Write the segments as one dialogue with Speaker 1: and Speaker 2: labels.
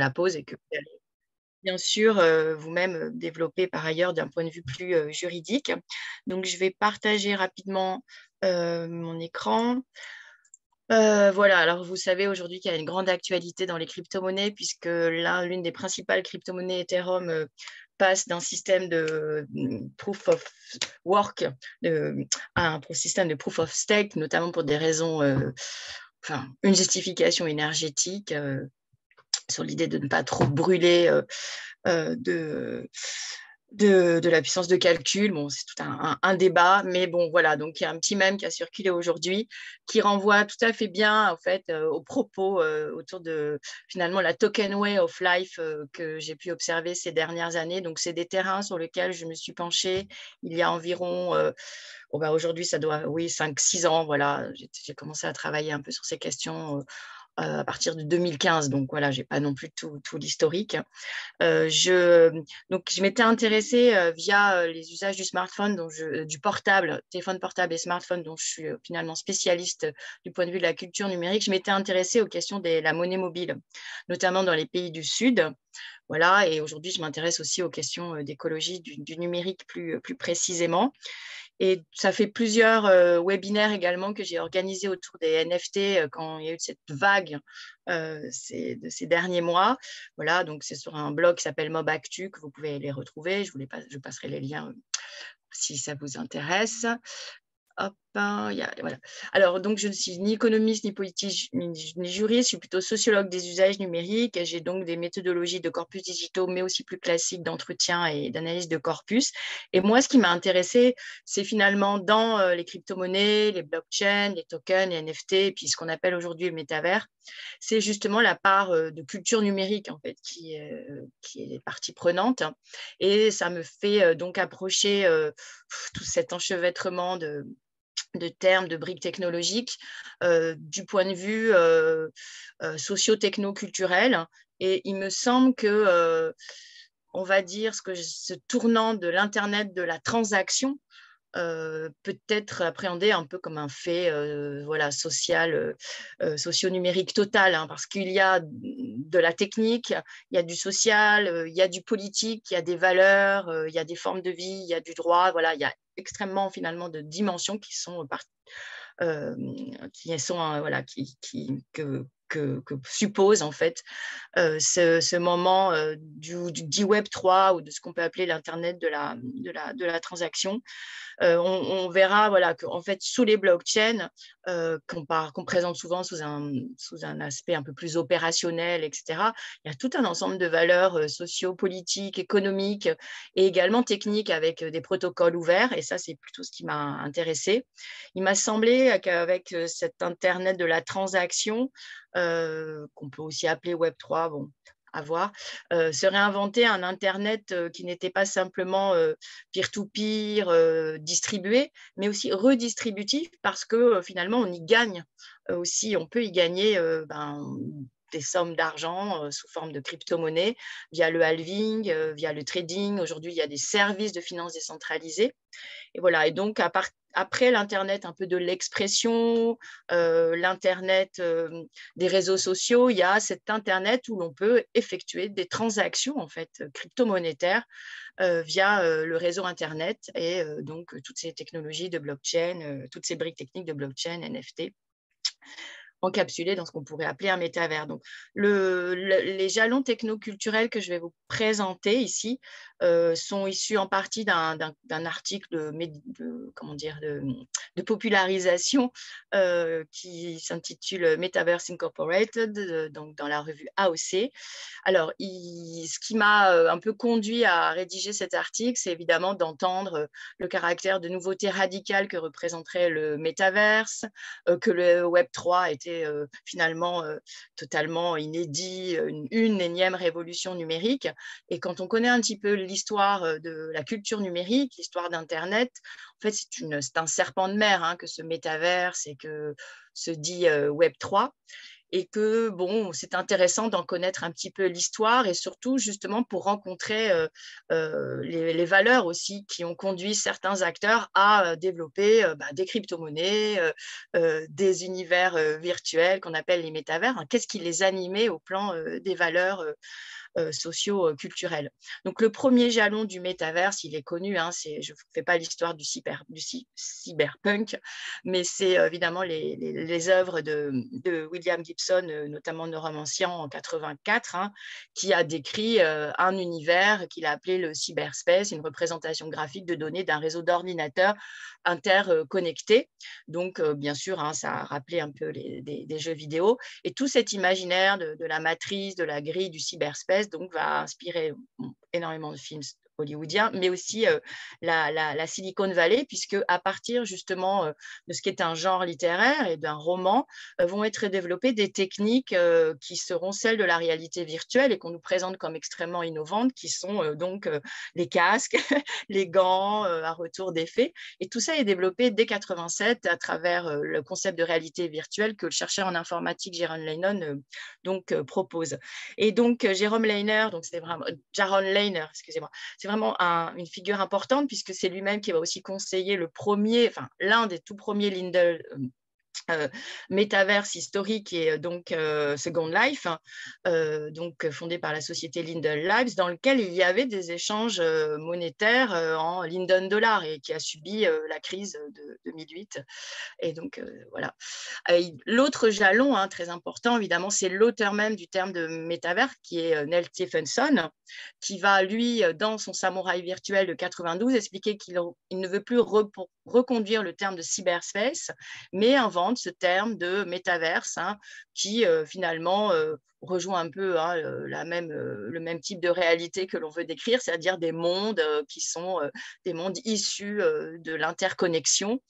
Speaker 1: la pause et que vous allez bien sûr vous-même développer par ailleurs d'un point de vue plus juridique. Donc, je vais partager rapidement mon écran. Voilà, alors vous savez aujourd'hui qu'il y a une grande actualité dans les crypto-monnaies puisque l'une des principales crypto-monnaies Ethereum passe d'un système de proof of work à un système de proof of stake, notamment pour des raisons, enfin, une justification énergétique sur l'idée de ne pas trop brûler de la puissance de calcul. Bon, c'est tout un débat, mais bon, voilà. Donc, il y a un petit mème qui a circulé aujourd'hui qui renvoie tout à fait bien, en fait, aux propos autour de, finalement, la token way of life que j'ai pu observer ces dernières années. Donc, c'est des terrains sur lesquels je me suis penchée il y a environ, aujourd'hui, ça doit, oui, 5-6 ans, voilà. J'ai commencé à travailler un peu sur ces questions à partir de 2015. Donc, voilà, je n'ai pas non plus tout l'historique. Donc, je m'étais intéressée via les usages du smartphone, du portable, téléphone portable et smartphone, dont je suis finalement spécialiste du point de vue de la culture numérique. Je m'étais intéressée aux questions de la monnaie mobile, notamment dans les pays du Sud. Voilà, et aujourd'hui, je m'intéresse aussi aux questions d'écologie du numérique plus précisément. Et ça fait plusieurs webinaires également que j'ai organisés autour des NFT quand il y a eu cette vague de ces derniers mois. Voilà, donc c'est sur un blog qui s'appelle Mobactu que vous pouvez les retrouver. Je passerai les liens si ça vous intéresse. Hop, voilà. Alors, donc, je ne suis ni économiste, ni politique, ni juriste, je suis plutôt sociologue des usages numériques. J'ai donc des méthodologies de corpus digitaux, mais aussi plus classiques d'entretien et d'analyse de corpus. Et moi, ce qui m'a intéressé, c'est finalement dans les crypto-monnaies, les blockchains, les tokens, les NFT, et puis ce qu'on appelle aujourd'hui le métavers, c'est justement la part de culture numérique, en fait, qui est partie prenante. Et ça me fait donc approcher tout cet enchevêtrement de termes, de briques technologiques, du point de vue socio-techno-culturel. Et il me semble que, on va dire, ce tournant de l'Internet de la transaction peut être appréhendé un peu comme un fait voilà, social, socio-numérique total, hein, parce qu'il y a de la technique, il y a du social, il y a du politique, il y a des valeurs, il y a des formes de vie, il y a du droit. Voilà, il y a extrêmement finalement de dimensions euh, qui sont voilà, que suppose en fait ce moment du Web 3 ou de ce qu'on peut appeler l'Internet de la transaction. On verra voilà, qu'en fait, sous les blockchains, qu'on présente souvent sous un aspect un peu plus opérationnel, etc., il y a tout un ensemble de valeurs socio-politiques, économiques et également techniques avec des protocoles ouverts. Et ça, c'est plutôt ce qui m'a intéressée. Il m'a semblé qu'avec cet Internet de la transaction, qu'on peut aussi appeler Web 3, bon, à voir, se réinventer un Internet qui n'était pas simplement peer-to-peer, distribué, mais aussi redistributif parce que finalement, on y gagne aussi, on peut y gagner des sommes d'argent sous forme de crypto-monnaie via le halving, via le trading. Aujourd'hui, il y a des services de finances décentralisés. Et voilà, et donc après l'Internet un peu de l'expression, l'Internet des réseaux sociaux, il y a cet Internet où l'on peut effectuer des transactions en fait crypto-monétaires via le réseau Internet et donc toutes ces technologies de blockchain, toutes ces briques techniques de blockchain, NFT encapsulé dans ce qu'on pourrait appeler un métavers. Donc, les jalons technoculturels que je vais vous présenter ici sont issus en partie d'un article de popularisation qui s'intitule Metaverse Incorporated, donc dans la revue AOC. Alors, ce qui m'a un peu conduit à rédiger cet article, c'est évidemment d'entendre le caractère de nouveauté radicale que représenterait le métaverse, que le Web 3 était finalement totalement inédit, une énième révolution numérique. Et quand on connaît un petit peu l'histoire de la culture numérique, l'histoire d'Internet, en fait, c'est un serpent de mer hein, que ce métaverse et que se dit Web 3. et que bon, c'est intéressant d'en connaître un petit peu l'histoire et surtout justement pour rencontrer les valeurs aussi qui ont conduit certains acteurs à développer des crypto-monnaies, des univers virtuels qu'on appelle les métavers. Hein. Qu'est-ce qui les animait au plan des valeurs socio-culturels. Donc, le premier jalon du métaverse, il est connu, hein, je ne fais pas l'histoire du cyberpunk, mais c'est évidemment les œuvres de William Gibson, notamment neuromancien en 84, hein, qui a décrit un univers qu'il a appelé le cyberspace, une représentation graphique de données d'un réseau d'ordinateurs interconnectés. Donc, bien sûr, hein, ça a rappelé un peu des jeux vidéo. Et tout cet imaginaire de la matrice, de la grille, du cyberspace, donc, va inspirer énormément de films hollywoodiens, mais aussi la Silicon Valley, puisque à partir justement de ce qui est un genre littéraire et d'un roman, vont être développées des techniques qui seront celles de la réalité virtuelle et qu'on nous présente comme extrêmement innovantes, qui sont donc les casques, les gants à retour d'effet. Et tout ça est développé dès 87 à travers le concept de réalité virtuelle que le chercheur en informatique Jaron Lanier propose. Et donc Jérôme Lanier, donc c'est vraiment Jaron Lanier, excusez-moi, c'est vraiment une figure importante puisque c'est lui-même qui va aussi conseiller l'un des tout premiers Lindell métaverse historique et donc Second Life, donc fondé par la société Linden Labs, dans lequel il y avait des échanges monétaires en Linden dollars et qui a subi la crise de 2008. Et donc, voilà. L'autre jalon, hein, très important, évidemment, c'est l'auteur même du terme de métavers, qui est Neil Stephenson, qui va, lui, dans son Samouraï virtuel de 92, expliquer qu'il ne veut plus reconduire le terme de cyberspace, mais invente ce terme de métaverse, hein, qui, finalement, rejoint un peu hein, le même type de réalité que l'on veut décrire, c'est-à-dire des mondes qui sont des mondes issus de l'interconnexion.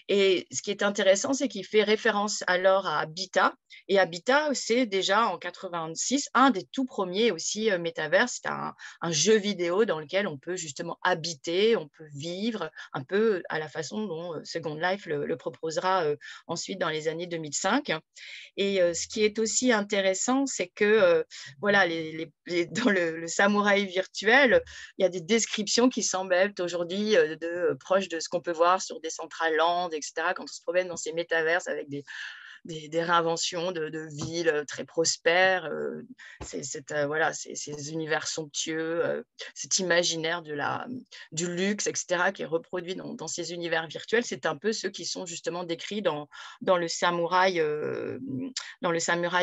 Speaker 1: Et ce qui est intéressant, c'est qu'il fait référence alors à Habitat. Et Habitat, c'est déjà en 86 un des tout premiers aussi métavers. C'est un jeu vidéo dans lequel on peut justement habiter, on peut vivre un peu à la façon dont Second Life le proposera ensuite dans les années 2005. Et ce qui est aussi intéressant, c'est que voilà, dans le samouraï virtuel, il y a des descriptions qui semblent être aujourd'hui proches de ce qu'on peut voir sur des centrales land, etc., quand on se promène dans ces métaverses avec des réinventions de villes très prospères, voilà, ces univers somptueux, cet imaginaire du luxe, etc., qui est reproduit dans ces univers virtuels. C'est un peu ceux qui sont justement décrits dans le samouraï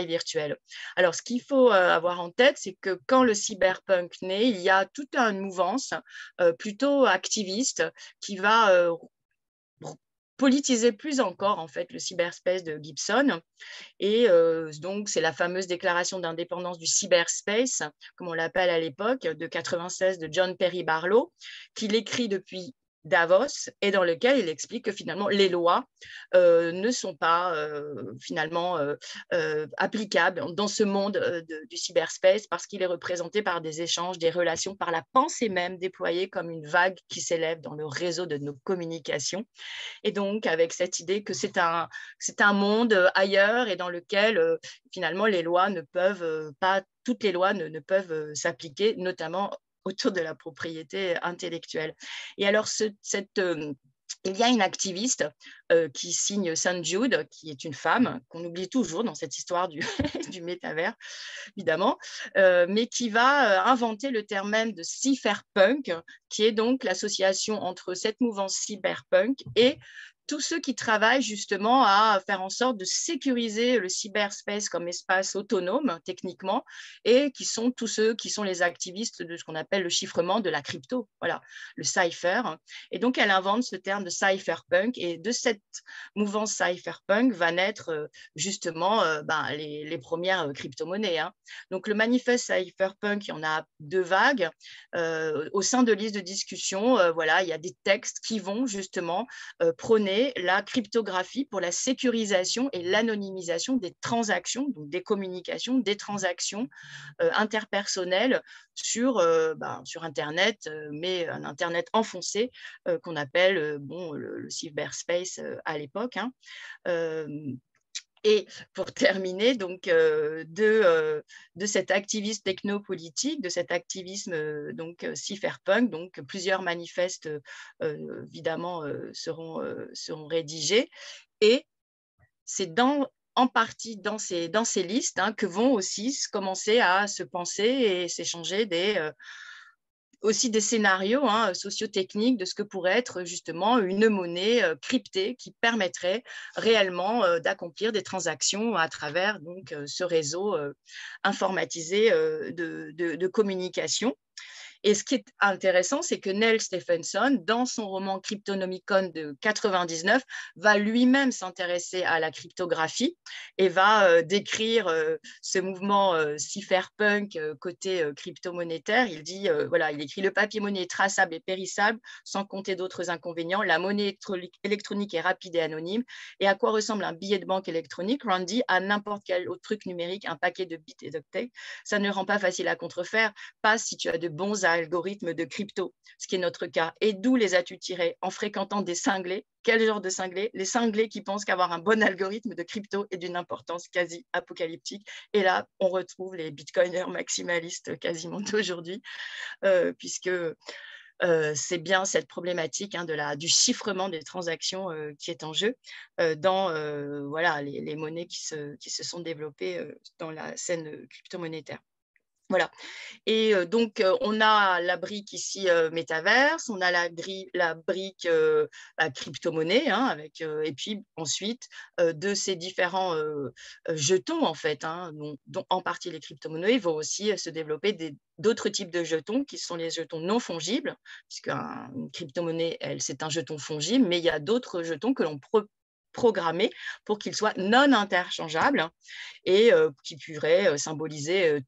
Speaker 1: virtuel. Alors, ce qu'il faut avoir en tête, c'est que quand le cyberpunk naît, il y a toute une mouvance plutôt activiste qui va politiser plus encore en fait le cyberspace de Gibson. Et donc, c'est la fameuse déclaration d'indépendance du cyberspace, comme on l'appelle à l'époque, de 96 de John Perry Barlow, qu'il écrit depuis Davos et dans lequel il explique que finalement les lois ne sont pas finalement applicables dans ce monde du cyberspace parce qu'il est représenté par des échanges, des relations, par la pensée même déployée comme une vague qui s'élève dans le réseau de nos communications. Et donc, avec cette idée que c'est un monde ailleurs et dans lequel, finalement, les lois ne peuvent pas, toutes les lois ne peuvent s'appliquer, notamment autour de la propriété intellectuelle. Et alors, il y a une activiste qui signe St. Jude, qui est une femme, qu'on oublie toujours dans cette histoire du, du métavers, évidemment, mais qui va inventer le terme même de cypherpunk, qui est donc l'association entre cette mouvance cyberpunk et tous ceux qui travaillent justement à faire en sorte de sécuriser le cyberspace comme espace autonome techniquement et qui sont tous ceux qui sont les activistes de ce qu'on appelle le chiffrement de la crypto, voilà, le cipher. Et donc, elle invente ce terme de cypherpunk et de cette mouvance cypherpunk va naître justement les premières crypto-monnaies. Hein. Donc, le manifeste cypherpunk, il y en a deux vagues. Au sein de listes de discussion, voilà, il y a des textes qui vont justement prôner la cryptographie pour la sécurisation et l'anonymisation des transactions, donc des communications, des transactions interpersonnelles sur Internet, mais un Internet enfoncé qu'on appelle le cyberspace à l'époque. Hein. Et pour terminer, donc, de cet activisme technopolitique, de cet activisme cypherpunk, donc plusieurs manifestes évidemment seront rédigés. Et c'est en partie dans ces listes que vont aussi commencer à se penser et s'échanger aussi des scénarios socio-techniques de ce que pourrait être justement une monnaie cryptée qui permettrait réellement d'accomplir des transactions à travers donc, ce réseau informatisé de communication. Et ce qui est intéressant, c'est que Neil Stephenson, dans son roman Cryptonomicon de 99, va lui-même s'intéresser à la cryptographie et va décrire ce mouvement cypherpunk côté crypto-monétaire. Il dit, voilà, il écrit: le papier-monnaie est traçable et périssable, sans compter d'autres inconvénients. La monnaie électronique est rapide et anonyme. Et à quoi ressemble un billet de banque électronique, Randy? À n'importe quel autre truc numérique, un paquet de bits et duct tape. Ça ne rend pas facile à contrefaire, pas si tu as de bons algorithmes de crypto, ce qui est notre cas. Et d'où les as-tu tirés? En fréquentant des cinglés. Quel genre de cinglés? Les cinglés qui pensent qu'avoir un bon algorithme de crypto est d'une importance quasi apocalyptique. Et là, on retrouve les bitcoiners maximalistes quasiment d'aujourd'hui, puisque c'est bien cette problématique du chiffrement des transactions qui est en jeu dans voilà, les monnaies qui se sont développées dans la scène crypto-monétaire. Voilà. Et donc, on a la brique ici métaverse, on a la brique crypto-monnaie, et puis ensuite, de ces différents jetons, en fait, dont en partie les crypto-monnaies, vont aussi se développer d'autres types de jetons qui sont les jetons non fongibles, puisqu'une crypto-monnaie, c'est un jeton fongible, mais il y a d'autres jetons que l'on programmer pour qu'ils soient non interchangeables et qui pourraient symboliser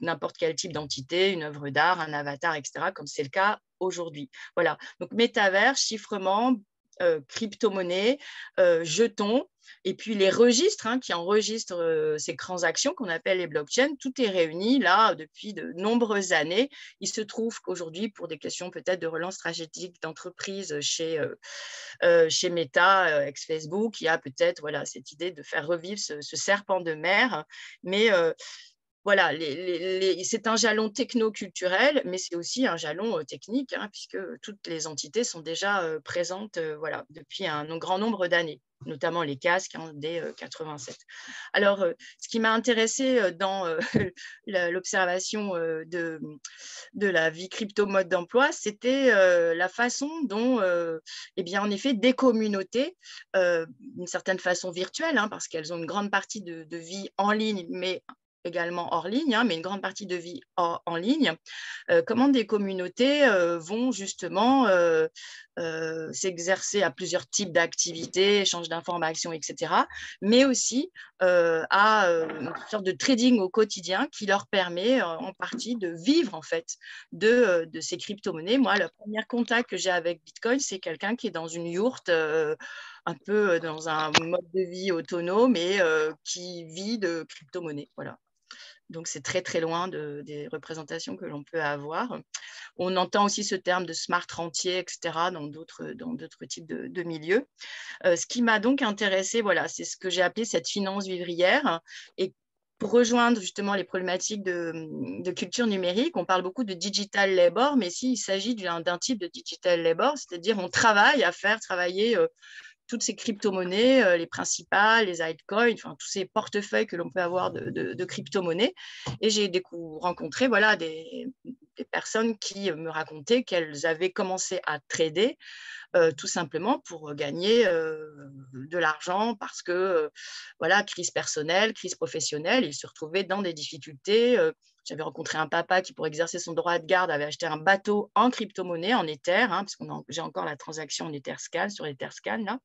Speaker 1: n'importe quel type d'entité, une œuvre d'art, un avatar, etc., comme c'est le cas aujourd'hui. Voilà, donc métaverse, chiffrement, crypto-monnaie, jetons, et puis les registres qui enregistrent ces transactions qu'on appelle les blockchains, tout est réuni là depuis de nombreuses années. Il se trouve qu'aujourd'hui, pour des questions peut-être de relance stratégique d'entreprise chez Meta, ex-Facebook, il y a peut-être cette idée de faire revivre ce serpent de mer, mais voilà, c'est un jalon techno-culturel, mais c'est aussi un jalon technique, puisque toutes les entités sont déjà présentes depuis un grand nombre d'années, notamment les casques dès 87. Alors, ce qui m'a intéressée dans l'observation de la vie crypto-mode d'emploi, c'était la façon dont, en effet, des communautés, d'une certaine façon virtuelle, parce qu'elles ont une grande partie de vie en ligne, mais également hors ligne, mais une grande partie de vie en ligne, comment des communautés vont justement s'exercer à plusieurs types d'activités, échange d'informations, etc., mais aussi à une sorte de trading au quotidien qui leur permet en partie de vivre en fait de ces crypto-monnaies. Moi, le premier contact que j'ai avec Bitcoin, c'est quelqu'un qui est dans une yourte, un peu dans un mode de vie autonome et qui vit de crypto-monnaies. Voilà. Donc, c'est très, très loin des représentations que l'on peut avoir. On entend aussi ce terme de smart rentier, etc., dans d'autres types de milieux. Ce qui m'a donc intéressée, c'est ce que j'ai appelé cette finance vivrière. Et pour rejoindre justement les problématiques de culture numérique, on parle beaucoup de digital labor, mais ici, il s'agit d'un type de digital labor, c'est-à-dire on travaille à faire travailler toutes ces crypto-monnaies, les principales, les altcoins, enfin tous ces portefeuilles que l'on peut avoir de crypto-monnaies. Et j'ai rencontré des personnes qui me racontaient qu'elles avaient commencé à trader tout simplement pour gagner de l'argent parce que, crise personnelle, crise professionnelle, ils se retrouvaient dans des difficultés. J'avais rencontré un papa qui, pour exercer son droit de garde, avait acheté un bateau en crypto-monnaie, en Ether, parce que j'ai encore la transaction en Etherscan, sur Etherscan, là,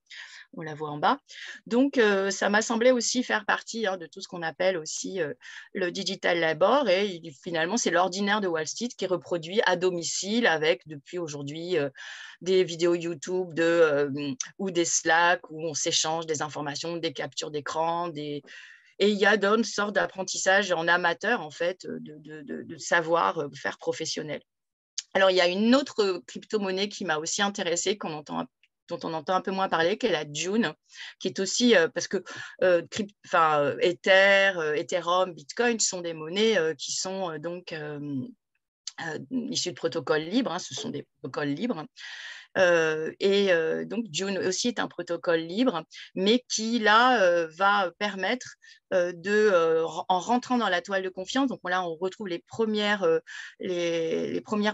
Speaker 1: on la voit en bas. Donc, ça m'a semblé aussi faire partie de tout ce qu'on appelle aussi le digital labor. Et finalement, c'est l'ordinaire de Wall Street qui est reproduit à domicile avec, depuis aujourd'hui, des vidéos YouTube ou des Slack où on s'échange des informations, des captures d'écran, et il y a d'autres sortes d'apprentissage en amateur, en fait, de savoir faire professionnel. Alors, il y a une autre crypto-monnaie qui m'a aussi intéressée, qu'on entend dont on entend un peu moins parler, qui est la June, qui est aussi, parce que Ether, Ethereum, Bitcoin sont des monnaies qui sont donc issues de protocoles libres, hein, ce sont des protocoles libres. Donc, June aussi est un protocole libre, mais qui, là, va permettre en rentrant dans la toile de confiance, donc là, on retrouve les premières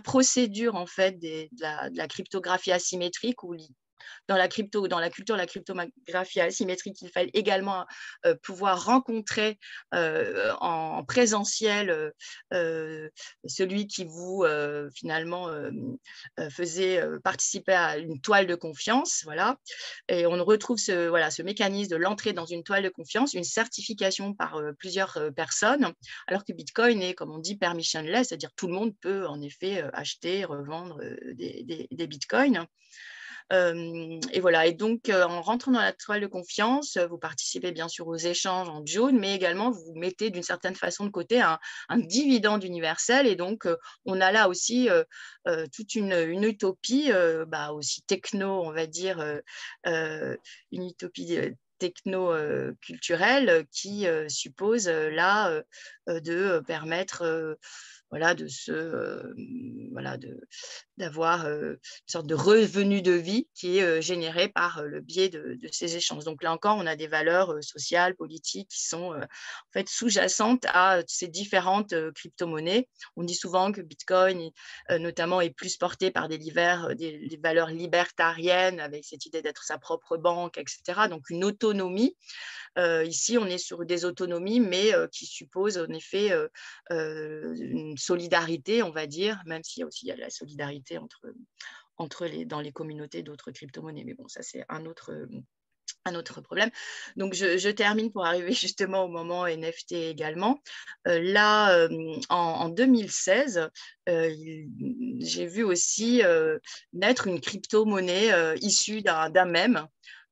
Speaker 1: procédures, en fait, de la cryptographie asymétrique, où dans la culture de la cryptographie asymétrique, il fallait également pouvoir rencontrer en présentiel celui qui vous finalement faisait participer à une toile de confiance, voilà. Et on retrouve ce mécanisme de l'entrée dans une toile de confiance, une certification par plusieurs personnes, alors que Bitcoin est, comme on dit, permissionless, c'est-à-dire tout le monde peut en effet acheter, revendre des Bitcoins. Et voilà, et donc en rentrant dans la toile de confiance, vous participez bien sûr aux échanges en June, mais également vous mettez d'une certaine façon de côté un dividende universel, et donc on a là aussi toute une utopie aussi techno, on va dire, une utopie techno-culturelle qui suppose là de permettre voilà, d'avoir une sorte de revenu de vie qui est généré par le biais de ces échanges. Donc là encore, on a des valeurs sociales, politiques qui sont en fait sous-jacentes à ces différentes crypto-monnaies. On dit souvent que Bitcoin, notamment, est plus porté par des valeurs libertariennes, avec cette idée d'être sa propre banque, etc. Donc une autonomie. Ici, on est sur des autonomies, mais qui supposent en effet une solidarité, on va dire, même s'il y a aussi de la solidarité dans les communautés d'autres crypto-monnaies. Mais bon, ça, c'est un autre problème. Donc, je termine pour arriver justement au moment NFT également. Là, en 2016, j'ai vu aussi naître une crypto-monnaie issue d'un mème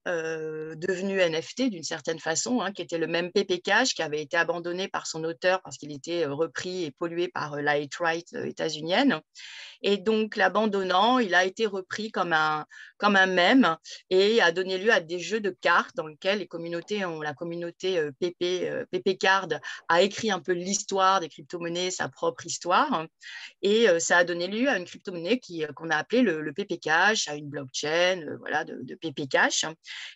Speaker 1: devenu NFT d'une certaine façon, hein, qui était le même PP Cash, qui avait été abandonné par son auteur parce qu'il était repris et pollué par la alt-right états-unienne. Et donc, l'abandonnant, il a été repris comme un mème et a donné lieu à des jeux de cartes dans lesquels la communauté PP Card a écrit un peu l'histoire des crypto-monnaies, sa propre histoire. Et ça a donné lieu à une crypto-monnaie qu'on a appelée le PP Cash, à une blockchain voilà, de PP Cash.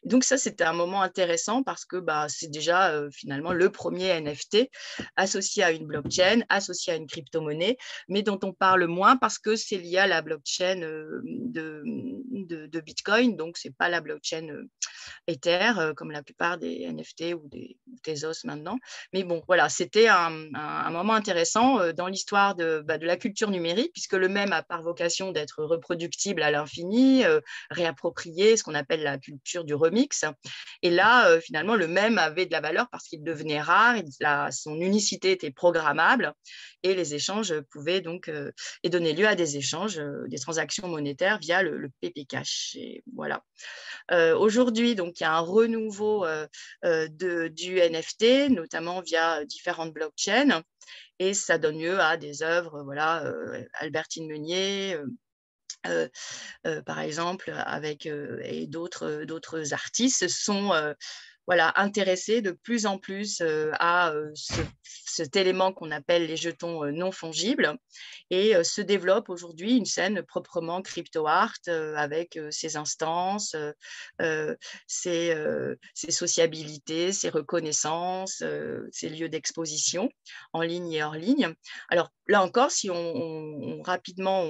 Speaker 1: Et donc, ça, c'était un moment intéressant parce que c'est déjà finalement le premier NFT associé à une blockchain, associé à une crypto-monnaie, mais dont on parle moins parce que c'est lié à la blockchain de Bitcoin, donc ce n'est pas la blockchain Ether, comme la plupart des NFT ou des Tezos maintenant. Mais bon, voilà, c'était un moment intéressant dans l'histoire de la culture numérique, puisque le mème a par vocation d'être reproductible à l'infini, réapproprié, ce qu'on appelle la culture du remix. Et là, finalement, le mème avait de la valeur parce qu'il devenait rare, son unicité était programmable, et les échanges pouvaient donc et donner lieu à des échanges, des transactions monétaires via le PP Cash. Et voilà. Aujourd'hui, donc, il y a un renouveau du NFT, notamment via différentes blockchains, et ça donne lieu à des œuvres, voilà, Albertine Meunier, par exemple, et d'autres artistes sont voilà, intéressés de plus en plus à cet élément qu'on appelle les jetons non fongibles, et se développe aujourd'hui une scène proprement crypto-art avec ses instances, ses sociabilités, ses reconnaissances, ses lieux d'exposition en ligne et hors ligne. Alors là encore, si rapidement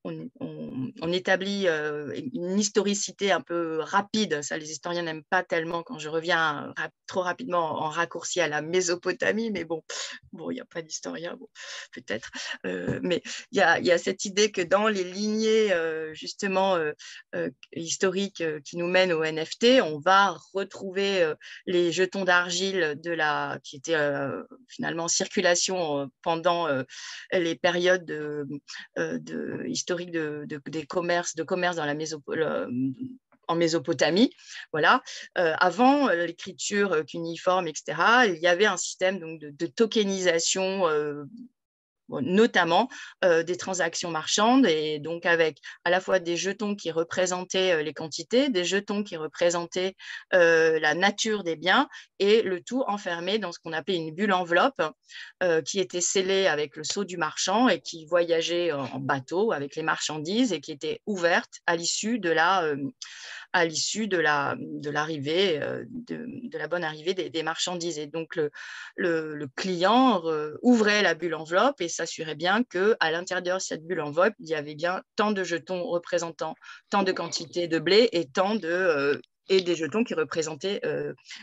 Speaker 1: on établit une historicité un peu rapide. Ça, les historiens n'aiment pas tellement quand je reviens trop rapidement en raccourci à la Mésopotamie, mais bon, il n'y a pas d'historien, bon, peut-être. Mais il y a cette idée que dans les lignées justement historiques qui nous mènent au NFT, on va retrouver les jetons d'argile qui étaient finalement en circulation pendant les périodes historiques des commerces dans en Mésopotamie, voilà. Avant l'écriture cuniforme, etc., il y avait un système donc, de tokenisation notamment des transactions marchandes, et donc avec à la fois des jetons qui représentaient les quantités, des jetons qui représentaient la nature des biens, et le tout enfermé dans ce qu'on appelait une bulle enveloppe qui était scellée avec le sceau du marchand et qui voyageait en bateau avec les marchandises et qui était ouverte à l'issue de l'arrivée, de la bonne arrivée des marchandises. Et donc, le client ouvrait la bulle enveloppe et s'assurait bien qu'à l'intérieur de cette bulle enveloppe, il y avait bien tant de jetons représentant tant de quantité de blé et et des jetons qui représentaient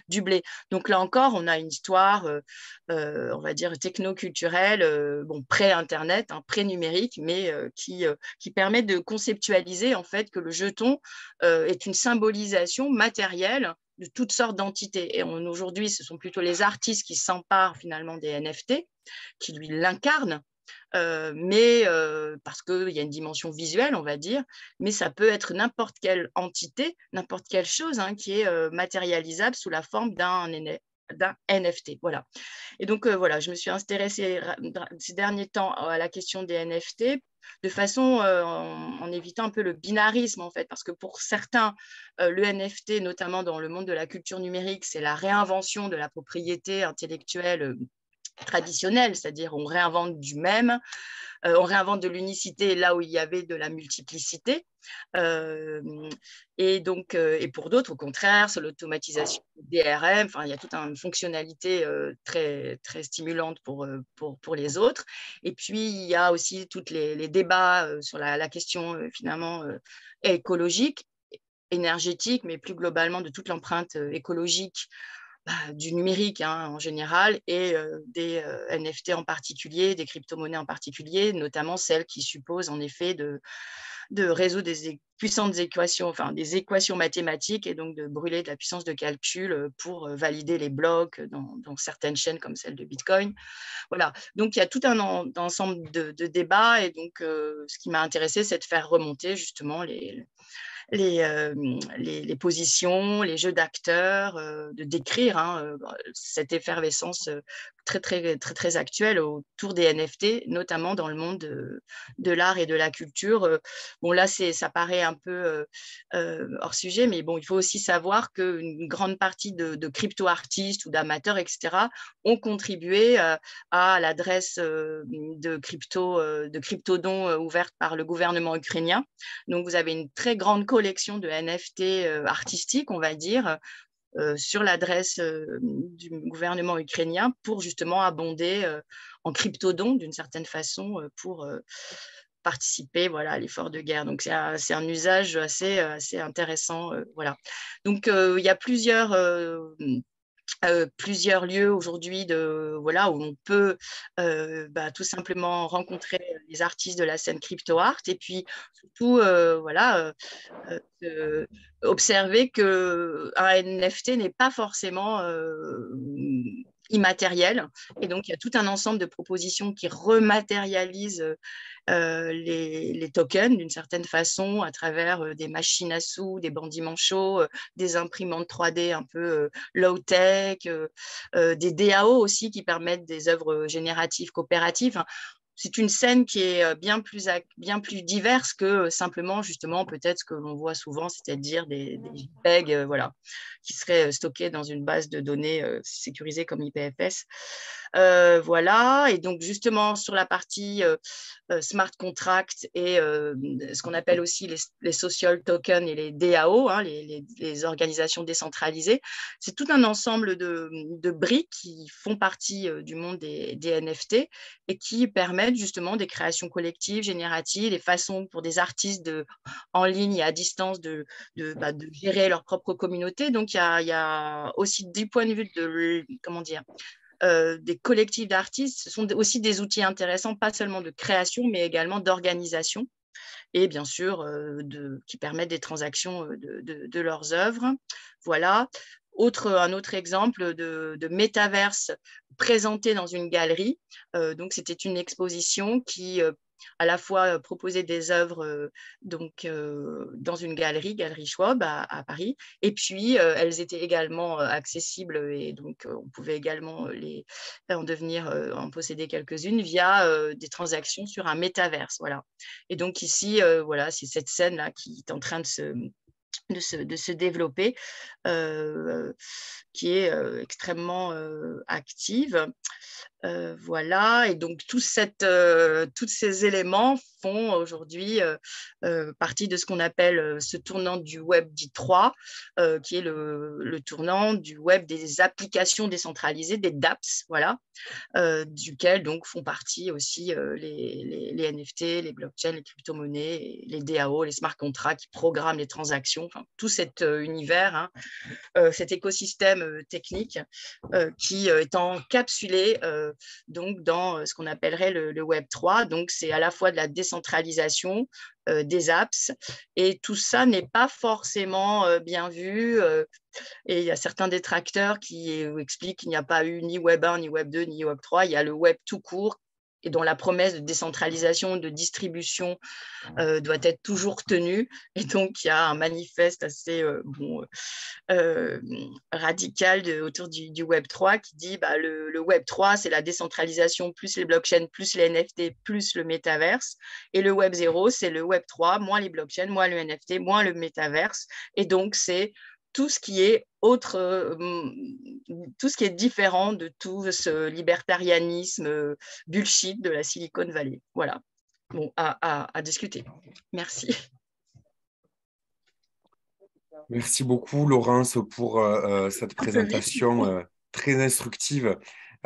Speaker 1: du blé. Donc là encore, on a une histoire, on va dire, techno-culturelle, bon, pré-Internet, hein, pré-numérique, mais qui permet de conceptualiser en fait que le jeton est une symbolisation matérielle de toutes sortes d'entités. Et aujourd'hui, ce sont plutôt les artistes qui s'emparent finalement des NFT, qui lui l'incarnent, mais parce qu'il y a une dimension visuelle, on va dire, mais ça peut être n'importe quelle entité, n'importe quelle chose hein, qui est matérialisable sous la forme d'un NFT. Voilà. Et donc, voilà, je me suis intéressée ces derniers temps à la question des NFT de façon en évitant un peu le binarisme, en fait, parce que pour certains, le NFT, notamment dans le monde de la culture numérique, c'est la réinvention de la propriété intellectuelle traditionnelle, c'est-à-dire on réinvente du même, on réinvente de l'unicité là où il y avait de la multiplicité. Et donc, et pour d'autres, au contraire, c'est l'automatisation des DRM. Enfin, il y a toute une fonctionnalité très, très stimulante pour les autres. Et puis, il y a aussi tous les débats sur la question finalement écologique, énergétique, mais plus globalement de toute l'empreinte écologique du numérique hein, en général et des NFT en particulier, des crypto-monnaies en particulier, notamment celles qui supposent en effet de résoudre des puissantes équations, enfin des équations mathématiques et donc de brûler de la puissance de calcul pour valider les blocs dans certaines chaînes comme celle de Bitcoin. Voilà, donc il y a tout un ensemble de débats et donc ce qui m'a intéressé, c'est de faire remonter justement les positions, les jeux d'acteurs, de décrire hein, cette effervescence très actuelle autour des NFT, notamment dans le monde de l'art et de la culture. Bon, là, ça paraît un peu hors sujet, mais bon, il faut aussi savoir qu'une grande partie de crypto-artistes ou d'amateurs, etc., ont contribué à l'adresse de crypto-dons ouverte par le gouvernement ukrainien. Donc, vous avez une très grande collection de NFT artistiques, on va dire, sur l'adresse du gouvernement ukrainien pour justement abonder en crypto-dons d'une certaine façon pour participer voilà, à l'effort de guerre. Donc, c'est un usage assez intéressant. Voilà. Donc, il y a plusieurs lieux aujourd'hui voilà, où on peut tout simplement rencontrer les artistes de la scène crypto art et puis surtout voilà, observer qu'un NFT n'est pas forcément immatériel. Et donc, il y a tout un ensemble de propositions qui rematérialisent les tokens d'une certaine façon à travers des machines à sous, des bandits manchots, des imprimantes 3D un peu low-tech, des DAO aussi qui permettent des œuvres génératives coopératives. Enfin, c'est une scène qui est bien plus diverse que simplement, justement, peut-être ce que l'on voit souvent, c'est-à-dire des JPEG voilà, qui seraient stockés dans une base de données sécurisée comme IPFS. Voilà, et donc justement sur la partie smart contract et ce qu'on appelle aussi les social tokens et les DAO, hein, les organisations décentralisées, c'est tout un ensemble de briques qui font partie du monde des NFT et qui permettent justement des créations collectives, génératives, des façons pour des artistes en ligne et à distance de gérer leur propre communauté. Donc, il y a aussi du point de vue comment dire, des collectifs d'artistes, ce sont aussi des outils intéressants, pas seulement de création, mais également d'organisation et bien sûr qui permettent des transactions de leurs œuvres. Voilà. Un autre exemple de métaverse présenté dans une galerie. Donc, c'était une exposition qui à la fois proposait des œuvres dans une Galerie Schwab à Paris, et puis elles étaient également accessibles, et donc on pouvait également en posséder quelques-unes via des transactions sur un métaverse. Voilà. Et donc ici, voilà, c'est cette scène-là qui est en train de se développer, qui est extrêmement active. Voilà, et donc tous ces éléments font aujourd'hui partie de ce qu'on appelle ce tournant du web dit 3, qui est le tournant du web des applications décentralisées, des dApps, voilà, duquel donc font partie aussi les NFT, les blockchains, les crypto-monnaies, les DAO, les smart contracts qui programment les transactions, enfin, tout cet univers, hein, cet écosystème technique qui est encapsulé donc dans ce qu'on appellerait le Web 3. Donc, c'est à la fois de la décentralisation des apps, et tout ça n'est pas forcément bien vu. Et il y a certains détracteurs qui expliquent qu'il n'y a pas eu ni Web 1, ni Web 2, ni Web 3. Il y a le Web tout court, et dont la promesse de décentralisation, de distribution doit être toujours tenue. Et donc, il y a un manifeste assez radical autour du Web 3 qui dit le Web 3, c'est la décentralisation plus les blockchains, plus les NFT, plus le métaverse. Et le Web 0, c'est le Web 3, moins les blockchains, moins le NFT, moins le métaverse. Et donc, c'est tout ce qui est tout ce qui est différent de tout ce libertarianisme bullshit de la Silicon Valley. Voilà. Bon, à discuter. Merci.
Speaker 2: Merci beaucoup, Laurence, pour cette présentation très instructive.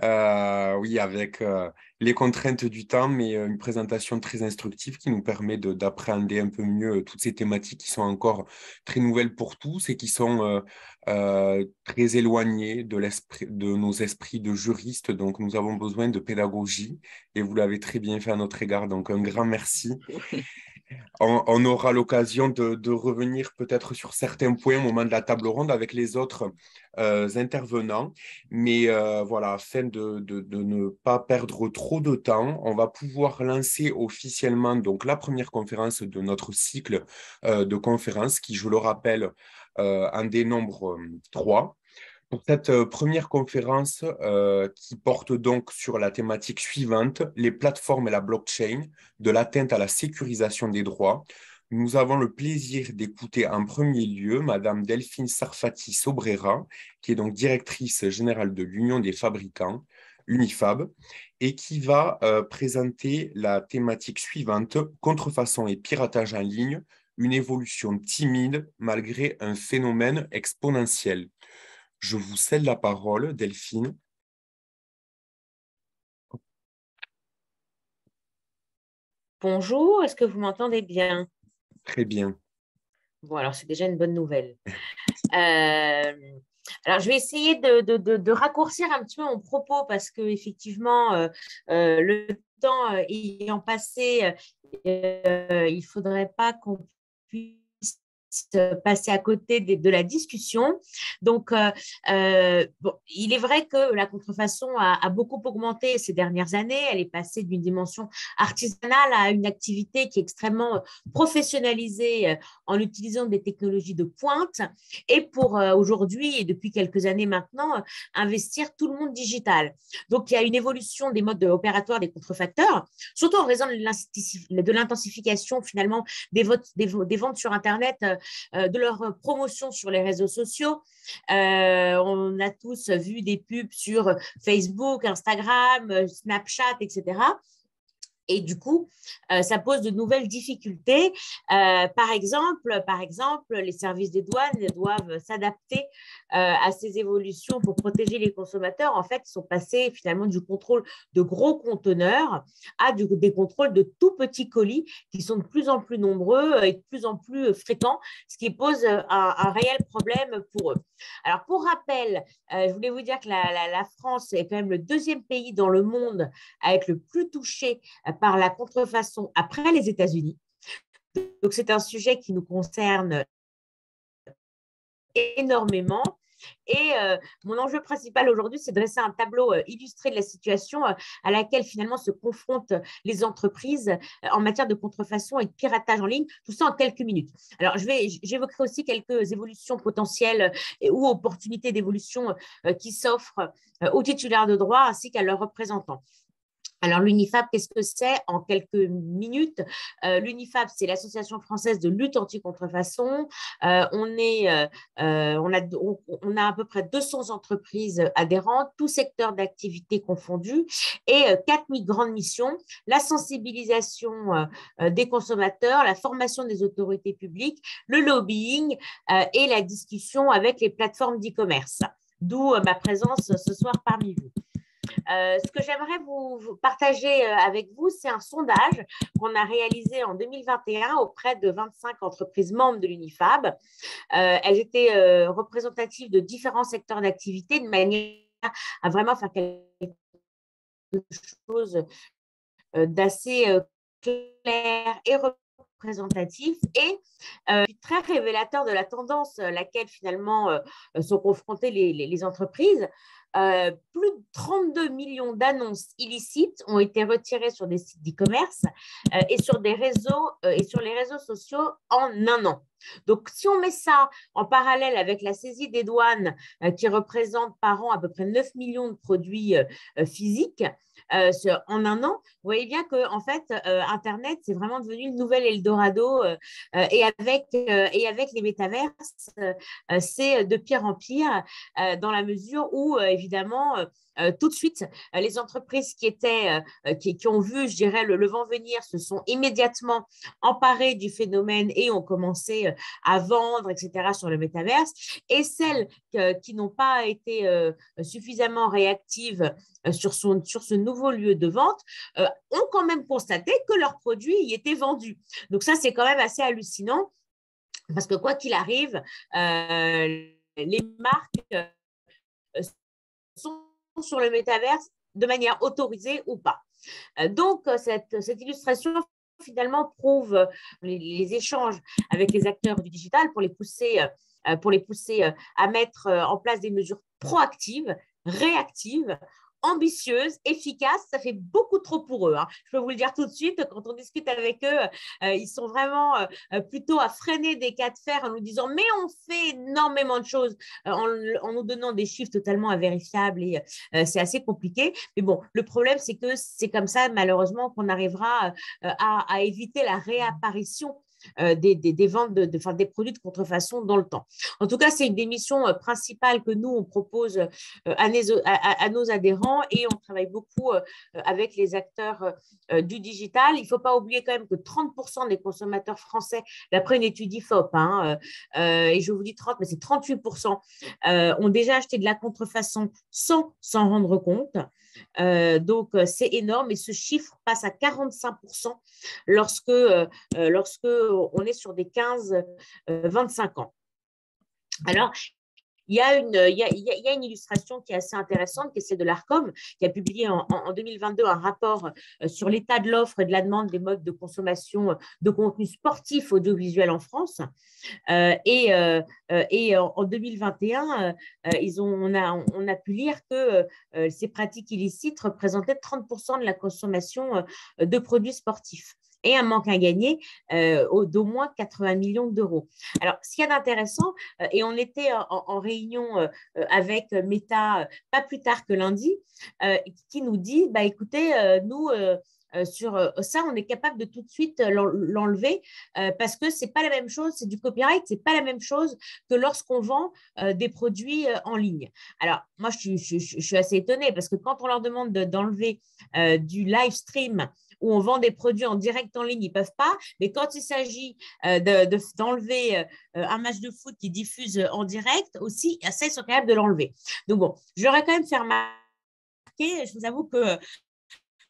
Speaker 2: Oui, avec les contraintes du temps, mais une présentation très instructive qui nous permet d'appréhender un peu mieux toutes ces thématiques qui sont encore très nouvelles pour tous et qui sont très éloignées de nos esprits de juristes. Donc, nous avons besoin de pédagogie et vous l'avez très bien fait à notre égard. Donc, un grand merci. On aura l'occasion de revenir peut-être sur certains points au moment de la table ronde avec les autres intervenants. Mais voilà, afin de ne pas perdre trop de temps, on va pouvoir lancer officiellement donc, la première conférence de notre cycle de conférences qui, je le rappelle, en dénombre 3. Pour cette première conférence qui porte donc sur la thématique suivante, les plateformes et la blockchain, de l'atteinte à la sécurisation des droits, nous avons le plaisir d'écouter en premier lieu Madame Delphine Sarfati Sobrera, qui est donc directrice générale de l'Union des fabricants, Unifab, et qui va présenter la thématique suivante, contrefaçon et piratage en ligne, une évolution timide malgré un phénomène exponentiel. Je vous cède la parole, Delphine.
Speaker 3: Bonjour, est-ce que vous m'entendez bien?
Speaker 2: Très bien.
Speaker 3: Bon, alors c'est déjà une bonne nouvelle. Alors, je vais essayer de raccourcir un petit peu mon propos parce que effectivement, le temps ayant passé, il ne faudrait pas qu'on puisse passer à côté de la discussion. Donc, bon, il est vrai que la contrefaçon a beaucoup augmenté ces dernières années. Elle est passée d'une dimension artisanale à une activité qui est extrêmement professionnalisée en utilisant des technologies de pointe et pour aujourd'hui et depuis quelques années maintenant, investir tout le monde digital. Donc, il y a une évolution des modes opératoires des contrefacteurs, surtout en raison de l'intensification finalement des ventes sur Internet, de leur promotion sur les réseaux sociaux. On a tous vu des pubs sur Facebook, Instagram, Snapchat, etc. Et du coup, ça pose de nouvelles difficultés. Par exemple, les services des douanes doivent s'adapter à ces évolutions pour protéger les consommateurs. En fait, ils sont passés finalement du contrôle de gros conteneurs à des contrôles de tout petits colis qui sont de plus en plus nombreux et de plus en plus fréquents, ce qui pose un réel problème pour eux. Alors, pour rappel, je voulais vous dire que la France est quand même le deuxième pays dans le monde à être le plus touché par la contrefaçon après les États-Unis. Donc, c'est un sujet qui nous concerne énormément. Et mon enjeu principal aujourd'hui, c'est de dresser un tableau illustré de la situation à laquelle finalement se confrontent les entreprises en matière de contrefaçon et de piratage en ligne, tout ça en quelques minutes. Alors, j'évoquerai aussi quelques évolutions potentielles ou opportunités d'évolution qui s'offrent aux titulaires de droit ainsi qu'à leurs représentants. Alors, l'UNIFAB, qu'est-ce que c'est en quelques minutes? L'UNIFAB, c'est l'Association française de lutte anti-contrefaçon. On a à peu près 200 entreprises adhérentes, tous secteurs d'activité confondus, et 4 grandes missions: la sensibilisation des consommateurs, la formation des autorités publiques, le lobbying et la discussion avec les plateformes d'e-commerce. D'où ma présence ce soir parmi vous. Ce que j'aimerais vous partager avec vous, c'est un sondage qu'on a réalisé en 2021 auprès de 25 entreprises membres de l'UNIFAB. Elles étaient représentatives de différents secteurs d'activité de manière à vraiment faire quelque chose d'assez clair et représentatif et très révélateur de la tendance à laquelle finalement sont confrontées les entreprises. Plus de 32 millions d'annonces illicites ont été retirées sur des sites d'e-commerce et sur les réseaux sociaux en un an. Donc, si on met ça en parallèle avec la saisie des douanes qui représente par an à peu près 9 millions de produits physiques en un an, vous voyez bien que en fait, Internet, c'est vraiment devenu le nouvel Eldorado et avec les métaverses, c'est de pire en pire dans la mesure où, évidemment, tout de suite, les entreprises qui ont vu, je dirais, le vent venir se sont immédiatement emparées du phénomène et ont commencé à vendre, etc., sur le métaverse. Et celles qui n'ont pas été suffisamment réactives sur ce nouveau lieu de vente ont quand même constaté que leurs produits y étaient vendus. Donc ça, c'est quand même assez hallucinant parce que quoi qu'il arrive, les marques sont sur le métaverse de manière autorisée ou pas. Donc, cette illustration finalement prouve les échanges avec les acteurs du digital pour les pousser à mettre en place des mesures proactives, réactives, ambitieuses, efficaces. Ça fait beaucoup trop pour eux, hein. Je peux vous le dire tout de suite, quand on discute avec eux, ils sont vraiment plutôt à freiner des cas de fer en nous disant mais on fait énormément de choses en nous donnant des chiffres totalement invérifiables et c'est assez compliqué. Mais bon, le problème, c'est que c'est comme ça, malheureusement, qu'on arrivera à éviter la réapparition des ventes des produits de contrefaçon dans le temps. En tout cas, c'est une des missions principales que nous, on propose à nos adhérents et on travaille beaucoup avec les acteurs du digital. Il ne faut pas oublier quand même que 30% des consommateurs français, d'après une étude IFOP, et je vous dis 30, mais c'est 38%, ont déjà acheté de la contrefaçon sans s'en rendre compte. Donc, c'est énorme et ce chiffre passe à 45% lorsque on est sur des 15-25 ans. Alors, il y a une illustration qui est assez intéressante, qui est celle de l'ARCOM, qui a publié en 2022 un rapport sur l'état de l'offre et de la demande des modes de consommation de contenu sportif audiovisuel en France. Et en 2021, on a pu lire que ces pratiques illicites représentaient 30% de la consommation de produits sportifs et un manque à gagner d'au moins 80 millions d'euros. Alors, ce qu'il y a d'intéressant, et on était en réunion avec Meta pas plus tard que lundi, qui nous dit, bah, écoutez, nous, sur ça, on est capable de tout de suite l'enlever parce que c'est pas la même chose, c'est du copyright, c'est pas la même chose que lorsqu'on vend des produits en ligne. Alors, moi, je suis assez étonnée parce que quand on leur demande d'enlever du live stream où on vend des produits en direct en ligne, ils ne peuvent pas. Mais quand il s'agit d'enlever un match de foot qui diffuse en direct aussi, ça, ils sont capables de l'enlever. Donc bon, j'aurais quand même fait remarquer, je vous avoue que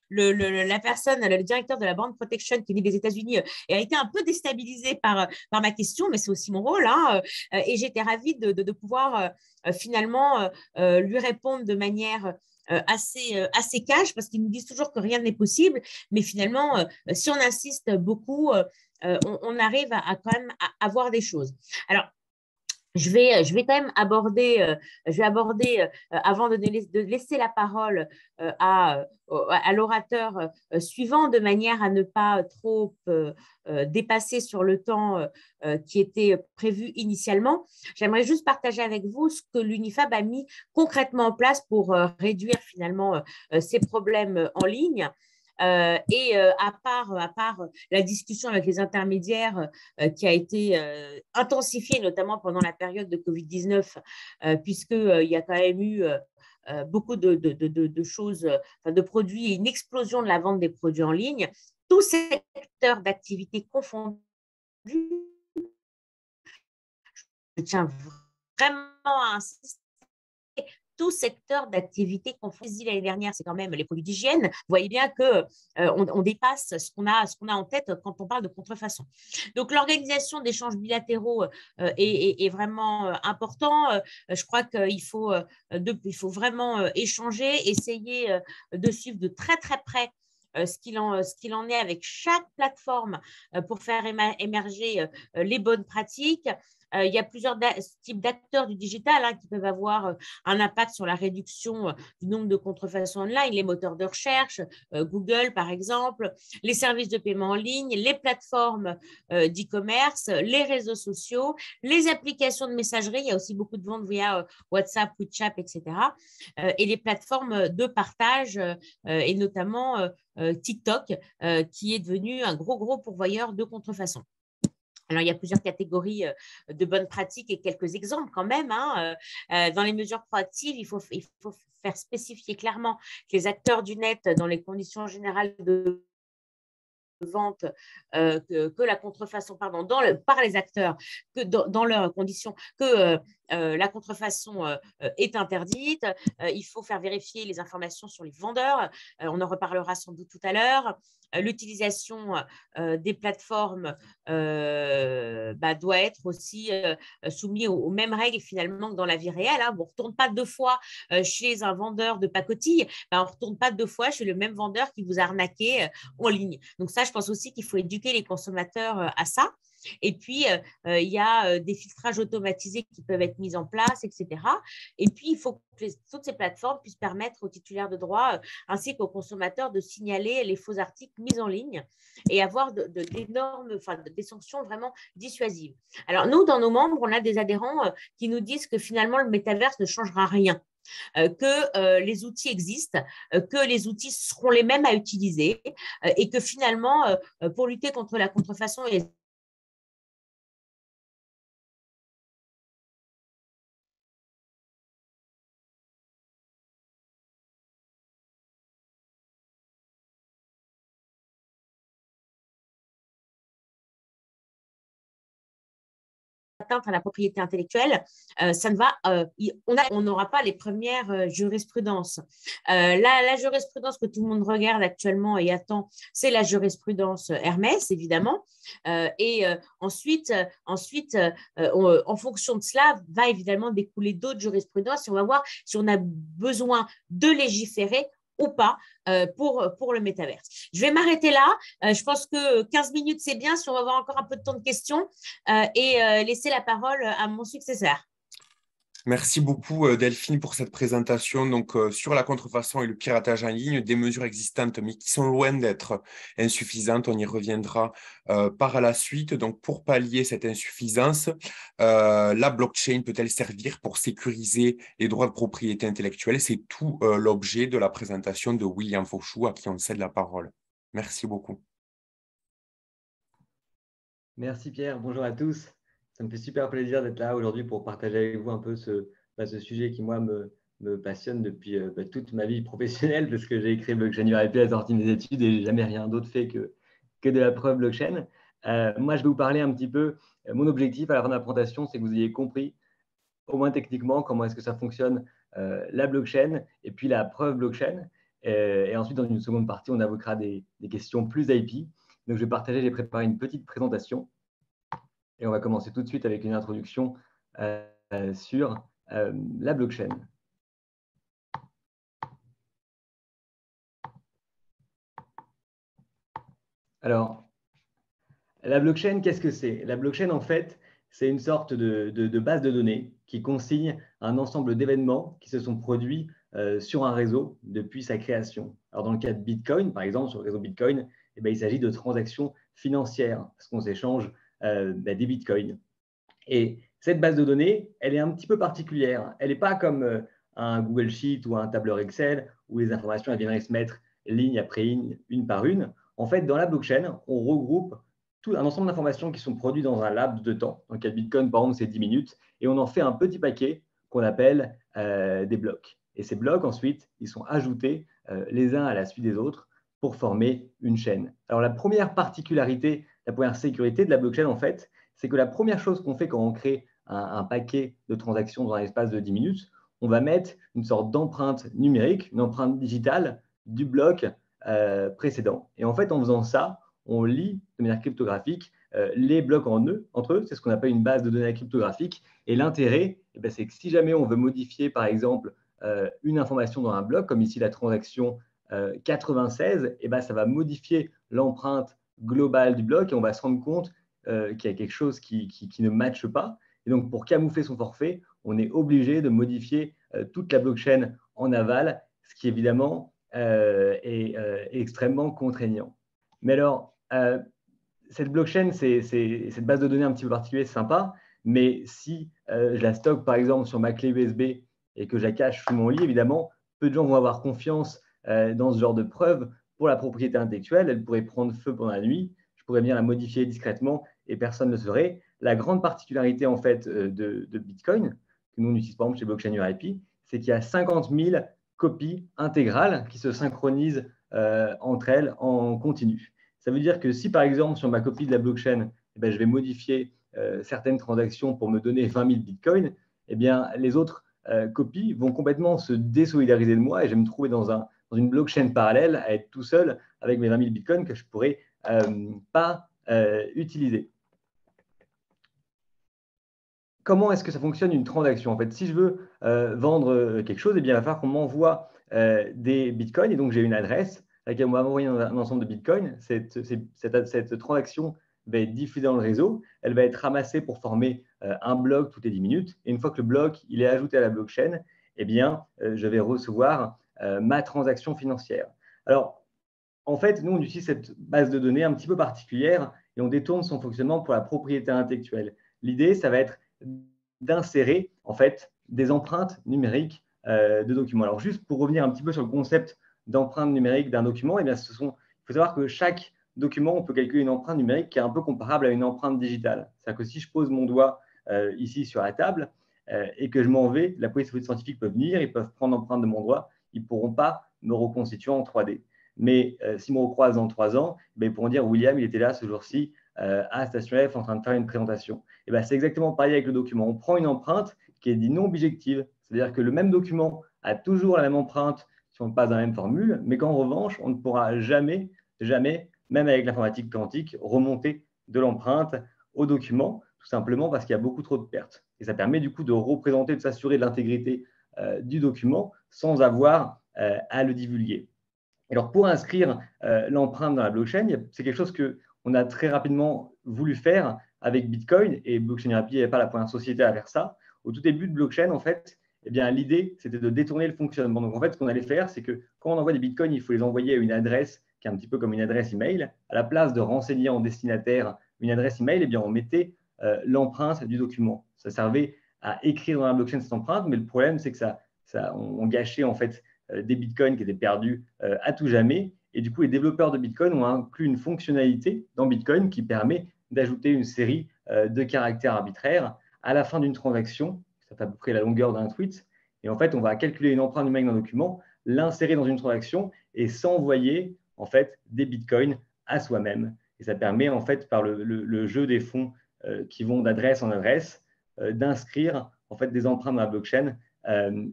Speaker 3: la personne, le directeur de la Brand Protection qui est des États-Unis, a été un peu déstabilisé par ma question, mais c'est aussi mon rôle, hein, et j'étais ravie de pouvoir finalement lui répondre de manière assez cash parce qu'ils nous disent toujours que rien n'est possible, mais finalement, si on insiste beaucoup, on arrive à quand même à voir des choses. Alors, je vais quand même aborder, avant de laisser la parole à l'orateur suivant, de manière à ne pas trop dépasser sur le temps qui était prévu initialement. J'aimerais juste partager avec vous ce que l'UNIFAB a mis concrètement en place pour réduire finalement ces problèmes en ligne. À part la discussion avec les intermédiaires qui a été intensifiée, notamment pendant la période de Covid-19, puisqu'il y a quand même eu beaucoup de choses, de produits et une explosion de la vente des produits en ligne, tous secteurs d'activité confondus. Je tiens vraiment à insister, tout secteur d'activité confondus. L'année dernière, c'est quand même les produits d'hygiène. Vous voyez bien qu'on dépasse ce qu'on a en tête quand on parle de contrefaçon. Donc, l'organisation d'échanges bilatéraux est vraiment important. Je crois qu'il faut vraiment échanger, essayer de suivre de très, très près ce qu'il en est avec chaque plateforme pour faire émerger les bonnes pratiques. Il y a plusieurs types d'acteurs du digital qui peuvent avoir un impact sur la réduction du nombre de contrefaçons online, les moteurs de recherche, Google par exemple, les services de paiement en ligne, les plateformes d'e-commerce, les réseaux sociaux, les applications de messagerie, il y a aussi beaucoup de ventes via WhatsApp, WeChat, etc. Et les plateformes de partage et notamment TikTok qui est devenu un gros pourvoyeur de contrefaçon. Alors, il y a plusieurs catégories de bonnes pratiques et quelques exemples quand même. Dans les mesures proactives, il faut faire spécifier clairement que les acteurs du net, dans les conditions générales de vente, que la contrefaçon, pardon, par les acteurs, que dans leurs conditions, que la contrefaçon est interdite. Il faut faire vérifier les informations sur les vendeurs. On en reparlera sans doute tout à l'heure. L'utilisation des plateformes doit être aussi soumise aux mêmes règles finalement que dans la vie réelle. On ne retourne pas 2 fois chez un vendeur de pacotille, on ne retourne pas 2 fois chez le même vendeur qui vous a arnaqué en ligne. Donc ça, je pense aussi qu'il faut éduquer les consommateurs à ça. Et puis, il y a des filtrages automatisés qui peuvent être mis en place, etc. Et puis, il faut que toutes ces plateformes puissent permettre aux titulaires de droit ainsi qu'aux consommateurs de signaler les faux articles mis en ligne et avoir des sanctions vraiment dissuasives. Alors, nous, dans nos membres, on a des adhérents qui nous disent que finalement, le métaverse ne changera rien. Que les outils existent, que les outils seront les mêmes à utiliser et que finalement, pour lutter contre la contrefaçon et atteinte à la propriété intellectuelle, on n'aura pas les premières jurisprudences. La jurisprudence que tout le monde regarde actuellement et attend, c'est la jurisprudence Hermès, évidemment. Ensuite, en fonction de cela, va évidemment découler d'autres jurisprudences et on va voir si on a besoin de légiférer ou pas pour le métaverse. Je vais m'arrêter là. Je pense que 15 minutes, c'est bien si on va avoir encore un peu de temps de questions et laisser la parole à mon successeur.
Speaker 2: Merci beaucoup Delphine pour cette présentation sur la contrefaçon et le piratage en ligne, des mesures existantes mais qui sont loin d'être insuffisantes. On y reviendra par la suite. Donc pour pallier cette insuffisance, la blockchain peut-elle servir pour sécuriser les droits de propriété intellectuelle? C'est tout l'objet de la présentation de William Fauchou à qui on cède la parole. Merci beaucoup.
Speaker 4: Merci Pierre, bonjour à tous. Ça me fait super plaisir d'être là aujourd'hui pour partager avec vous un peu ce sujet qui, moi, me passionne depuis toute ma vie professionnelle parce que j'ai écrit blockchain URP à la sortie de mes études et j'ai jamais rien d'autre fait que de la preuve blockchain. Moi, je vais vous parler un petit peu. Mon objectif à la fin de la présentation, c'est que vous ayez compris, au moins techniquement, comment est-ce que ça fonctionne la blockchain et puis la preuve blockchain. Et ensuite, dans une seconde partie, on évoquera des questions plus IP. Donc, j'ai préparé une petite présentation. Et on va commencer tout de suite avec une introduction sur la blockchain. Alors, la blockchain, qu'est-ce que c'est? La blockchain, en fait, c'est une sorte de base de données qui consigne un ensemble d'événements qui se sont produits sur un réseau depuis sa création. Alors, dans le cas de Bitcoin, par exemple, sur le réseau Bitcoin, eh bien, il s'agit de transactions financières parce qu'on s'échange des Bitcoins. Et cette base de données, elle est un petit peu particulière. Elle n'est pas comme un Google Sheet ou un tableur Excel où les informations elles viendraient se mettre ligne après ligne, une par une. En fait, dans la blockchain, on regroupe tout un ensemble d'informations qui sont produites dans un laps de temps. Donc, le Bitcoin, par exemple, c'est 10 minutes. Et on en fait un petit paquet qu'on appelle des blocs. Et ces blocs, ensuite, ils sont ajoutés les uns à la suite des autres pour former une chaîne. Alors, la première particularité, la première sécurité de la blockchain, en fait, c'est que la première chose qu'on fait quand on crée un paquet de transactions dans un espace de 10 minutes, on va mettre une sorte d'empreinte numérique, une empreinte digitale du bloc précédent. Et en fait, en faisant ça, on lie de manière cryptographique les blocs entre eux. C'est ce qu'on appelle une base de données cryptographique. Et l'intérêt, c'est que si jamais on veut modifier, par exemple, une information dans un bloc, comme ici la transaction 96, ça va modifier l'empreinte globale du bloc et on va se rendre compte qu'il y a quelque chose qui ne matche pas. Et donc, pour camoufler son forfait, on est obligé de modifier toute la blockchain en aval, ce qui évidemment est extrêmement contraignant. Mais alors, cette blockchain, cette base de données un petit peu particulière, c'est sympa, mais si je la stocke par exemple sur ma clé USB et que je la cache sous mon lit, évidemment, peu de gens vont avoir confiance dans ce genre de preuve. Pour la propriété intellectuelle, elle pourrait prendre feu pendant la nuit, je pourrais venir la modifier discrètement et personne ne le saurait. La grande particularité en fait de Bitcoin, que nous on utilise par exemple chez Blockchain URIP, c'est qu'il y a 50 000 copies intégrales qui se synchronisent entre elles en continu. Ça veut dire que si, par exemple, sur ma copie de la blockchain, je vais modifier certaines transactions pour me donner 20 000 bitcoins, les autres copies vont complètement se désolidariser de moi et je vais me trouver dans une blockchain parallèle à être tout seul avec mes 20 000 bitcoins que je ne pourrais pas utiliser. Comment est-ce que ça fonctionne une transaction? En fait, si je veux vendre quelque chose, il va falloir qu'on m'envoie des bitcoins et donc j'ai une adresse à laquelle on va m'envoyer un ensemble de bitcoins. Cette transaction va être diffusée dans le réseau. Elle va être ramassée pour former un bloc toutes les 10 minutes. Et une fois que le bloc il est ajouté à la blockchain, je vais recevoir ma transaction financière. Alors, en fait, nous, on utilise cette base de données un petit peu particulière et on détourne son fonctionnement pour la propriété intellectuelle. L'idée, ça va être d'insérer en fait des empreintes numériques de documents. Alors, juste pour revenir un petit peu sur le concept d'empreinte numérique d'un document, il faut savoir que chaque document, on peut calculer une empreinte numérique qui est un peu comparable à une empreinte digitale. C'est-à-dire que si je pose mon doigt ici sur la table et que je m'en vais, la police scientifique peut venir, ils peuvent prendre l'empreinte de mon doigt, ils ne pourront pas me reconstituer en 3D. Mais s'ils me recroisent dans 3 ans, ils pourront dire William, il était là ce jour-ci à Station F en train de faire une présentation. C'est exactement pareil avec le document. On prend une empreinte qui est dite non bijective, c'est-à-dire que le même document a toujours la même empreinte si on passe dans la même formule, mais qu'en revanche, on ne pourra jamais, même avec l'informatique quantique, remonter de l'empreinte au document, tout simplement parce qu'il y a beaucoup trop de pertes. Et ça permet du coup de représenter, de s'assurer de l'intégrité du document sans avoir à le divulguer. Alors, pour inscrire l'empreinte dans la blockchain, c'est quelque chose qu'on a très rapidement voulu faire avec Bitcoin et Blockchain URIP n'est pas la première société à faire ça. Au tout début de blockchain, en fait, l'idée, c'était de détourner le fonctionnement. Donc, en fait, ce qu'on allait faire, c'est que quand on envoie des bitcoins, il faut les envoyer à une adresse qui est un petit peu comme une adresse email. À la place de renseigner en destinataire une adresse email, on mettait l'empreinte du document. Ça servait à écrire dans la blockchain cette empreinte, mais le problème, c'est que on gâchait en fait des bitcoins qui étaient perdus à tout jamais. Et du coup, les développeurs de Bitcoin ont inclus une fonctionnalité dans Bitcoin qui permet d'ajouter une série de caractères arbitraires à la fin d'une transaction. Ça fait à peu près la longueur d'un tweet. Et en fait, on va calculer une empreinte numérique d'un document, l'insérer dans une transaction et s'envoyer en fait des bitcoins à soi-même. Et ça permet en fait, par le jeu des fonds qui vont d'adresse en adresse, d'inscrire en fait des empreintes dans la blockchain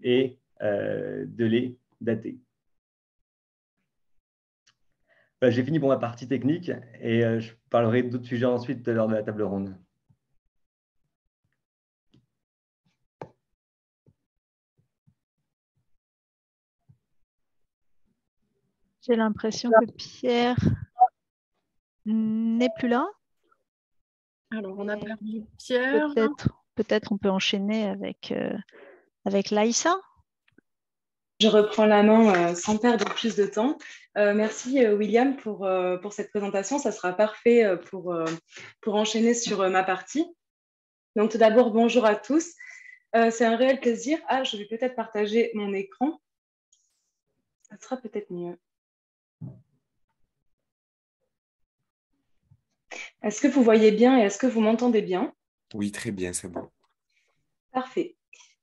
Speaker 4: et de les dater. J'ai fini pour ma partie technique et je parlerai d'autres sujets ensuite lors de la table ronde.
Speaker 5: J'ai l'impression que Pierre n'est plus là. Alors, on a perdu Pierre.
Speaker 6: Peut-être on peut enchaîner avec Laïssa.
Speaker 7: Je reprends la main sans perdre plus de temps. Merci William pour cette présentation. Ça sera parfait pour enchaîner sur ma partie. Donc tout d'abord, bonjour à tous. C'est un réel plaisir. Je vais peut-être partager mon écran. Ça sera peut-être mieux. Est-ce que vous voyez bien et est-ce que vous m'entendez bien?
Speaker 2: Oui, très bien, c'est bon.
Speaker 7: Parfait.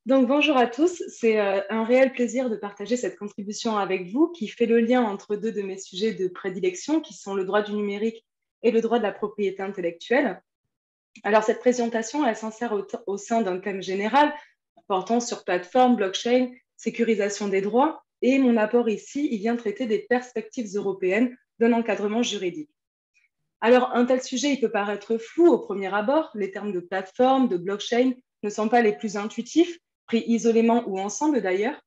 Speaker 7: Donc, bonjour à tous. C'est un réel plaisir de partager cette contribution avec vous qui fait le lien entre deux de mes sujets de prédilection qui sont le droit du numérique et le droit de la propriété intellectuelle. Alors, cette présentation, elle s'insère au sein d'un thème général portant sur plateforme, blockchain, sécurisation des droits. Et mon apport ici, il vient traiter des perspectives européennes d'un encadrement juridique. Alors, un tel sujet, il peut paraître flou au premier abord. Les termes de plateforme, de blockchain ne sont pas les plus intuitifs, pris isolément ou ensemble d'ailleurs.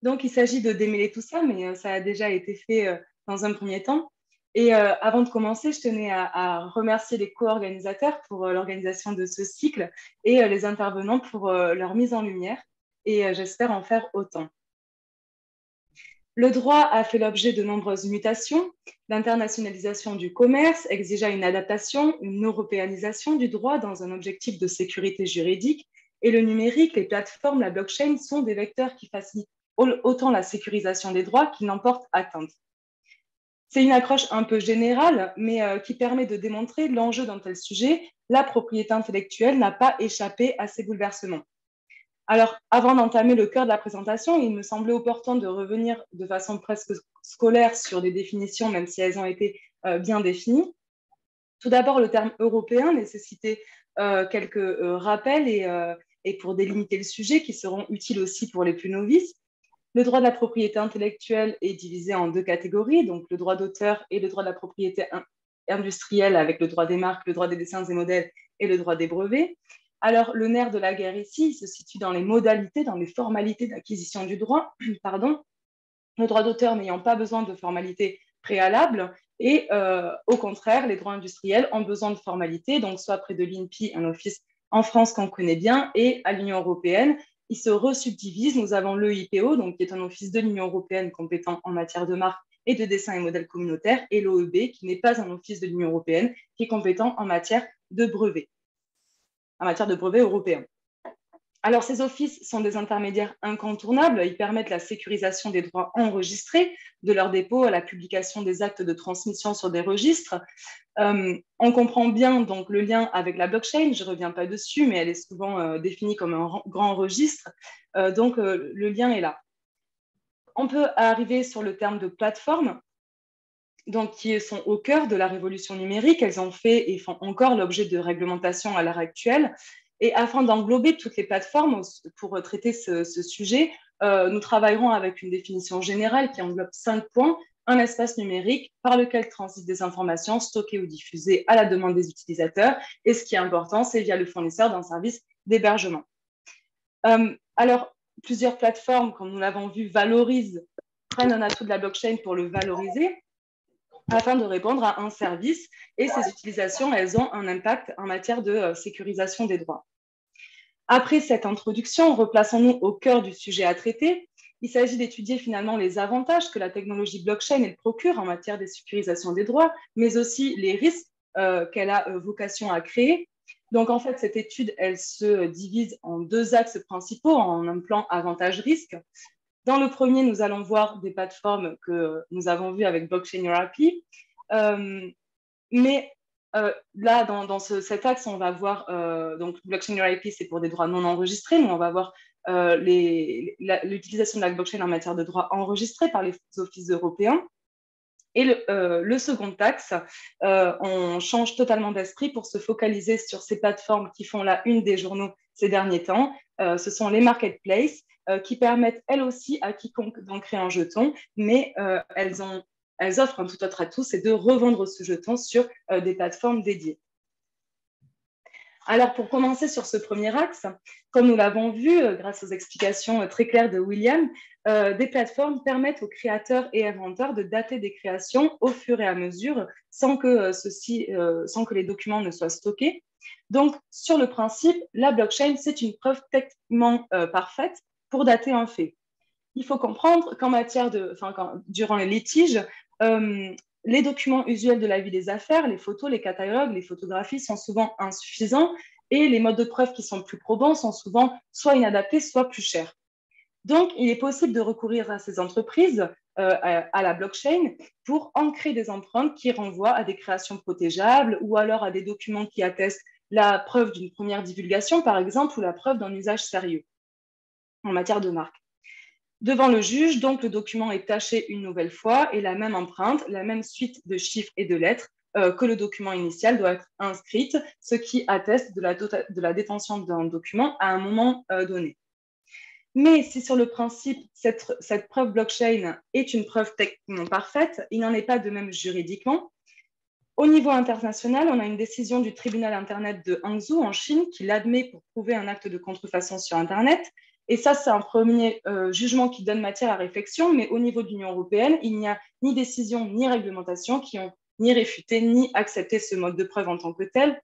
Speaker 7: Donc, il s'agit de démêler tout ça, mais ça a déjà été fait dans un premier temps. Et avant de commencer, je tenais à remercier les co-organisateurs pour l'organisation de ce cycle et les intervenants pour leur mise en lumière. Et j'espère en faire autant. Le droit a fait l'objet de nombreuses mutations. L'internationalisation du commerce exigea une adaptation, une européanisation du droit dans un objectif de sécurité juridique. Et le numérique, les plateformes, la blockchain sont des vecteurs qui facilitent autant la sécurisation des droits qu'ils n'en portent atteinte. C'est une accroche un peu générale, mais qui permet de démontrer l'enjeu d'un tel sujet. La propriété intellectuelle n'a pas échappé à ces bouleversements. Alors, avant d'entamer le cœur de la présentation, il me semblait opportun de revenir de façon presque scolaire sur des définitions, même si elles ont été bien définies. Tout d'abord, le terme européen nécessitait quelques rappels et pour délimiter le sujet qui seront utiles aussi pour les plus novices. Le droit de la propriété intellectuelle est divisé en deux catégories, donc le droit d'auteur et le droit de la propriété industrielle avec le droit des marques, le droit des dessins et modèles et le droit des brevets. Alors, le nerf de la guerre ici, il se situe dans les modalités, dans les formalités d'acquisition du droit, le droit d'auteur n'ayant pas besoin de formalités préalables et au contraire, les droits industriels ont besoin de formalités, donc soit près de l'INPI, un office en France qu'on connaît bien, et à l'Union européenne, ils se resubdivisent. Nous avons l'EIPO, donc qui est un office de l'Union européenne compétent en matière de marque et de dessin et modèles communautaires, et l'OEB, qui n'est pas un office de l'Union européenne, qui est compétent en matière de brevets européens. Alors, ces offices sont des intermédiaires incontournables. Ils permettent la sécurisation des droits enregistrés, de leur dépôt à la publication des actes de transmission sur des registres. On comprend bien donc le lien avec la blockchain. Je ne reviens pas dessus, mais elle est souvent définie comme un grand registre. Donc, le lien est là. On peut arriver sur le terme de plateforme, donc qui sont au cœur de la révolution numérique. Elles ont fait et font encore l'objet de réglementations à l'heure actuelle. Et afin d'englober toutes les plateformes pour traiter ce sujet, nous travaillerons avec une définition générale qui englobe 5 points. Un espace numérique par lequel transitent des informations stockées ou diffusées à la demande des utilisateurs. Et ce qui est important, c'est via le fournisseur d'un service d'hébergement. Alors, plusieurs plateformes, comme nous l'avons vu, prennent un atout de la blockchain pour le valoriser afin de répondre à un service. Et ces utilisations, elles ont un impact en matière de sécurisation des droits. Après cette introduction, replaçons-nous au cœur du sujet à traiter. Il s'agit d'étudier finalement les avantages que la technologie blockchain elle procure en matière de sécurisation des droits, mais aussi les risques qu'elle a vocation à créer. Donc en fait, cette étude, elle se divise en 2 axes principaux, en un plan avantage-risque. Dans le premier, nous allons voir des plateformes que nous avons vues avec Blockchain Your API, mais là, dans cet axe, on va voir, donc Blockchain Your IP, c'est pour des droits non enregistrés, mais on va voir l'utilisation de la blockchain en matière de droits enregistrés par les offices européens. Et le second axe, on change totalement d'esprit pour se focaliser sur ces plateformes qui font la une des journaux ces derniers temps. Ce sont les marketplaces qui permettent, elles aussi, à quiconque d'en créer un jeton, mais elles offrent un tout autre atout, c'est de revendre ce jeton sur des plateformes dédiées. Alors, pour commencer sur ce premier axe, comme nous l'avons vu, grâce aux explications très claires de William, des plateformes permettent aux créateurs et inventeurs de dater des créations au fur et à mesure, sans que les documents ne soient stockés. Donc, sur le principe, la blockchain, c'est une preuve techniquement parfaite pour dater un fait. Il faut comprendre qu'en matière durant les litiges, les documents usuels de la vie des affaires, les photos, les catalogues, les photographies sont souvent insuffisants et les modes de preuve qui sont plus probants sont souvent soit inadaptés, soit plus chers. Donc, il est possible de recourir à ces entreprises, à la blockchain, pour ancrer des empreintes qui renvoient à des créations protégeables ou alors à des documents qui attestent la preuve d'une première divulgation, par exemple, ou la preuve d'un usage sérieux en matière de marque. Devant le juge, donc, le document est taché une nouvelle fois et la même empreinte, la même suite de chiffres et de lettres que le document initial doit être inscrite, ce qui atteste de la détention d'un document à un moment donné. Mais si sur le principe, cette preuve blockchain est une preuve techniquement parfaite, il n'en est pas de même juridiquement. Au niveau international, on a une décision du tribunal Internet de Hangzhou en Chine qui l'admet pour prouver un acte de contrefaçon sur Internet. Et ça, c'est un premier jugement qui donne matière à réflexion, mais au niveau de l'Union européenne, il n'y a ni décision ni réglementation qui ont ni réfuté ni accepté ce mode de preuve en tant que tel.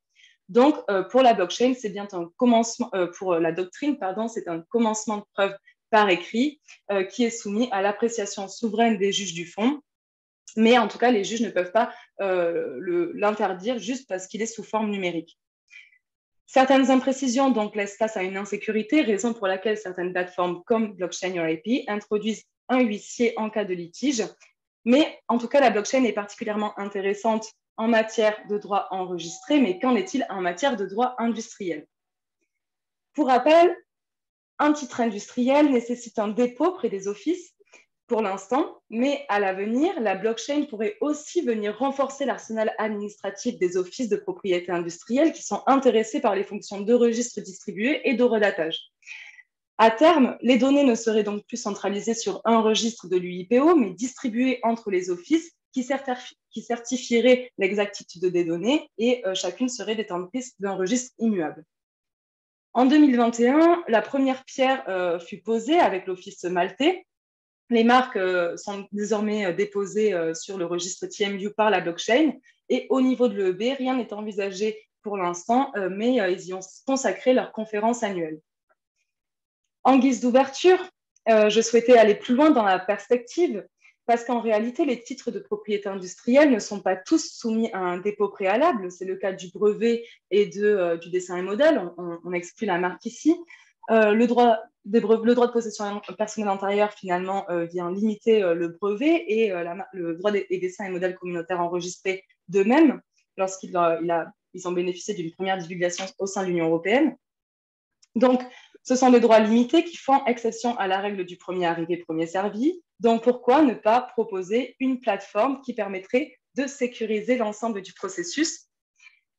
Speaker 7: Donc, pour la blockchain, c'est bien un commencement, pour la doctrine, pardon, c'est un commencement de preuve par écrit qui est soumis à l'appréciation souveraine des juges du fond. Mais en tout cas, les juges ne peuvent pas l'interdire juste parce qu'il est sous forme numérique. Certaines imprécisions donc laissent face à une insécurité, raison pour laquelle certaines plateformes comme Blockchain Your IP introduisent un huissier en cas de litige. Mais en tout cas, la blockchain est particulièrement intéressante en matière de droit enregistré, mais qu'en est-il en matière de droit industriel? Pour rappel, un titre industriel nécessite un dépôt près des offices pour l'instant, mais à l'avenir, la blockchain pourrait aussi venir renforcer l'arsenal administratif des offices de propriété industrielle qui sont intéressés par les fonctions de registre distribué et de redatage. À terme, les données ne seraient donc plus centralisées sur un registre de l'UIPO, mais distribuées entre les offices qui certifieraient l'exactitude des données et chacune serait détentrice d'un registre immuable. En 2021, la première pierre fut posée avec l'Office maltais. Les marques sont désormais déposées sur le registre TMU par la blockchain et au niveau de l'EEB, rien n'est envisagé pour l'instant, mais ils y ont consacré leur conférence annuelle. En guise d'ouverture, je souhaitais aller plus loin dans la perspective parce qu'en réalité, les titres de propriété industrielle ne sont pas tous soumis à un dépôt préalable. C'est le cas du brevet et du dessin et modèle. On exclut la marque ici. Le droit de possession personnelle antérieure, finalement, vient limiter le brevet et le droit des dessins et modèles communautaires enregistrés d'eux-mêmes lorsqu'ils ont bénéficié d'une première divulgation au sein de l'Union européenne. Donc, ce sont des droits limités qui font exception à la règle du premier arrivé, premier servi. Donc, pourquoi ne pas proposer une plateforme qui permettrait de sécuriser l'ensemble du processus?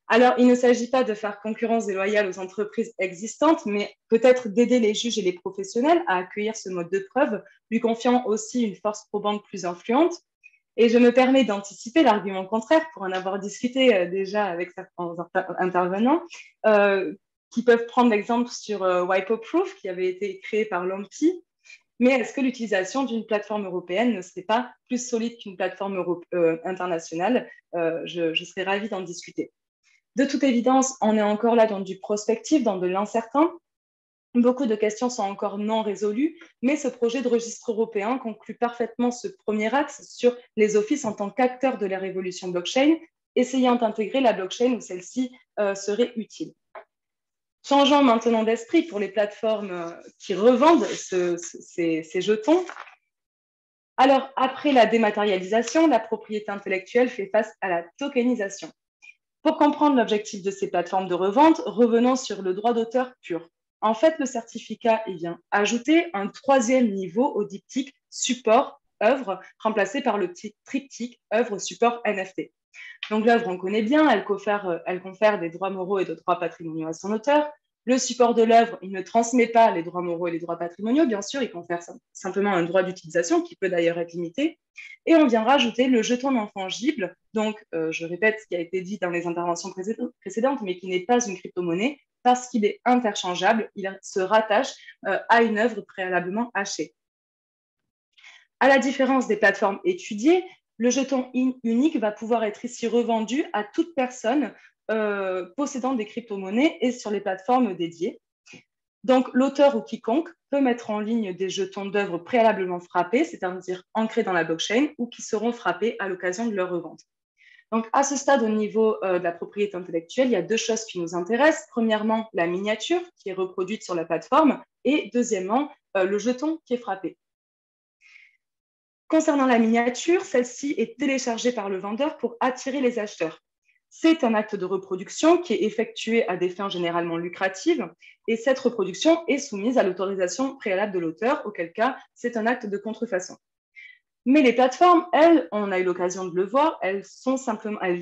Speaker 7: Alors, il ne s'agit pas de faire concurrence déloyale aux entreprises existantes, mais peut-être d'aider les juges et les professionnels à accueillir ce mode de preuve, lui confiant aussi une force probante plus influente. Et je me permets d'anticiper l'argument contraire pour en avoir discuté déjà avec certains intervenants, qui peuvent prendre l'exemple sur WIPO-Proof, qui avait été créé par l'OMPI. Mais est-ce que l'utilisation d'une plateforme européenne ne serait pas plus solide qu'une plateforme internationale? Je serais ravie d'en discuter. De toute évidence, on est encore là dans du prospectif, dans de l'incertain. Beaucoup de questions sont encore non résolues, mais ce projet de registre européen conclut parfaitement ce premier axe sur les offices en tant qu'acteurs de la révolution blockchain, essayant d'intégrer la blockchain où celle-ci serait utile. Changeons maintenant d'esprit pour les plateformes qui revendent ces jetons. Alors, après la dématérialisation, la propriété intellectuelle fait face à la tokenisation. Pour comprendre l'objectif de ces plateformes de revente, revenons sur le droit d'auteur pur. En fait, le certificat vient ajouter un troisième niveau au diptyque support-œuvre, remplacé par le triptyque œuvre-support NFT. Donc l'œuvre, on connaît bien, elle confère des droits moraux et de droits patrimoniaux à son auteur. Le support de l'œuvre, il ne transmet pas les droits moraux et les droits patrimoniaux, bien sûr, il confère simplement un droit d'utilisation qui peut d'ailleurs être limité. Et on vient rajouter le jeton non fongible, donc je répète ce qui a été dit dans les interventions précédentes, mais qui n'est pas une crypto-monnaie, parce qu'il est interchangeable, il se rattache à une œuvre préalablement hachée. À la différence des plateformes étudiées, Le jeton unique va pouvoir être ici revendu à toute personne possédant des crypto-monnaies et sur les plateformes dédiées. Donc, l'auteur ou quiconque peut mettre en ligne des jetons d'œuvres préalablement frappés, c'est-à-dire ancrés dans la blockchain, ou qui seront frappés à l'occasion de leur revente. Donc, à ce stade, au niveau de la propriété intellectuelle, il y a deux choses qui nous intéressent. Premièrement, la miniature qui est reproduite sur la plateforme et deuxièmement, le jeton qui est frappé. Concernant la miniature, celle-ci est téléchargée par le vendeur pour attirer les acheteurs. C'est un acte de reproduction qui est effectué à des fins généralement lucratives et cette reproduction est soumise à l'autorisation préalable de l'auteur, auquel cas c'est un acte de contrefaçon. Mais les plateformes, elles, on a eu l'occasion de le voir, elles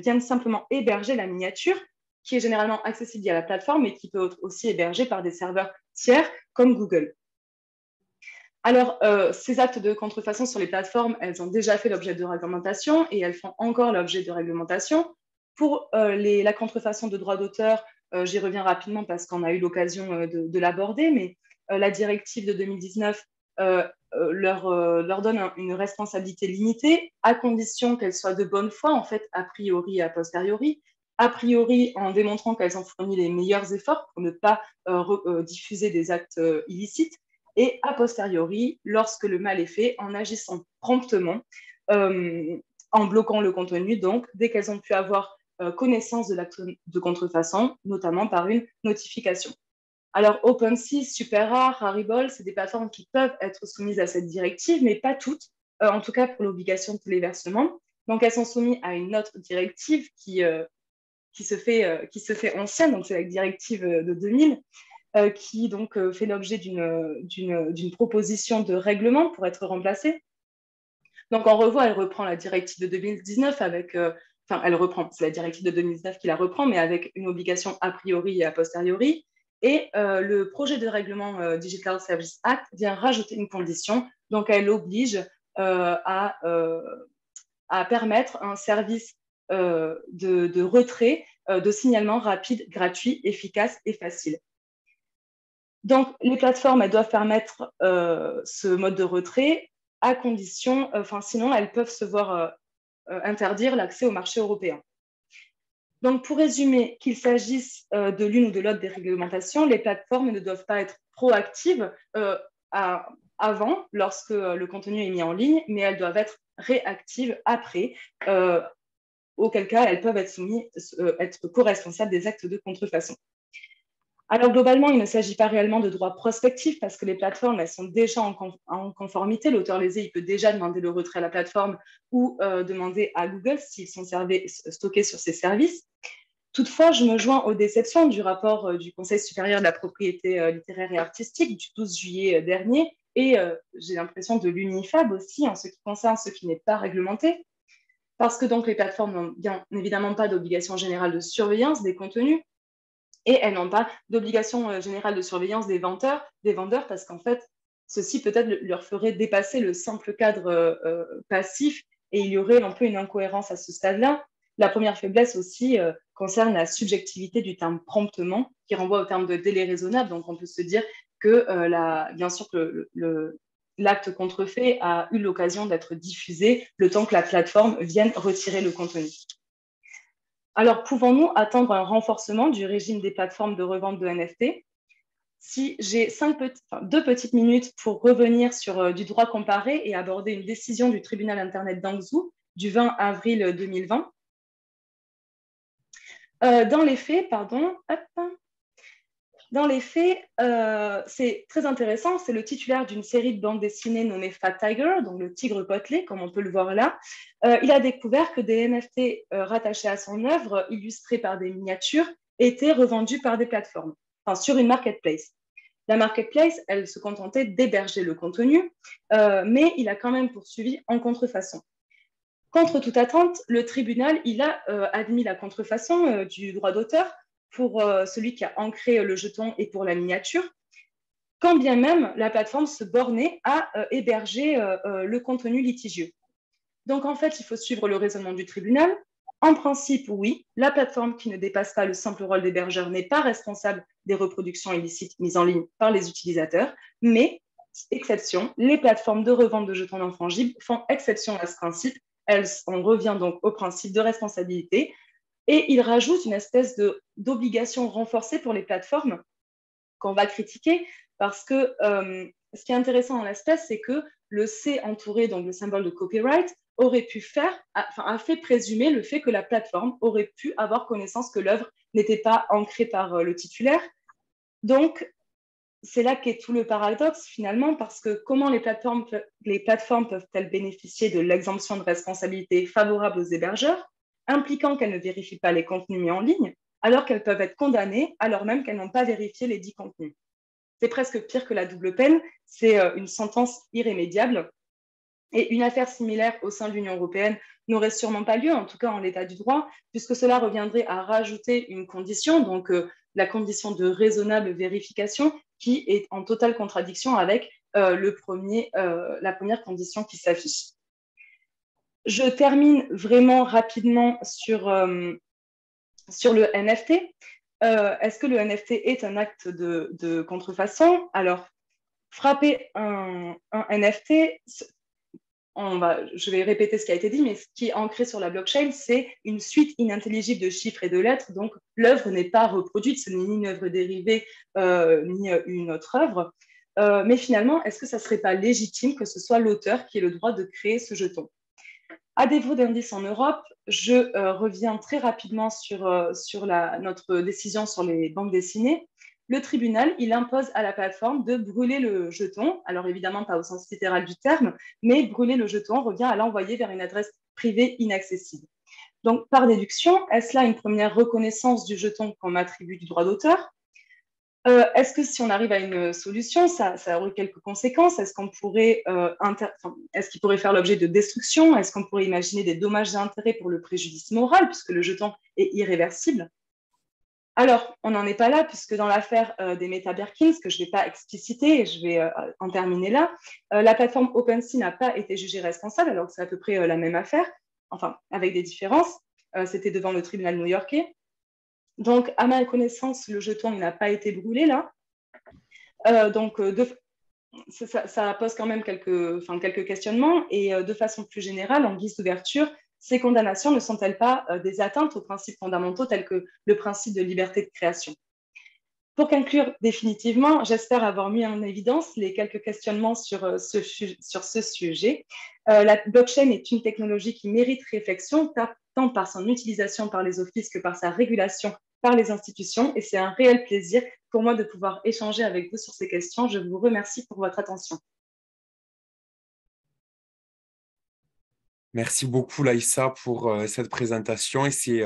Speaker 7: viennent simplement héberger la miniature qui est généralement accessible via la plateforme et qui peut être aussi hébergée par des serveurs tiers comme Google. Alors, ces actes de contrefaçon sur les plateformes, elles ont déjà fait l'objet de réglementation et elles font encore l'objet de réglementation. Pour la contrefaçon de droits d'auteur, j'y reviens rapidement parce qu'on a eu l'occasion de l'aborder, mais la directive de 2019 leur donne une responsabilité limitée à condition qu'elle soit de bonne foi, en fait, a priori et a posteriori. A priori, en démontrant qu'elles ont fourni les meilleurs efforts pour ne pas diffuser des actes illicites, et a posteriori, lorsque le mal est fait, en agissant promptement, en bloquant le contenu, donc dès qu'elles ont pu avoir connaissance de l'acte de contrefaçon, notamment par une notification. Alors, OpenSea, SuperRare, Haribo, c'est des plateformes qui peuvent être soumises à cette directive, mais pas toutes, en tout cas pour l'obligation de téléversement. Donc, elles sont soumises à une autre directive qui se fait ancienne, donc c'est la directive de 2000, qui donc fait l'objet d'une proposition de règlement pour être remplacée. Donc, en revoit, elle reprend la directive de 2019 avec... elle reprend, c'est la directive de 2019 qui la reprend, mais avec une obligation a priori et a posteriori. Et le projet de règlement Digital Services Act vient rajouter une condition. Donc, elle oblige à permettre un service de retrait, de signalement rapide, gratuit, efficace et facile. Donc, les plateformes, elles doivent permettre ce mode de retrait à condition, sinon elles peuvent se voir interdire l'accès au marché européen. Donc, pour résumer, qu'il s'agisse de l'une ou de l'autre des réglementations, les plateformes ne doivent pas être proactives avant, lorsque le contenu est mis en ligne, mais elles doivent être réactives après, auquel cas elles peuvent être co-responsables des actes de contrefaçon. Alors, globalement, il ne s'agit pas réellement de droit prospectif parce que les plateformes, elles sont déjà en conformité. L'auteur lésé, il peut déjà demander le retrait à la plateforme ou demander à Google s'ils sont stockés sur ses services. Toutefois, je me joins aux déceptions du rapport du Conseil supérieur de la propriété littéraire et artistique du 12 juillet dernier et j'ai l'impression de l'UNIFAB aussi en ce qui concerne ce qui n'est pas réglementé. Parce que donc les plateformes n'ont bien évidemment pas d'obligation générale de surveillance des contenus et elles n'ont pas d'obligation générale de surveillance des vendeurs parce qu'en fait, ceci peut-être leur ferait dépasser le simple cadre passif et il y aurait un peu une incohérence à ce stade-là. La première faiblesse aussi concerne la subjectivité du terme promptement qui renvoie au terme de délai raisonnable. Donc, on peut se dire que bien sûr que l'acte contrefait a eu l'occasion d'être diffusé le temps que la plateforme vienne retirer le contenu. Alors, pouvons-nous attendre un renforcement du régime des plateformes de revente de NFT? Si j'ai 2 petites minutes pour revenir sur du droit comparé et aborder une décision du tribunal Internet d'Hangzhou du 20 avril 2020. Dans les faits, c'est très intéressant. C'est le titulaire d'une série de bandes dessinées nommée Fat Tiger, donc le tigre potelé, comme on peut le voir là. Il a découvert que des NFT rattachés à son œuvre, illustrés par des miniatures, étaient revendus par des plateformes, sur une marketplace. La marketplace, elle se contentait d'héberger le contenu, mais il a quand même poursuivi en contrefaçon. Contre toute attente, le tribunal il a admis la contrefaçon du droit d'auteur pour celui qui a ancré le jeton et pour la miniature, quand bien même la plateforme se bornait à héberger le contenu litigieux. Donc, en fait, il faut suivre le raisonnement du tribunal. En principe, oui, la plateforme qui ne dépasse pas le simple rôle d'hébergeur n'est pas responsable des reproductions illicites mises en ligne par les utilisateurs, mais, exception, les plateformes de revente de jetons non fongibles font exception à ce principe. on revient donc au principe de responsabilité et il rajoute une espèce d'obligation renforcée pour les plateformes qu'on va critiquer parce que ce qui est intéressant dans l'espèce, c'est que le C entouré, donc le symbole de copyright, aurait pu a fait présumer le fait que la plateforme aurait pu avoir connaissance que l'œuvre n'était pas ancrée par le titulaire. Donc, c'est là qu'est tout le paradoxe finalement, parce que comment les plateformes peuvent-elles bénéficier de l'exemption de responsabilité favorable aux hébergeurs, impliquant qu'elles ne vérifient pas les contenus mis en ligne, alors qu'elles peuvent être condamnées alors même qu'elles n'ont pas vérifié les dits contenus. C'est presque pire que la double peine, c'est une sentence irrémédiable. Et une affaire similaire au sein de l'Union européenne n'aurait sûrement pas lieu, en tout cas en l'état du droit, puisque cela reviendrait à rajouter une condition, donc la condition de raisonnable vérification, qui est en totale contradiction avec la première condition qui s'affiche. Je termine vraiment rapidement sur le NFT. Est-ce que le NFT est un acte de contrefaçon? Alors, frapper un NFT, je vais répéter ce qui a été dit, mais ce qui est ancré sur la blockchain, c'est une suite inintelligible de chiffres et de lettres. Donc, l'œuvre n'est pas reproduite, ce n'est ni une œuvre dérivée, ni une autre œuvre. Mais finalement, est-ce que ça ne serait pas légitime que ce soit l'auteur qui ait le droit de créer ce jeton? À défaut d'indice en Europe, je reviens très rapidement sur notre décision sur les bandes dessinées. Le tribunal, il impose à la plateforme de brûler le jeton. Alors évidemment, pas au sens littéral du terme, mais brûler le jeton revient à l'envoyer vers une adresse privée inaccessible. Donc, par déduction, est-ce là une première reconnaissance du jeton qu'on m'attribue du droit d'auteur? Est-ce que si on arrive à une solution, ça aurait quelques conséquences? Est-ce qu'il pourrait faire l'objet de destruction? Est-ce qu'on pourrait imaginer des dommages et intérêts pour le préjudice moral, puisque le jeton est irréversible? Alors, on n'en est pas là, puisque dans l'affaire des Meta Birkins, que je ne vais pas expliciter, et je vais en terminer là, la plateforme OpenSea n'a pas été jugée responsable, alors que c'est à peu près la même affaire, enfin, avec des différences. C'était devant le tribunal new-yorkais. Donc, à ma connaissance, le jeton n'a pas été brûlé là. Ça pose quand même quelques questionnements. Et de façon plus générale, en guise d'ouverture, ces condamnations ne sont-elles pas des atteintes aux principes fondamentaux tels que le principe de liberté de création? Pour conclure définitivement, j'espère avoir mis en évidence les quelques questionnements sur ce sujet. La blockchain est une technologie qui mérite réflexion, tant par son utilisation par les offices que par sa régulation par les institutions. Et c'est un réel plaisir pour moi de pouvoir échanger avec vous sur ces questions. Je vous remercie pour votre attention.
Speaker 2: Merci beaucoup, Laïssa, pour cette présentation et ces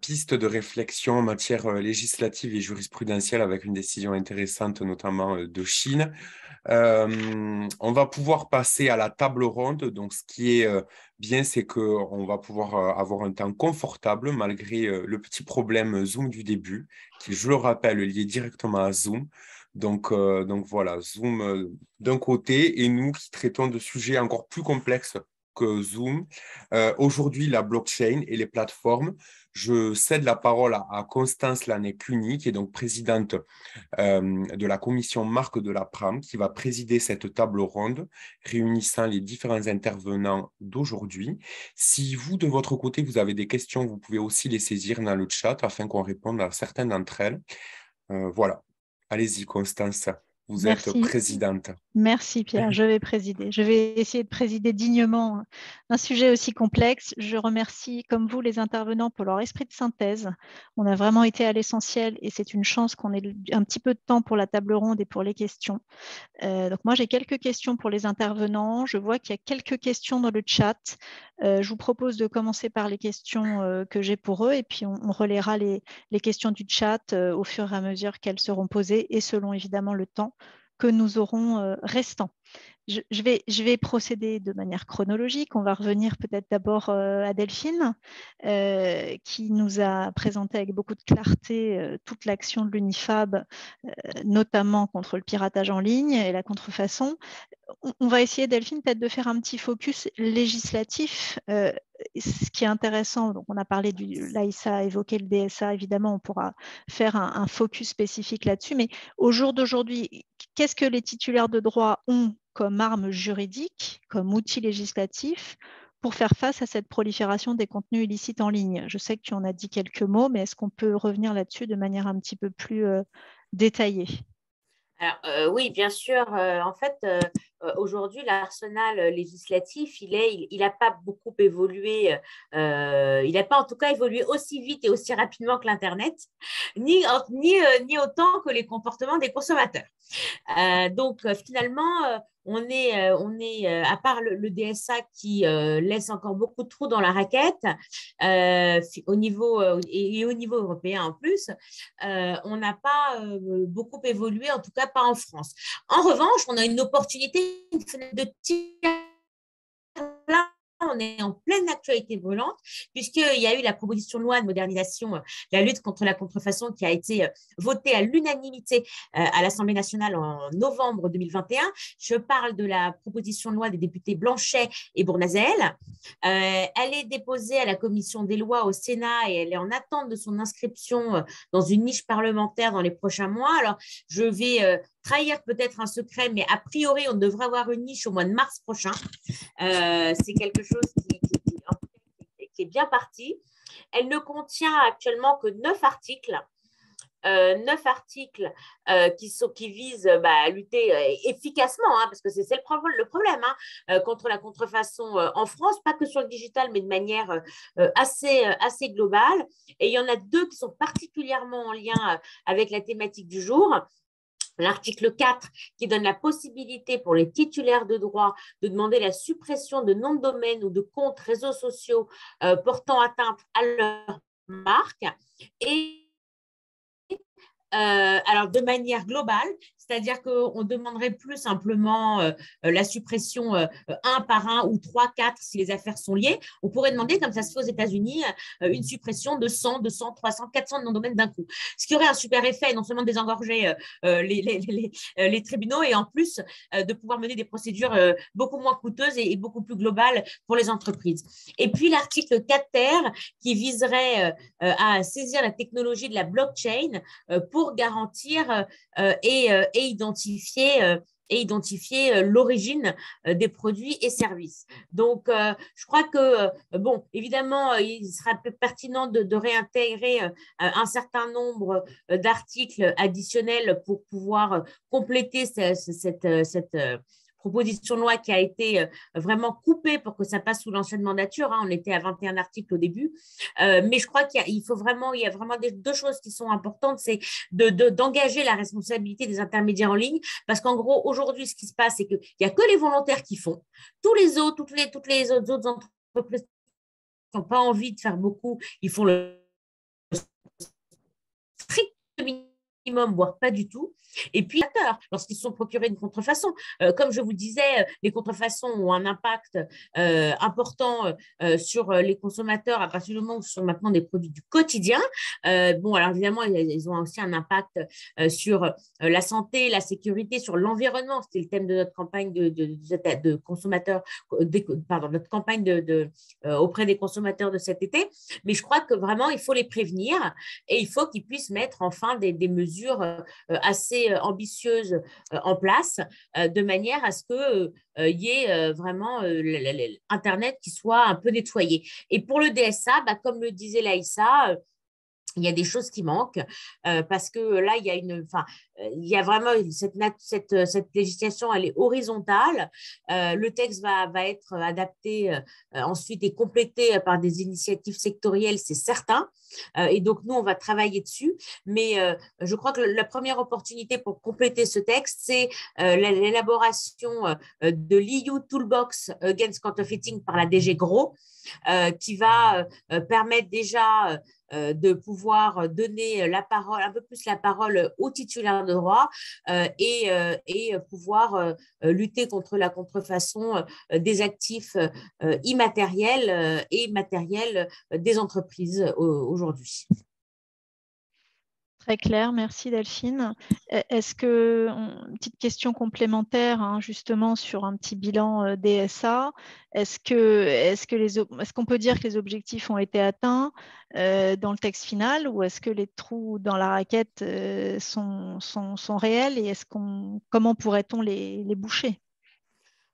Speaker 2: pistes de réflexion en matière législative et jurisprudentielle avec une décision intéressante, notamment de Chine. On va pouvoir passer à la table ronde. Donc, ce qui est bien, c'est qu'on va pouvoir avoir un temps confortable malgré le petit problème Zoom du début, qui, je le rappelle, est lié directement à Zoom. Donc voilà, Zoom d'un côté et nous qui traitons de sujets encore plus complexes que Zoom. Aujourd'hui, la blockchain et les plateformes. Je cède la parole à Constance Lanet-Cluny, qui est donc présidente de la commission Marc de la Pram, qui va présider cette table ronde réunissant les différents intervenants d'aujourd'hui. Si vous, de votre côté, vous avez des questions, vous pouvez aussi les saisir dans le chat afin qu'on réponde à certaines d'entre elles. Voilà. Allez-y, Constance, vous êtes présidente.
Speaker 6: Merci Pierre, je vais présider. Je vais essayer de présider dignement un sujet aussi complexe. Je remercie comme vous les intervenants pour leur esprit de synthèse. On a vraiment été à l'essentiel et c'est une chance qu'on ait un petit peu de temps pour la table ronde et pour les questions. Donc moi j'ai quelques questions pour les intervenants. Je vois qu'il y a quelques questions dans le chat. Je vous propose de commencer par les questions que j'ai pour eux et puis on relaiera les questions du chat au fur et à mesure qu'elles seront posées et selon évidemment le temps que nous aurons restant. Je vais procéder de manière chronologique. On va revenir peut-être d'abord à Delphine, qui nous a présenté avec beaucoup de clarté toute l'action de l'UNIFAB, notamment contre le piratage en ligne et la contrefaçon. On va essayer, Delphine, peut-être de faire un petit focus législatif. Ce qui est intéressant, donc on a parlé l'AISA a évoqué le DSA, évidemment, on pourra faire un focus spécifique là-dessus, mais au jour d'aujourd'hui, qu'est-ce que les titulaires de droit ont comme arme juridique, comme outil législatif pour faire face à cette prolifération des contenus illicites en ligne? Je sais que tu en as dit quelques mots, mais est-ce qu'on peut revenir là-dessus de manière un petit peu plus détaillée?
Speaker 3: Alors, oui, bien sûr. En fait, aujourd'hui, l'arsenal législatif, il n'a pas beaucoup évolué. Il n'a pas, en tout cas, évolué aussi vite et aussi rapidement que l'Internet, ni autant que les comportements des consommateurs. Donc, finalement, on est à part le DSA qui laisse encore beaucoup de trous dans la raquette au niveau et au niveau européen en plus, on n'a pas beaucoup évolué, en tout cas pas en France. En revanche, on a une opportunité, une fenêtre de tir là. On est en pleine actualité brûlante, puisqu'il y a eu la proposition de loi de modernisation de la lutte contre la contrefaçon qui a été votée à l'unanimité à l'Assemblée nationale en novembre 2021. Je parle de la proposition de loi des députés Blanchet et Bournazel. Elle est déposée à la commission des lois au Sénat et elle est en attente de son inscription dans une niche parlementaire dans les prochains mois. Alors, je vais trahir peut-être un secret, mais a priori, on devrait avoir une niche au mois de mars prochain. C'est quelque chose qui est bien parti. Elle ne contient actuellement que 9 articles. 9 articles qui visent à lutter efficacement, parce que c'est le problème contre la contrefaçon en France, pas que sur le digital, mais de manière assez globale. Et il y en a 2 qui sont particulièrement en lien avec la thématique du jour. L'article 4 qui donne la possibilité pour les titulaires de droits de demander la suppression de noms de domaine ou de comptes réseaux sociaux portant atteinte à leur marque. Et alors, de manière globale, c'est-à-dire qu'on demanderait plus simplement la suppression 1 par 1 ou 3, 4 si les affaires sont liées. On pourrait demander, comme ça se fait aux États-Unis, une suppression de 100, 200, 300, 400 noms de domaine d'un coup. Ce qui aurait un super effet, non seulement de désengorger les tribunaux et en plus de pouvoir mener des procédures beaucoup moins coûteuses et beaucoup plus globales pour les entreprises. Et puis, l'article 4 ter qui viserait à saisir la technologie de la blockchain pour garantir et identifier l'origine des produits et services. Donc, je crois que, bon, évidemment, il sera pertinent de réintégrer un certain nombre d'articles additionnels pour pouvoir compléter cette proposition de loi qui a été vraiment coupée pour que ça passe sous l'ancienne mandature. On était à 21 articles au début. Mais je crois qu'il y a vraiment 2 choses qui sont importantes. C'est d'engager la responsabilité des intermédiaires en ligne. Parce qu'en gros, aujourd'hui, ce qui se passe, c'est qu'il n'y a que les volontaires qui font. Toutes les autres entreprises qui n'ont pas envie de faire beaucoup, ils font le strict minimum, voire pas du tout. Et puis, lorsqu'ils se sont procurés une contrefaçon, comme je vous disais, les contrefaçons ont un impact important sur les consommateurs à partir du moment où ce sont maintenant des produits du quotidien. Bon, alors évidemment, ils ont aussi un impact sur la santé, la sécurité, sur l'environnement. C'était le thème de notre campagne de consommateurs, notre campagne auprès des consommateurs de cet été. Mais je crois que vraiment, il faut les prévenir et il faut qu'ils puissent mettre enfin des mesures assez ambitieuse en place de manière à ce qu'il y ait vraiment Internet qui soit un peu nettoyé. Et pour le DSA, comme le disait Laïssa, il y a des choses qui manquent parce que là, il y a vraiment cette législation, elle est horizontale. Le texte va être adapté ensuite et complété par des initiatives sectorielles, c'est certain. Et donc, nous, on va travailler dessus. Mais je crois que la première opportunité pour compléter ce texte, c'est l'élaboration de l'EU Toolbox Against Counterfeiting par la DG Gros, qui va permettre déjà de pouvoir donner un peu plus la parole aux titulaires de droit et pouvoir lutter contre la contrefaçon des actifs immatériels et matériels des entreprises aujourd'hui.
Speaker 6: Très clair, merci Delphine. Est-ce que, une petite question complémentaire justement sur un petit bilan DSA, est-ce qu'on peut dire que les objectifs ont été atteints dans le texte final ou est-ce que les trous dans la raquette sont réels et comment pourrait-on les boucher?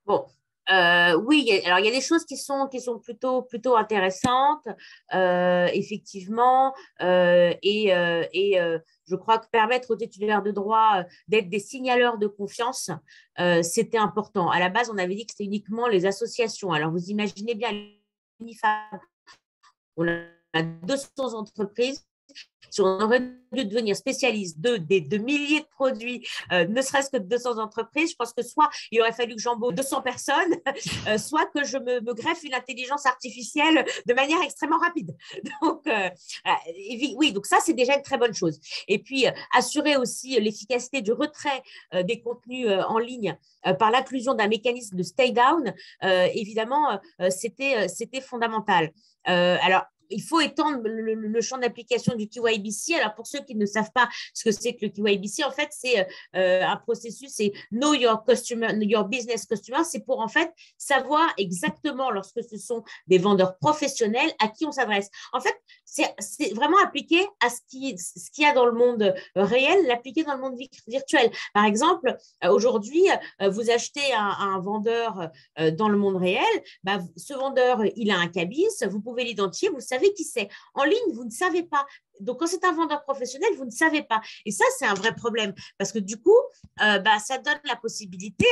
Speaker 3: Bon, Oui, alors il y a des choses qui sont plutôt intéressantes, effectivement, je crois que permettre aux titulaires de droit d'être des signaleurs de confiance, c'était important. À la base, on avait dit que c'était uniquement les associations. Alors, vous imaginez bien, l'UNIFAB, on a 200 entreprises. Si on aurait dû devenir spécialiste de milliers de produits, ne serait-ce que de 200 entreprises, je pense que soit il aurait fallu que j'embauche 200 personnes, soit que je me greffe une intelligence artificielle de manière extrêmement rapide. Donc, oui, donc ça, c'est déjà une très bonne chose. Et puis, assurer aussi l'efficacité du retrait des contenus en ligne par l'inclusion d'un mécanisme de stay down, évidemment, c'était fondamental. Alors, il faut étendre le champ d'application du KYBC. Alors, pour ceux qui ne savent pas ce que c'est que le KYBC, en fait, c'est un processus, c'est Know Your Customer, Your Business Customer. C'est pour, en fait, savoir exactement, lorsque ce sont des vendeurs professionnels, à qui on s'adresse. En fait, c'est vraiment appliqué à ce qu'il y a dans le monde réel, l'appliquer dans le monde virtuel. Par exemple, aujourd'hui, vous achetez un vendeur dans le monde réel, bah, ce vendeur, il a un cabis, vous pouvez l'identifier, vous savez qui c'est. En ligne, vous ne savez pas. Donc, quand c'est un vendeur professionnel, vous ne savez pas. Et ça, c'est un vrai problème parce que du coup, ça donne la possibilité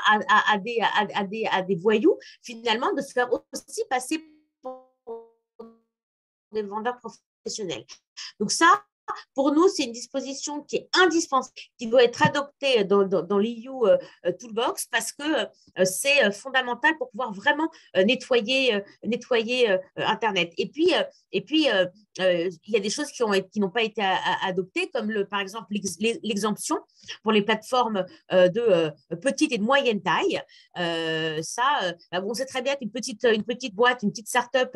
Speaker 3: à des voyous, finalement, de se faire aussi passer pour des vendeurs professionnels. Donc, ça, pour nous, c'est une disposition qui est indispensable, qui doit être adoptée dans l'EU Toolbox parce que c'est fondamental pour pouvoir vraiment nettoyer Internet. Et puis, il y a des choses qui n'ont pas été adoptées, comme par exemple l'exemption pour les plateformes de petite et de moyenne taille. On sait très bien qu'une petite boîte, une petite start-up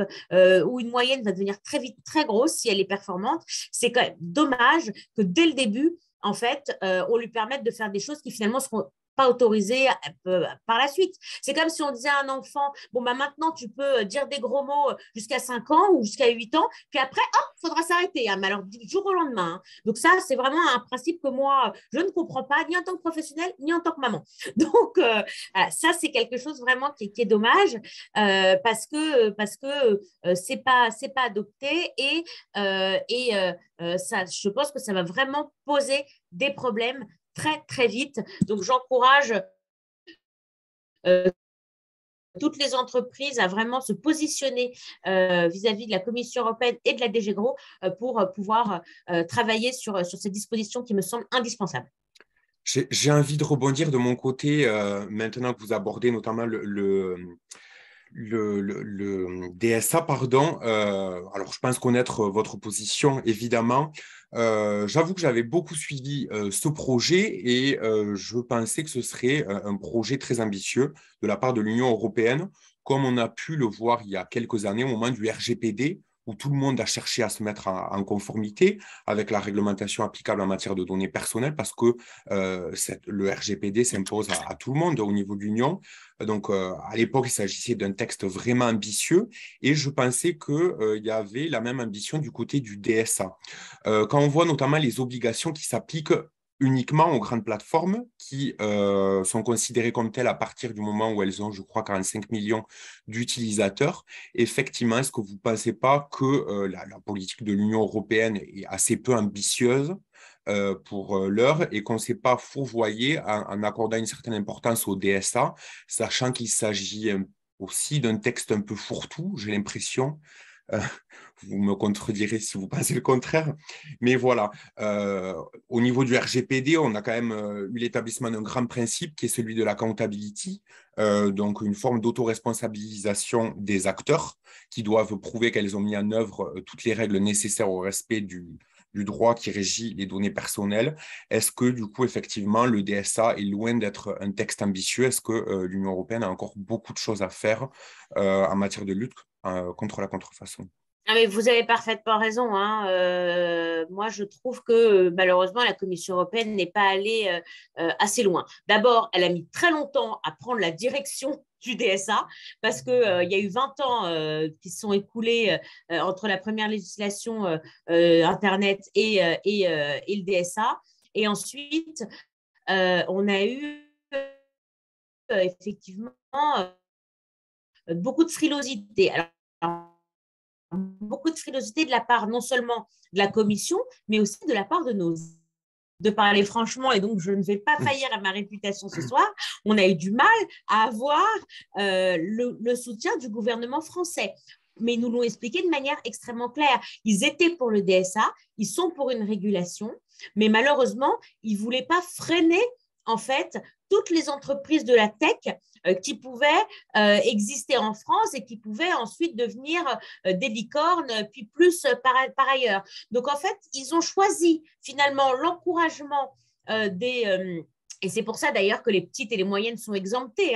Speaker 3: ou une moyenne va devenir très vite très grosse si elle est performante. C'est quand même dommage que dès le début, en fait, on lui permette de faire des choses qui finalement seront pas autorisées par la suite. C'est comme si on disait à un enfant, bon, bah, maintenant, tu peux dire des gros mots jusqu'à 5 ans ou jusqu'à 8 ans, puis après, il faudra s'arrêter. Hein, mais alors, du jour au lendemain. Hein. Donc ça, c'est vraiment un principe que moi, je ne comprends pas, ni en tant que professionnelle, ni en tant que maman. Donc, ça, c'est quelque chose vraiment qui est dommage parce que c'est pas adopté et ça, je pense que ça va vraiment poser des problèmes très, très vite. Donc, j'encourage toutes les entreprises à vraiment se positionner vis-à-vis de la Commission européenne et de la DG Gros pour pouvoir travailler sur ces dispositions qui me semblent indispensables.
Speaker 2: J'ai envie de rebondir de mon côté, maintenant que vous abordez notamment le DSA, pardon. Alors, je pense connaître votre position, évidemment. J'avoue que j'avais beaucoup suivi ce projet et je pensais que ce serait un projet très ambitieux de la part de l'Union européenne, comme on a pu le voir il y a quelques années au moment du RGPD, où tout le monde a cherché à se mettre en conformité avec la réglementation applicable en matière de données personnelles, parce que le RGPD s'impose à tout le monde au niveau de l'Union. Donc, à l'époque, il s'agissait d'un texte vraiment ambitieux et je pensais qu'il y avait la même ambition du côté du DSA. Quand on voit notamment les obligations qui s'appliquent uniquement aux grandes plateformes qui sont considérées comme telles à partir du moment où elles ont, je crois, 45 millions d'utilisateurs. Effectivement, est-ce que vous ne pensez pas que la politique de l'Union européenne est assez peu ambitieuse pour l'heure et qu'on ne s'est pas fourvoyé en accordant une certaine importance au DSA, sachant qu'il s'agit aussi d'un texte un peu fourre-tout, j'ai l'impression. Vous me contredirez si vous pensez le contraire. Mais voilà, au niveau du RGPD, on a quand même eu l'établissement d'un grand principe qui est celui de l'accountability, donc une forme d'autoresponsabilisation des acteurs qui doivent prouver qu'elles ont mis en œuvre toutes les règles nécessaires au respect du droit qui régit les données personnelles. Est-ce que, du coup, effectivement, le DSA est loin d'être un texte ambitieux? Est-ce que l'Union européenne a encore beaucoup de choses à faire en matière de lutte contre la contrefaçon?
Speaker 3: Ah, mais vous avez parfaitement raison. Hein. Moi, je trouve que malheureusement, la Commission européenne n'est pas allée assez loin. D'abord, elle a mis très longtemps à prendre la direction du DSA parce qu'il y a eu 20 ans qui se sont écoulés entre la première législation Internet et le DSA. Et ensuite, on a eu effectivement beaucoup de frilosité. Alors, beaucoup de frilosité de la part non seulement de la commission, mais aussi de la part de parler franchement, et donc je ne vais pas faillir à ma réputation ce soir, on a eu du mal à avoir le soutien du gouvernement français. Mais ils nous l'ont expliqué de manière extrêmement claire. Ils étaient pour le DSA, ils sont pour une régulation, mais malheureusement, ils ne voulaient pas freiner en fait toutes les entreprises de la tech qui pouvaient exister en France et qui pouvaient ensuite devenir des licornes, puis plus par ailleurs. Donc, en fait, ils ont choisi finalement l'encouragement et c'est pour ça d'ailleurs que les petites et les moyennes sont exemptées.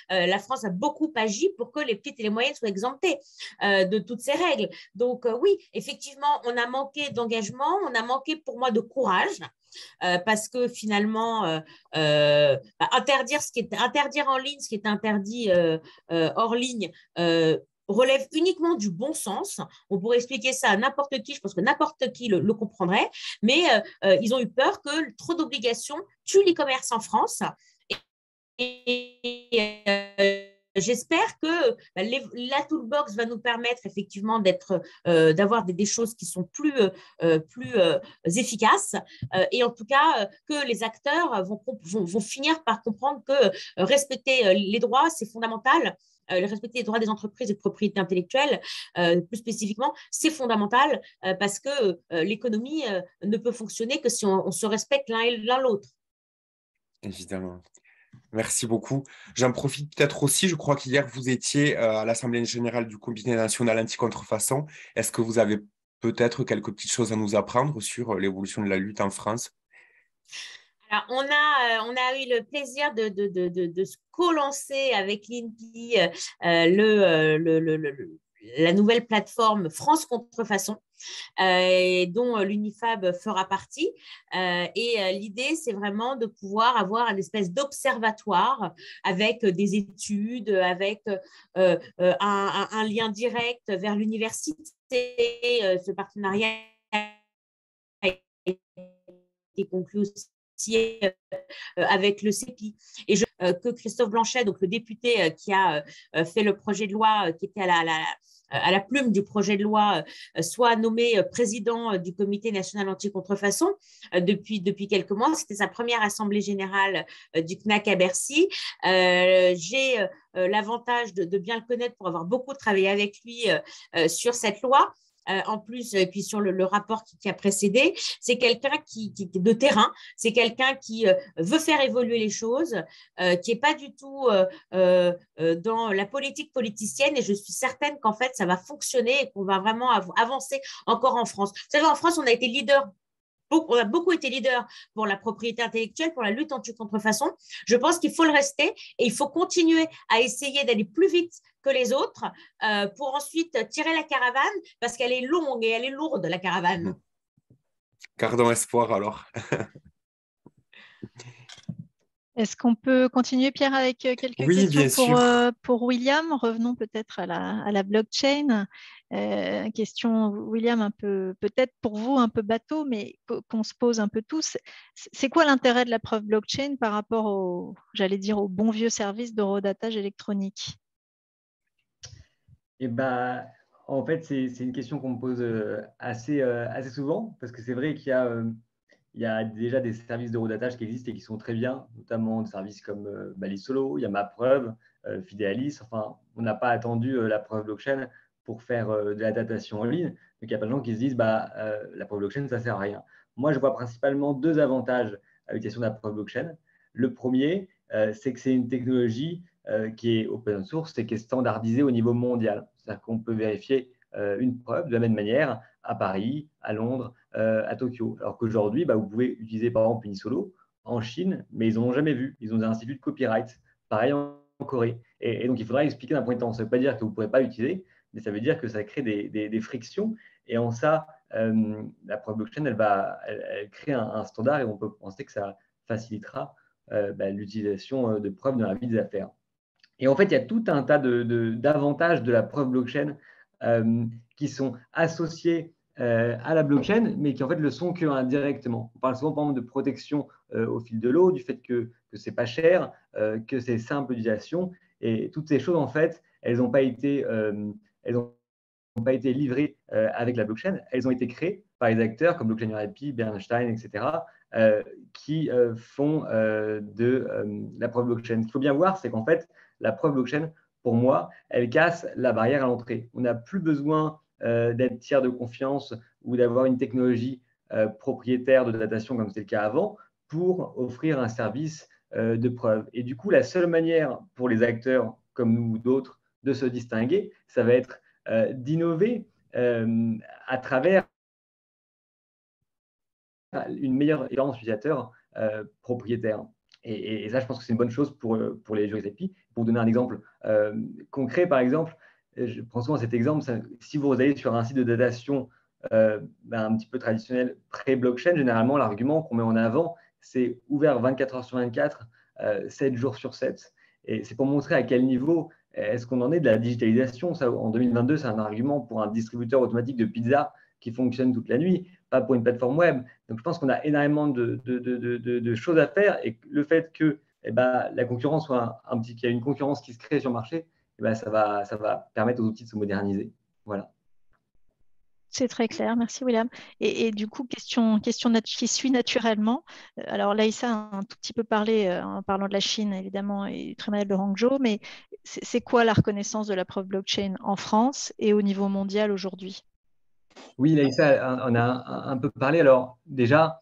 Speaker 3: La France a beaucoup agi pour que les petites et les moyennes soient exemptées de toutes ces règles. Donc oui, effectivement, on a manqué d'engagement, on a manqué pour moi de courage. Parce que finalement, interdire en ligne ce qui est interdit hors ligne relève uniquement du bon sens. On pourrait expliquer ça à n'importe qui, je pense que n'importe qui le comprendrait, mais ils ont eu peur que trop d'obligations tuent l'e-commerce en France. J'espère que la toolbox va nous permettre effectivement d'avoir des choses qui sont plus efficaces et en tout cas que les acteurs vont finir par comprendre que respecter les droits, c'est fondamental. Respecter les droits des entreprises et de propriété intellectuelle, plus spécifiquement, c'est fondamental parce que l'économie ne peut fonctionner que si on se respecte l'un l'autre.
Speaker 2: Évidemment. Merci beaucoup. J'en profite peut-être aussi, je crois qu'hier, vous étiez à l'Assemblée générale du Comité national anti-contrefaçon. Est-ce que vous avez peut-être quelques petites choses à nous apprendre sur l'évolution de la lutte en France?
Speaker 3: Alors, on a eu le plaisir de se co-lancer avec l'INPI la nouvelle plateforme France Contrefaçon, dont l'UNIFAB fera partie. L'idée, c'est vraiment de pouvoir avoir une espèce d'observatoire avec des études, avec un lien direct vers l'université. Ce partenariat a été conclu aussi avec le CEPI. Et que Christophe Blanchet, donc le député qui a fait le projet de loi, qui était à la plume du projet de loi, soit nommé président du Comité national anti-contrefaçon depuis quelques mois. C'était sa première assemblée générale du CNAC à Bercy. J'ai l'avantage de bien le connaître pour avoir beaucoup travaillé avec lui sur cette loi. En plus, et puis sur le rapport qui a précédé, c'est quelqu'un qui est de terrain, c'est quelqu'un qui veut faire évoluer les choses, qui n'est pas du tout dans la politique politicienne, et je suis certaine qu'en fait, ça va fonctionner et qu'on va vraiment avancer encore en France. Vous savez, en France, on a été leader. On a beaucoup été leader pour la propriété intellectuelle, pour la lutte anti-contrefaçon. Je pense qu'il faut le rester et il faut continuer à essayer d'aller plus vite que les autres pour ensuite tirer la caravane parce qu'elle est longue et elle est lourde, la caravane.
Speaker 2: Gardons espoir alors.
Speaker 6: Est-ce qu'on peut continuer, Pierre, avec quelques questions pour William? Revenons peut-être à la blockchain. Question, William, un peu peut-être pour vous un peu bateau, mais qu'on se pose un peu tous. C'est quoi l'intérêt de la preuve blockchain par rapport au bon vieux service d'horodatage électronique?
Speaker 4: En fait, c'est une question qu'on me pose assez souvent, parce que c'est vrai qu'il y a déjà des services d'horodatage qui existent et qui sont très bien, notamment des services comme Balisolo, il y a MaPreuve, Fidealis. Enfin, on n'a pas attendu la preuve blockchain pour faire de la datation en ligne. Donc, il y a plein de gens qui se disent la preuve blockchain, ça ne sert à rien. Moi, je vois principalement deux avantages à l'utilisation de la preuve blockchain. Le premier, c'est que c'est une technologie qui est open source et qui est standardisée au niveau mondial. C'est-à-dire qu'on peut vérifier une preuve de la même manière à Paris, à Londres, à Tokyo. Alors qu'aujourd'hui, vous pouvez utiliser par exemple Unisolo en Chine, mais ils n'en ont jamais vu. Ils ont des instituts de copyright. Pareil en Corée. Et donc, il faudra expliquer d'un point de temps. Ça ne veut pas dire que vous ne pourrez pas l'utiliser, mais ça veut dire que ça crée des frictions. Et en ça, la preuve blockchain, elle crée un standard et on peut penser que ça facilitera l'utilisation de preuves dans la vie des affaires. Et en fait, il y a tout un tas d'avantages de la preuve blockchain qui sont associés à la blockchain, mais qui en fait le sont que indirectement. On parle souvent par exemple de protection au fil de l'eau, du fait que ce n'est pas cher, que c'est simple d'utilisation Et toutes ces choses, en fait, elles n'ont pas été livrées avec la blockchain. Elles ont été créées par les acteurs comme Blockchain RP, Bernstein, etc., qui font de la preuve blockchain. Ce qu'il faut bien voir, c'est qu'en fait, la preuve blockchain, pour moi, elle casse la barrière à l'entrée. On n'a plus besoin d'être tiers de confiance ou d'avoir une technologie propriétaire de datation comme c'était le cas avant pour offrir un service de preuve. Et du coup, la seule manière pour les acteurs comme nous ou d'autres de se distinguer, ça va être d'innover à travers une meilleure expérience utilisateur propriétaire. Et ça, je pense que c'est une bonne chose pour les juristes API. Pour donner un exemple concret, par exemple, je prends souvent cet exemple, si vous allez sur un site de datation un petit peu traditionnel pré-blockchain, généralement, l'argument qu'on met en avant, c'est ouvert 24 heures sur 24, 7 jours sur 7. Et c'est pour montrer à quel niveau est-ce qu'on en est de la digitalisation. Ça, en 2022, c'est un argument pour un distributeur automatique de pizza qui fonctionne toute la nuit, pas pour une plateforme web. Donc, je pense qu'on a énormément de choses à faire et le fait que la concurrence soit qu'il y a une concurrence qui se crée sur le marché, ça va permettre aux outils de se moderniser. Voilà.
Speaker 6: C'est très clair, merci William. Et du coup, question qui suit naturellement. Alors Laïssa a un tout petit peu parlé en parlant de la Chine, évidemment, et du tribunal de Hangzhou, mais c'est quoi la reconnaissance de la preuve blockchain en France et au niveau mondial aujourd'hui? Oui,
Speaker 4: Laïssa en a un peu parlé. Alors déjà,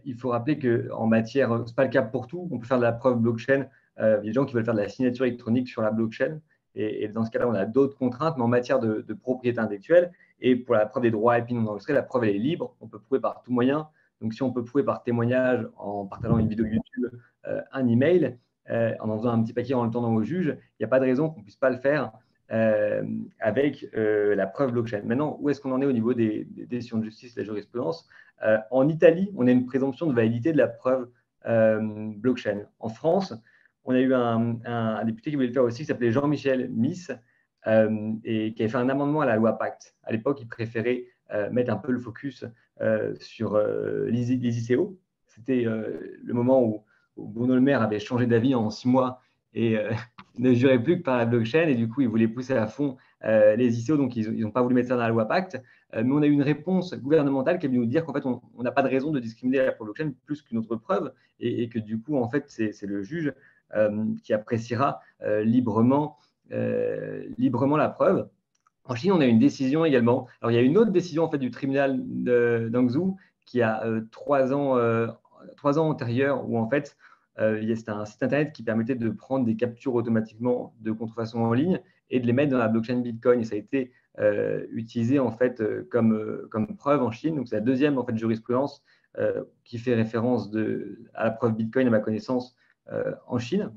Speaker 4: il faut rappeler qu'en matière, ce n'est pas le cas pour tout, on peut faire de la preuve blockchain. Il y a des gens qui veulent faire de la signature électronique sur la blockchain. Et dans ce cas-là, on a d'autres contraintes, mais en matière de propriété intellectuelle, et pour la preuve des droits IP non enregistrés, la preuve elle est libre, on peut prouver par tout moyen. Donc si on peut prouver par témoignage, en partageant une vidéo YouTube, un email, en faisant un petit paquet en le tendant au juge, il n'y a pas de raison qu'on ne puisse pas le faire avec la preuve blockchain. Maintenant, où est-ce qu'on en est au niveau des décisions de justice, la jurisprudence? En Italie, on a une présomption de validité de la preuve blockchain. En France, on a eu un député qui voulait le faire aussi, qui s'appelait Jean-Michel Miss, et qui avait fait un amendement à la loi Pacte. À l'époque, il préférait mettre un peu le focus sur les ICO. C'était le moment où Bruno Le Maire avait changé d'avis en 6 mois et ne jurait plus que par la blockchain. Et du coup, il voulait pousser à fond les ICO, donc ils n'ont pas voulu mettre ça dans la loi Pacte. Mais on a eu une réponse gouvernementale qui est venue nous dire qu'en fait, on n'a pas de raison de discriminer la blockchain plus qu'une autre preuve, et que du coup, en fait, c'est le juge qui appréciera librement la preuve. En Chine, on a une décision également. Alors, il y a une autre décision en fait, du tribunal d'Hangzhou qui a 3 ans antérieurs où en fait, c'était un site internet qui permettait de prendre des captures automatiquement de contrefaçon en ligne et de les mettre dans la blockchain Bitcoin. Et ça a été utilisé en fait comme preuve en Chine. Donc, c'est la deuxième en fait jurisprudence qui fait référence à la preuve Bitcoin, à ma connaissance, en Chine.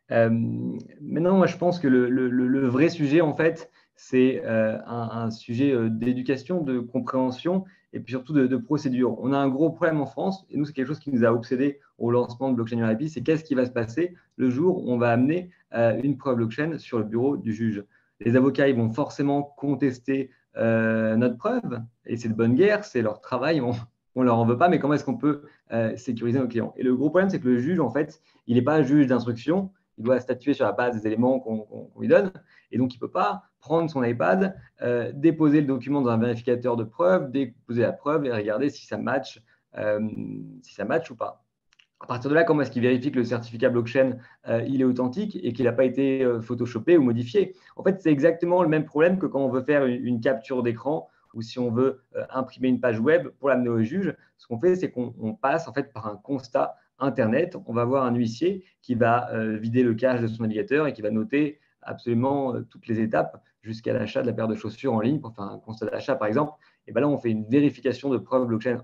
Speaker 4: Maintenant, moi, je pense que le vrai sujet, en fait, c'est un sujet d'éducation, de compréhension et puis surtout de procédure. On a un gros problème en France, et nous, c'est quelque chose qui nous a obsédés au lancement de Blockchain RP, c'est qu'est-ce qui va se passer le jour où on va amener une preuve blockchain sur le bureau du juge. Les avocats, ils vont forcément contester notre preuve, et c'est de bonne guerre, c'est leur travail, on ne leur en veut pas, mais comment est-ce qu'on peut sécuriser nos clients? Et le gros problème, c'est que le juge, en fait, il n'est pas juge d'instruction, il doit statuer sur la base des éléments qu'on lui donne. Et donc, il ne peut pas prendre son iPad, déposer le document dans un vérificateur de preuve, déposer la preuve et regarder si ça match ou pas. À partir de là, comment est-ce qu'il vérifie que le certificat blockchain il est authentique et qu'il n'a pas été photoshopé ou modifié? En fait, c'est exactement le même problème que quand on veut faire une capture d'écran ou si on veut imprimer une page web pour l'amener au juge. Ce qu'on fait, c'est qu'on passe en fait par un constat Internet. On va voir un huissier qui va vider le cache de son navigateur et qui va noter absolument toutes les étapes jusqu'à l'achat de la paire de chaussures en ligne pour faire un constat d'achat, par exemple. Et bien là, on fait une vérification de preuve blockchain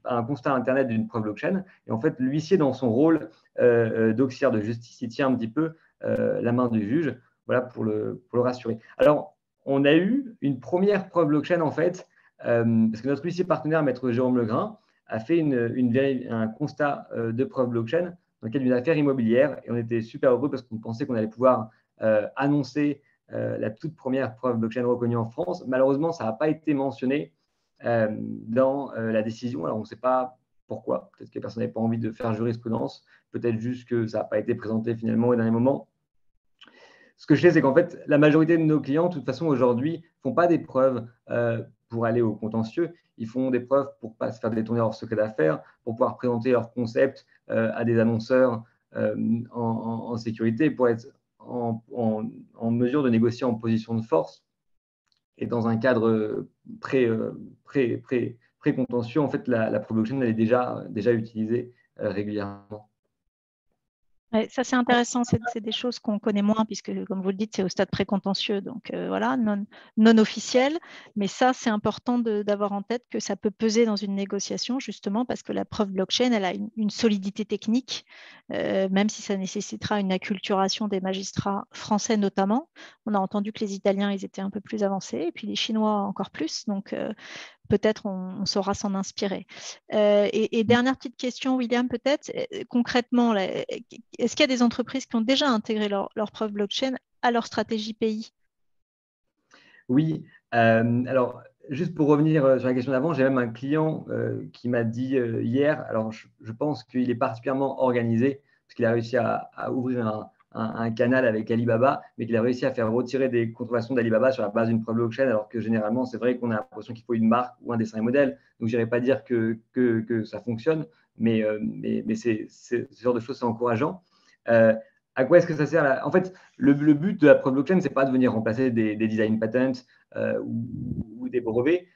Speaker 4: un constat Internet d'une preuve blockchain. Et en fait, l'huissier, dans son rôle d'auxiliaire de justice, il tient un petit peu la main du juge, voilà, pour le rassurer. Alors, on a eu une première preuve blockchain, en fait, parce que notre huissier partenaire, maître Jérôme Legrain, a fait un constat de preuve blockchain dans le cadre d'une affaire immobilière. Et on était super heureux parce qu'on pensait qu'on allait pouvoir annoncer la toute première preuve blockchain reconnue en France. Malheureusement, ça n'a pas été mentionné dans la décision. Alors, on ne sait pas Pourquoi? Peut-être que personne n'avait pas envie de faire jurisprudence, peut-être juste que ça n'a pas été présenté finalement au dernier moment. Ce que je sais, c'est qu'en fait, la majorité de nos clients, de toute façon, aujourd'hui, ne font pas des preuves pour aller au contentieux. Ils font des preuves pour ne pas se faire détourner leur secret d'affaires, pour pouvoir présenter leur concept à des annonceurs en sécurité, pour être en mesure de négocier en position de force. Et dans un cadre pré-contentieux, en fait, la preuve blockchain, elle est déjà utilisée régulièrement.
Speaker 6: Ouais, ça, c'est intéressant. C'est des choses qu'on connaît moins, puisque, comme vous le dites, c'est au stade précontentieux, donc voilà, non officiel. Mais ça, c'est important d'avoir en tête que ça peut peser dans une négociation, justement, parce que la preuve blockchain, elle a une solidité technique, même si ça nécessitera une acculturation des magistrats français notamment. On a entendu que les Italiens, ils étaient un peu plus avancés, et puis les Chinois encore plus. Donc, peut-être on saura s'en inspirer. Et dernière petite question, William, peut-être, concrètement, est-ce qu'il y a des entreprises qui ont déjà intégré leur preuve blockchain à leur stratégie pays?
Speaker 4: Oui, alors juste pour revenir sur la question d'avant, j'ai même un client qui m'a dit hier, alors je pense qu'il est particulièrement organisé, parce qu'il a réussi à ouvrir un canal avec Alibaba, mais qu'il a réussi à faire retirer des contrefaçons d'Alibaba sur la base d'une preuve blockchain, alors que généralement, c'est vrai qu'on a l'impression qu'il faut une marque ou un dessin et modèle. Donc, je n'irai pas dire que ça fonctionne, mais ce genre de choses, c'est encourageant. À quoi est-ce que ça sert là? En fait, le but de la preuve blockchain, ce n'est pas de venir remplacer des design patents ou des brevets.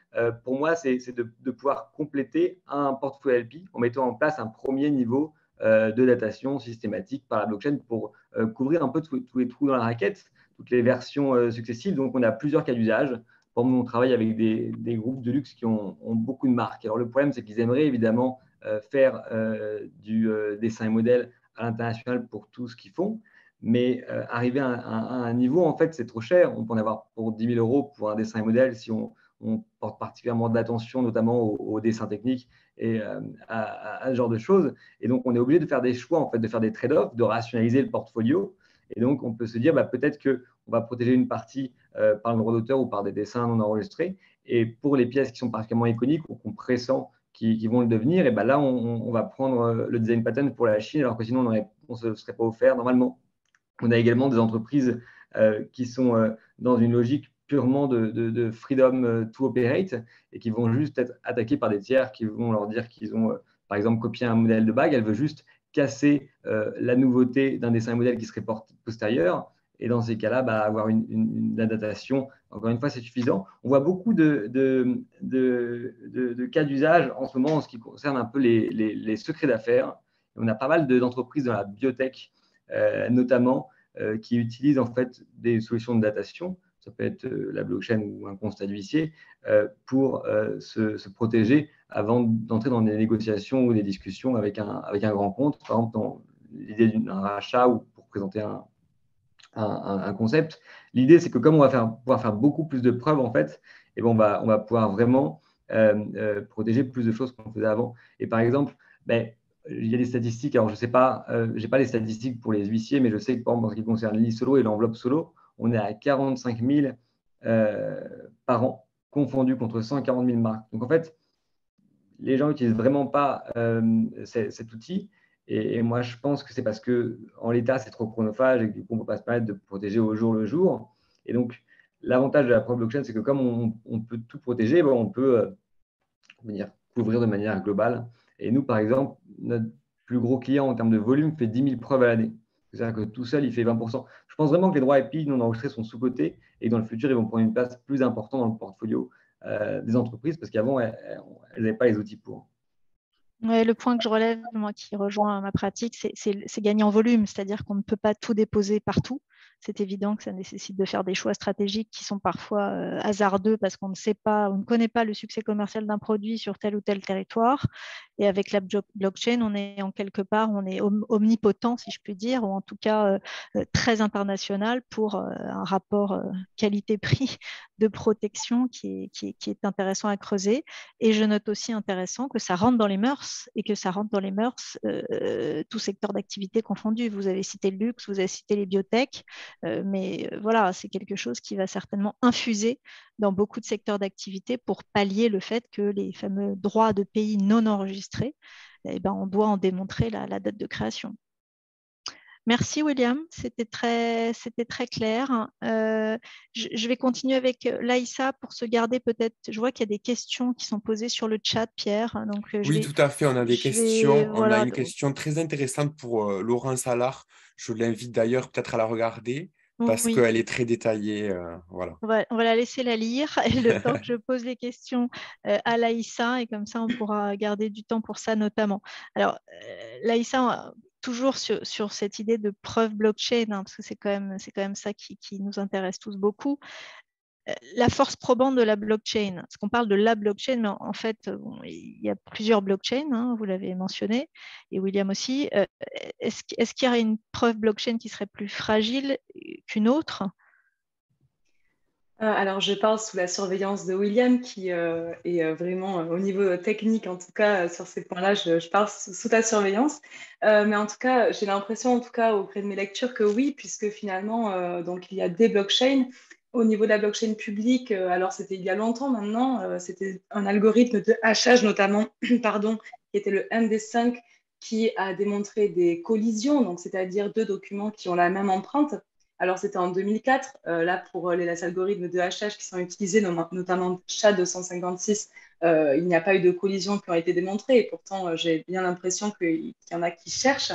Speaker 4: Pour moi, c'est de pouvoir compléter un portfolio LP en mettant en place un premier niveau de datation systématique par la blockchain pour couvrir un peu tous les trous dans la raquette, toutes les versions successives. Donc, on a plusieurs cas d'usage. Pour nous, on travaille avec des groupes de luxe qui ont beaucoup de marques. Alors, le problème, c'est qu'ils aimeraient évidemment faire du dessin et modèle à l'international pour tout ce qu'ils font. Mais arriver à un niveau, en fait, c'est trop cher. On peut en avoir pour 10 000 € pour un dessin et modèle si on porte particulièrement d'attention, notamment au dessin technique et à ce genre de choses. Et donc, on est obligé de faire des choix, en fait, de faire des trade-offs, de rationaliser le portfolio. Et donc, on peut se dire, peut-être qu'on va protéger une partie par le droit d'auteur ou par des dessins non enregistrés. Et pour les pièces qui sont particulièrement iconiques ou qu'on pressent qui vont le devenir, et là, on va prendre le design patent pour la Chine, alors que sinon, on ne se serait pas offert normalement. On a également des entreprises qui sont dans une logique purement de freedom to operate et qui vont juste être attaquées par des tiers qui vont leur dire qu'ils ont, par exemple, copié un modèle de bague. Elle veut juste casser la nouveauté d'un dessin modèle qui serait postérieur. Et dans ces cas-là, avoir une datation, encore une fois, c'est suffisant. On voit beaucoup de cas d'usage en ce moment en ce qui concerne un peu les secrets d'affaires. On a pas mal d'entreprises dans la biotech, notamment, qui utilisent en fait des solutions de datation, ça peut être la blockchain ou un constat d'huissier, pour se protéger avant d'entrer dans des négociations ou des discussions avec un grand compte, par exemple dans l'idée d'un rachat ou pour présenter un concept. L'idée, c'est que comme on va pouvoir faire beaucoup plus de preuves, en fait, on va pouvoir vraiment protéger plus de choses qu'on faisait avant. Et par exemple, il y a des statistiques, alors je ne sais pas, je n'ai pas les statistiques pour les huissiers, mais je sais que par exemple, en ce qui concerne l'e-solo et l'enveloppe solo, on est à 45 000 par an, confondus contre 140 000 marques. Donc en fait, les gens n'utilisent vraiment pas cet outil. Et moi, je pense que c'est parce qu'en l'état, c'est trop chronophage et que du coup, on ne peut pas se permettre de protéger au jour le jour. Et donc, l'avantage de la preuve blockchain, c'est que comme on peut tout protéger, on peut couvrir de manière globale. Et nous, par exemple, notre plus gros client en termes de volume fait 10 000 preuves à l'année. C'est-à-dire que tout seul, il fait 20%. Je pense vraiment que les droits IP non enregistrés sont sous-cotés et que dans le futur, ils vont prendre une place plus importante dans le portfolio des entreprises parce qu'avant, elles n'avaient pas les outils pour.
Speaker 6: Ouais, le point que je relève, moi, qui rejoint ma pratique, c'est gagner en volume, c'est-à-dire qu'on ne peut pas tout déposer partout. C'est évident que ça nécessite de faire des choix stratégiques qui sont parfois hasardeux parce qu'on ne sait pas, on ne connaît pas le succès commercial d'un produit sur tel ou tel territoire. Et avec la blockchain, on est en quelque part, on est omnipotent, si je puis dire, ou en tout cas très international pour un rapport qualité-prix de protection qui est intéressant à creuser. Et je note aussi intéressant que ça rentre dans les mœurs et que ça rentre dans les mœurs tout secteur d'activité confondu. Vous avez cité le luxe, vous avez cité les biotech. Mais voilà, c'est quelque chose qui va certainement infuser dans beaucoup de secteurs d'activité pour pallier le fait que les fameux droits de pays non enregistrés, eh ben, on doit en démontrer la date de création. Merci William, c'était très clair. Je vais continuer avec Laïssa pour se garder peut-être. Je vois qu'il y a des questions qui sont posées sur le chat, Pierre. Donc
Speaker 2: Oui, tout à fait. On a des questions. On a
Speaker 6: voilà,
Speaker 2: une question très intéressante pour Laurence Allard. Je l'invite d'ailleurs peut-être à la regarder parce
Speaker 6: oui.
Speaker 2: qu'elle est très détaillée. Voilà.
Speaker 6: On va la laisser la lire et le temps que je pose les questions à Laïssa et comme ça on pourra garder du temps pour ça notamment. Alors Laïssa, toujours sur cette idée de preuve blockchain, hein, parce que c'est quand même ça qui nous intéresse tous beaucoup. La force probante de la blockchain, parce qu'on parle de la blockchain, mais en fait, il y a plusieurs blockchains, hein, vous l'avez mentionné, et William aussi. Est-ce qu'il y aurait une preuve blockchain qui serait plus fragile qu'une autre?
Speaker 7: Alors, je parle sous la surveillance de William, qui est vraiment au niveau technique, en tout cas, sur ces points-là, je parle sous ta surveillance. Mais en tout cas, j'ai l'impression, en tout cas, au gré de mes lectures, que oui, puisque finalement, donc, il y a des blockchains. Au niveau de la blockchain publique, alors c'était il y a longtemps maintenant, c'était un algorithme de hachage notamment, pardon, qui était le MD5, qui a démontré des collisions, donc c'est-à-dire deux documents qui ont la même empreinte. Alors, c'était en 2004. Là, pour les algorithmes de hachage qui sont utilisés, notamment SHA-256, il n'y a pas eu de collisions qui ont été démontrées. Et pourtant, j'ai bien l'impression qu'il y en a qui cherchent.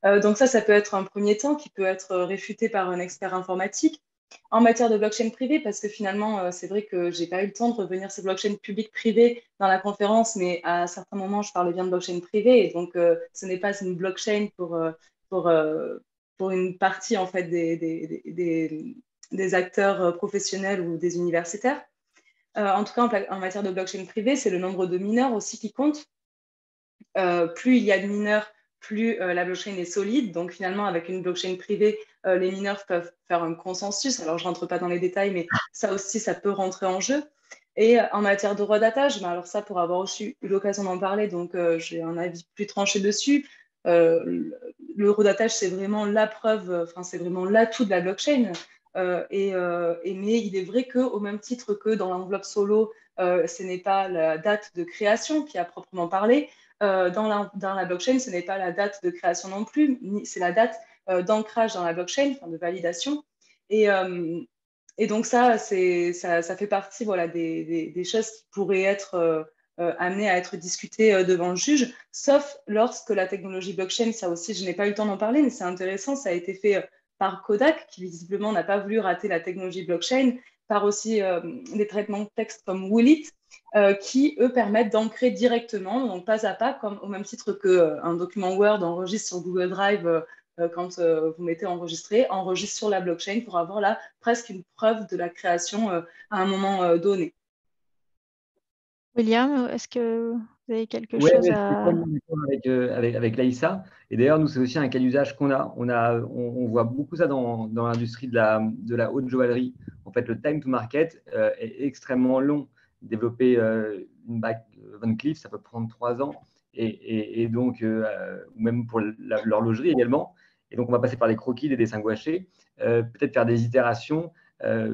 Speaker 7: Donc ça peut être un premier temps qui peut être réfuté par un expert informatique. En matière de blockchain privée, parce que finalement, c'est vrai que je n'ai pas eu le temps de revenir sur blockchain public-privé dans la conférence, mais à certains moments, je parlais bien de blockchain privée. Et donc, ce n'est pas une blockchain pour, pour une partie en fait des acteurs professionnels ou des universitaires. En tout cas, en matière de blockchain privée, c'est le nombre de mineurs aussi qui compte. Plus il y a de mineurs, plus la blockchain est solide. Donc finalement, avec une blockchain privée, les mineurs peuvent faire un consensus. Alors, je ne rentre pas dans les détails, mais ça aussi, ça peut rentrer en jeu. Et en matière de redatage, alors ça, pour avoir aussi eu l'occasion d'en parler, donc j'ai un avis plus tranché dessus. Le redatage, c'est vraiment la preuve, enfin, c'est vraiment l'atout de la blockchain. Mais il est vrai qu'au même titre que dans l'enveloppe solo, ce n'est pas la date de création qui a proprement parlé. Dans la blockchain, ce n'est pas la date de création non plus, c'est la date d'ancrage dans la blockchain, enfin, de validation. Et donc ça fait partie voilà, des choses qui pourraient être amenées à être discutées devant le juge, sauf lorsque la technologie blockchain, ça aussi, je n'ai pas eu le temps d'en parler, mais c'est intéressant, ça a été fait par Kodak, qui visiblement n'a pas voulu rater la technologie blockchain, par aussi des traitements de texte comme Woolit, qui, eux, permettent d'ancrer directement, donc pas à pas, comme au même titre qu'un document Word enregistre sur Google Drive quand vous mettez enregistrer, enregistre sur la blockchain pour avoir là presque une preuve de la création à un moment donné.
Speaker 6: William, est-ce que vous avez quelque
Speaker 4: Ouais,
Speaker 6: chose
Speaker 4: mais je suis
Speaker 6: à...
Speaker 4: complètement d'accord avec Laïssa. Et d'ailleurs, nous, c'est aussi un cas d'usage qu'on a. On voit beaucoup ça dans l'industrie de la haute joaillerie. En fait, le time to market est extrêmement long. Développer une bague Van Cleef, ça peut prendre 3 ans. Et donc, ou même pour l'horlogerie également. Et donc, on va passer par des croquis, des dessins gouachés, peut-être faire des itérations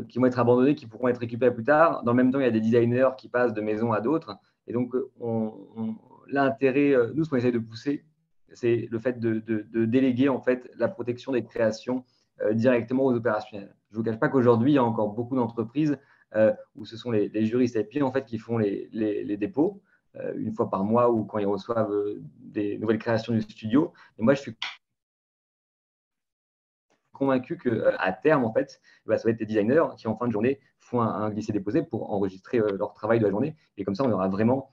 Speaker 4: qui vont être abandonnées, qui pourront être récupérées plus tard. Dans le même temps, il y a des designers qui passent de maison à d'autres. Et donc, l'intérêt, nous, ce qu'on essaie de pousser, c'est le fait de déléguer en fait la protection des créations directement aux opérationnels. Je ne vous cache pas qu'aujourd'hui, il y a encore beaucoup d'entreprises où ce sont les juristes IP en fait qui font les dépôts une fois par mois ou quand ils reçoivent des nouvelles créations du studio. Et moi, je suis convaincu qu'à terme, en fait, ça va être des designers qui, en fin de journée, font un glisser-déposer pour enregistrer leur travail de la journée. Et comme ça, on aura vraiment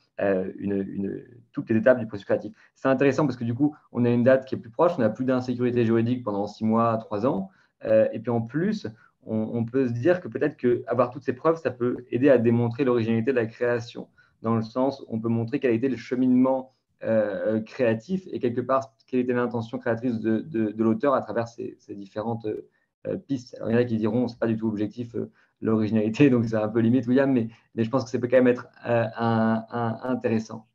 Speaker 4: toutes les étapes du processus créatif. C'est intéressant parce que du coup, on a une date qui est plus proche, on n'a plus d'insécurité juridique pendant 6 mois, 3 ans. Et puis en plus, on peut se dire que peut-être qu'avoir toutes ces preuves, ça peut aider à démontrer l'originalité de la création, dans le sens où on peut montrer quel a été le cheminement créatif et quelque part quelle était l'intention créatrice de l'auteur à travers ces différentes pistes. Alors, il y en a qui diront c'est pas du tout objectif l'originalité, donc c'est un peu limite, William, mais je pense que ça peut quand même être intéressant.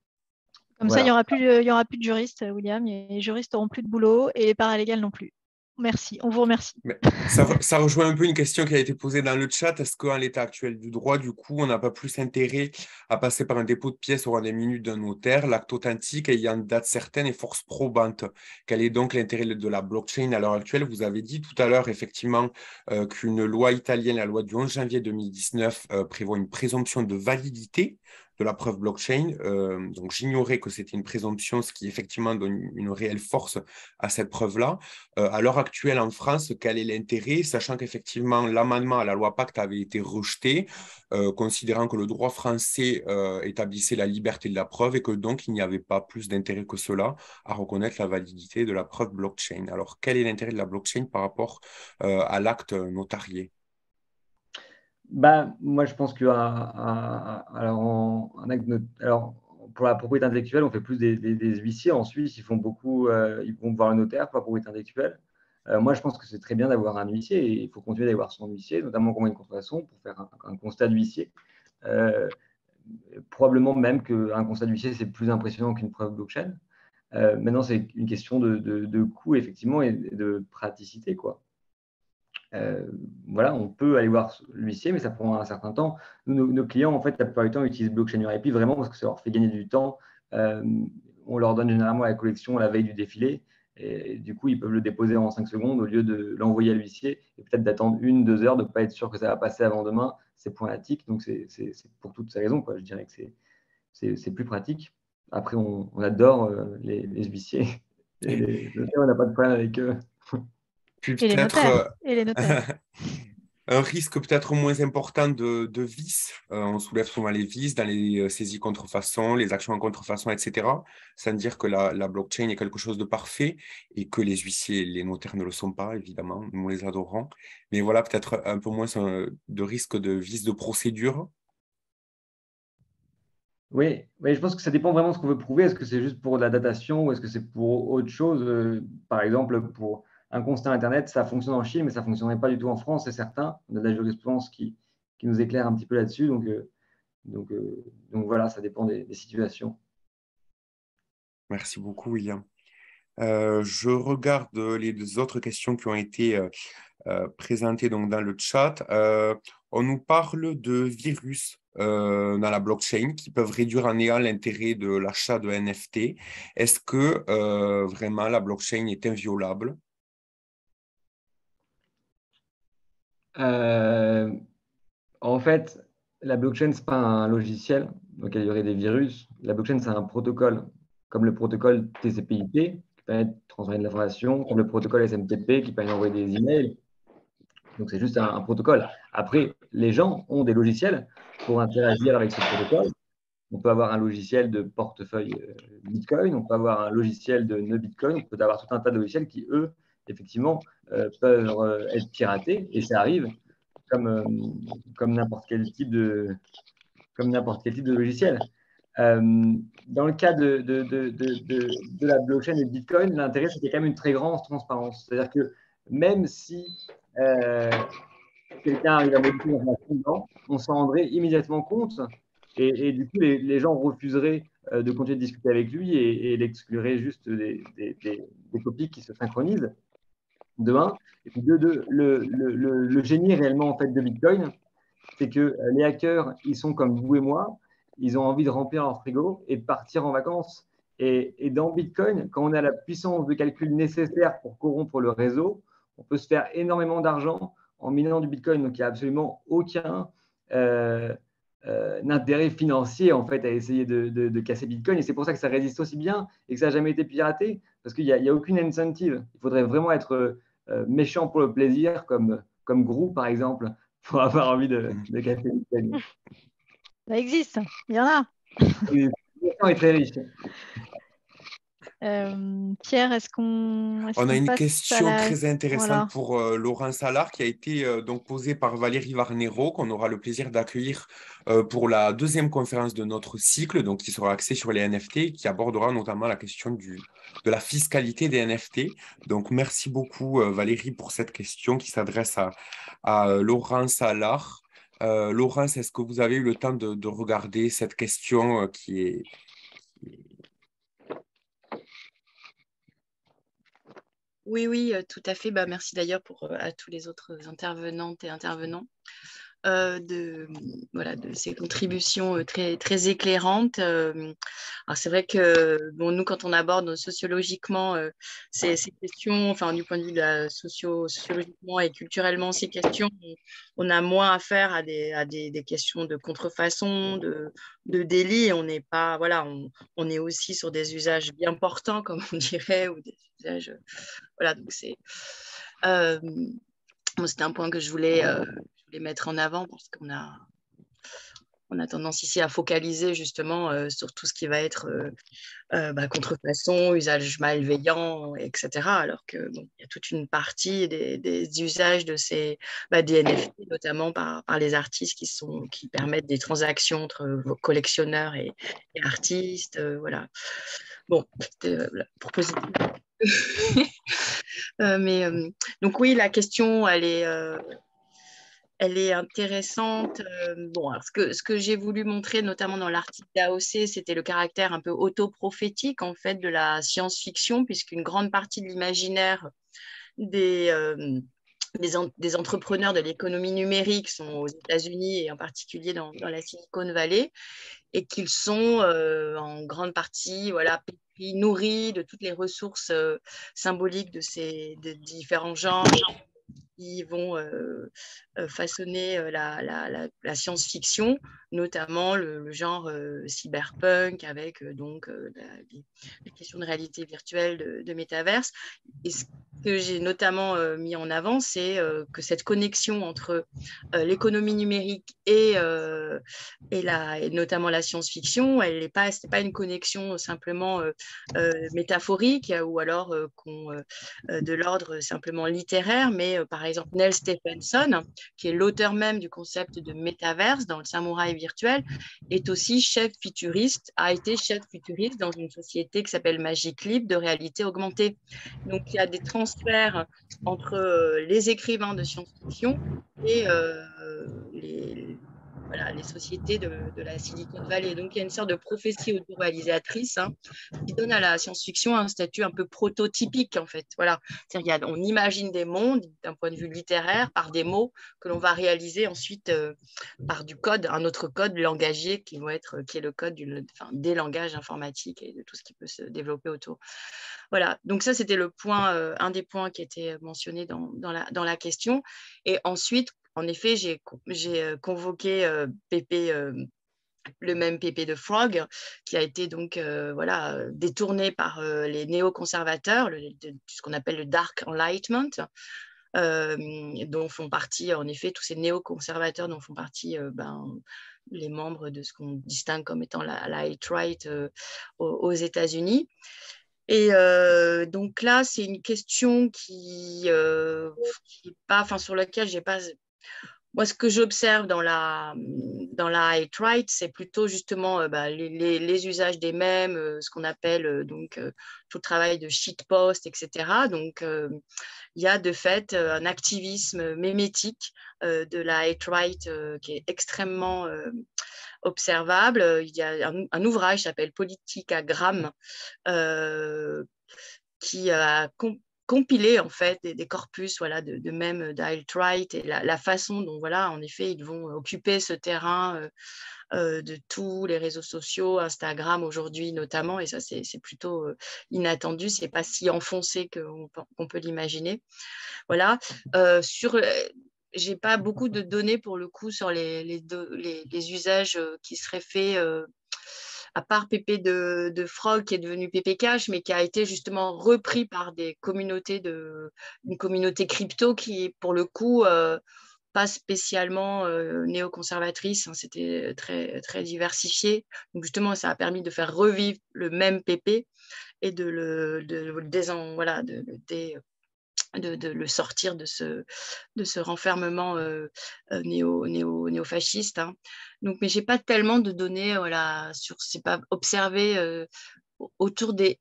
Speaker 6: Comme voilà. Ça, il n'y aura plus de juristes, William, et les juristes n'auront plus de boulot et les paralégales non plus. Merci, on vous remercie.
Speaker 2: Mais ça rejoint un peu une question qui a été posée dans le chat. Est-ce qu'en l'état actuel du droit, du coup, on n'a pas plus intérêt à passer par un dépôt de pièces au rang des minutes d'un notaire, l'acte authentique ayant une date certaine et force probante? Quel est donc l'intérêt de la blockchain à l'heure actuelle? Vous avez dit tout à l'heure, effectivement, qu'une loi italienne, la loi du 11 janvier 2019, prévoit une présomption de validité de la preuve blockchain. Donc, j'ignorais que c'était une présomption, ce qui effectivement donne une réelle force à cette preuve-là. À l'heure actuelle en France, quel est l'intérêt, sachant qu'effectivement l'amendement à la loi Pacte avait été rejeté, considérant que le droit français établissait la liberté de la preuve et que donc il n'y avait pas plus d'intérêt que cela à reconnaître la validité de la preuve blockchain. Alors, quel est l'intérêt de la blockchain par rapport à l'acte notarié?
Speaker 4: Bah, moi, je pense que alors, pour la propriété intellectuelle, on fait plus des huissiers. En Suisse, ils font beaucoup, ils vont voir le notaire pour la propriété intellectuelle. Moi, je pense que c'est très bien d'avoir un huissier et il faut continuer d'avoir son huissier, notamment quand on a une contrefaçon, pour faire un constat d'huissier. Probablement même qu'un constat d'huissier, c'est plus impressionnant qu'une preuve blockchain. Maintenant, c'est une question de coût, effectivement, et de praticité, quoi. Voilà, on peut aller voir l'huissier, mais ça prend un certain temps. Nos clients, en fait, la plupart du temps, utilisent Blockchain URIP vraiment parce que ça leur fait gagner du temps. On leur donne généralement la collection à la veille du défilé. Et du coup, ils peuvent le déposer en 5 secondes au lieu de l'envoyer à l'huissier et peut-être d'attendre 1-2 heures, de ne pas être sûr que ça va passer avant demain. C'est problématique. Donc, c'est pour toutes ces raisons, quoi. Je dirais que c'est plus pratique. Après, on adore les huissiers. Et on n'a pas de problème avec eux.
Speaker 2: Puis
Speaker 6: Et les
Speaker 2: peut-être
Speaker 6: notaires. Et les notaires.
Speaker 2: un risque peut-être moins important de vices. On soulève souvent les vices dans les saisies contrefaçon, les actions en contrefaçon, etc. Sans dire que la blockchain est quelque chose de parfait et que les huissiers et les notaires ne le sont pas, évidemment. Nous les adorons. Mais voilà, peut-être un peu moins de risque de vice de procédure.
Speaker 4: Oui, je pense que ça dépend vraiment de ce qu'on veut prouver. Est-ce que c'est juste pour de la datation ou est-ce que c'est pour autre chose? Par exemple, pour un constat Internet, ça fonctionne en Chine, mais ça ne fonctionnerait pas du tout en France, c'est certain. On a de la jurisprudence qui nous éclaire un petit peu là-dessus. Donc voilà, ça dépend des situations.
Speaker 2: Merci beaucoup, William. Je regarde les autres questions qui ont été présentées donc, dans le chat. On nous parle de virus dans la blockchain qui peuvent réduire en néant l'intérêt de l'achat de NFT. Est-ce que vraiment la blockchain est inviolable?
Speaker 4: En fait, la blockchain, ce n'est pas un logiciel, donc il y aurait des virus. La blockchain, c'est un protocole, comme le protocole TCP/IP, qui permet de transférer de l'information, comme le protocole SMTP, qui permet d'envoyer des emails. Donc, c'est juste un protocole. Après, les gens ont des logiciels pour interagir avec ce protocole. On peut avoir un logiciel de portefeuille Bitcoin, on peut avoir un logiciel de nœud Bitcoin, on peut avoir tout un tas de logiciels qui, eux, effectivement, peuvent être piratés, et ça arrive comme n'importe quel type de logiciel. Dans le cas de la blockchain et de Bitcoin, l'intérêt, c'est qu'il y a quand même une très grande transparence. C'est-à-dire que même si quelqu'un arrive à modifier l'information, on s'en rendrait immédiatement compte et du coup, les gens refuseraient de continuer de discuter avec lui et il exclurait juste des copies qui se synchronisent, de un. Et puis de deux, le génie réellement en fait, de Bitcoin, c'est que les hackers, ils sont comme vous et moi, ils ont envie de remplir leur frigo et de partir en vacances. Et dans Bitcoin, quand on a la puissance de calcul nécessaire pour corrompre le réseau, on peut se faire énormément d'argent en minant du Bitcoin. Donc, il n'y a absolument aucun intérêt financier en fait, à essayer de casser Bitcoin. Et c'est pour ça que ça résiste aussi bien et que ça n'a jamais été piraté, parce qu'il n'y a aucune incentive. Il faudrait vraiment être méchant pour le plaisir, comme Grou, par exemple, pour avoir envie de casser Bitcoin.
Speaker 6: Ça existe, il y en a.
Speaker 4: Bitcoin est très riche.
Speaker 6: Pierre, est-ce qu'on
Speaker 2: On a une
Speaker 6: passe
Speaker 2: question
Speaker 6: à
Speaker 2: très intéressante
Speaker 6: Voilà.
Speaker 2: pour Laurent Salard qui a été donc posée par Valérie Varnero, qu'on aura le plaisir d'accueillir pour la deuxième conférence de notre cycle, donc qui sera axée sur les NFT, qui abordera notamment la question de la fiscalité des NFT. Donc merci beaucoup Valérie pour cette question qui s'adresse à Laurent Salard. Laurence, est-ce que vous avez eu le temps de regarder cette question qui est...
Speaker 1: Oui, tout à fait. Bah, merci d'ailleurs à tous les autres intervenantes et intervenants voilà, de ces contributions très, très éclairantes. Alors c'est vrai que bon, nous, quand on aborde sociologiquement ces questions, enfin du point de vue de sociologiquement et culturellement ces questions, on a moins affaire à des questions de contrefaçon, de délit. On n'est pas, voilà, on est aussi sur des usages bien portants, comme on dirait, ou des usages, voilà, donc c'est bon, c'était un point que je voulais mettre en avant parce on a tendance ici à focaliser justement sur tout ce qui va être contrefaçon, usage malveillant, etc. Alors que bon, il y a toute une partie des usages de des NFT, notamment par les artistes qui permettent des transactions entre collectionneurs et artistes. Voilà. Bon, voilà, pour poser. Donc oui, la question, elle est intéressante. Bon, alors ce que j'ai voulu montrer, notamment dans l'article d'AOC, c'était le caractère un peu autoprophétique, en fait, de la science-fiction, puisqu'une grande partie de l'imaginaire des, des entrepreneurs de l'économie numérique sont aux États-Unis et en particulier dans la Silicon Valley, et qu'ils sont en grande partie, voilà, nourris de toutes les ressources symboliques de différents genres qui vont façonner la science-fiction, notamment le genre cyberpunk avec donc les questions de réalité virtuelle, de métaverse. Et ce que j'ai notamment mis en avant, c'est que cette connexion entre l'économie numérique et notamment la science-fiction, c'est pas une connexion simplement métaphorique ou alors de l'ordre simplement littéraire, mais par exemple Neil Stephenson, qui est l'auteur même du concept de métaverse dans le samouraï virtuel, est aussi a été chef futuriste dans une société qui s'appelle Magic Leap de réalité augmentée. Donc il y a des transferts entre les écrivains de science-fiction et les sociétés de la Silicon Valley. Donc il y a une sorte de prophétie autoréalisatrice qui donne à la science-fiction un statut un peu prototypique, en fait. Voilà. C'est-à-dire on imagine des mondes d'un point de vue littéraire par des mots que l'on va réaliser ensuite par du code, un autre code langagier qui est le code des langages informatiques et de tout ce qui peut se développer autour. Voilà. Donc ça, c'était un des points qui était mentionné dans la question. Et ensuite, en effet, j'ai convoqué Pépé le même Pépé de Frog, qui a été donc détourné par les néoconservateurs, ce qu'on appelle le Dark Enlightenment, dont font partie, en effet, tous ces néoconservateurs dont font partie les membres de ce qu'on distingue comme étant la alt-right aux États-Unis. Et donc là, c'est une question sur laquelle j'ai pas... Moi, ce que j'observe dans la alt-right, c'est plutôt justement les usages des mèmes, ce qu'on appelle tout le travail de shitpost, etc. Donc, il y a de fait un activisme mémétique de la alt-right qui est extrêmement observable. Il y a un ouvrage qui s'appelle Politicagramme qui a compiler en fait des corpus de même d'alt-right et la façon dont en effet ils vont occuper ce terrain de tous les réseaux sociaux, Instagram aujourd'hui notamment, et ça c'est plutôt inattendu, c'est pas si enfoncé qu'on peut l'imaginer. Voilà. J'ai pas beaucoup de données pour le coup sur les usages qui seraient faits à part Pépé de Frog qui est devenu Pépé Cash, mais qui a été justement repris par une communauté crypto qui, pour le coup, pas spécialement néoconservatrice, c'était très, très diversifié. Donc justement, ça a permis de faire revivre le même Pépé et de le sortir de ce renfermement néo-fasciste. Donc, mais je n'ai pas tellement de données, c'est pas observé autour des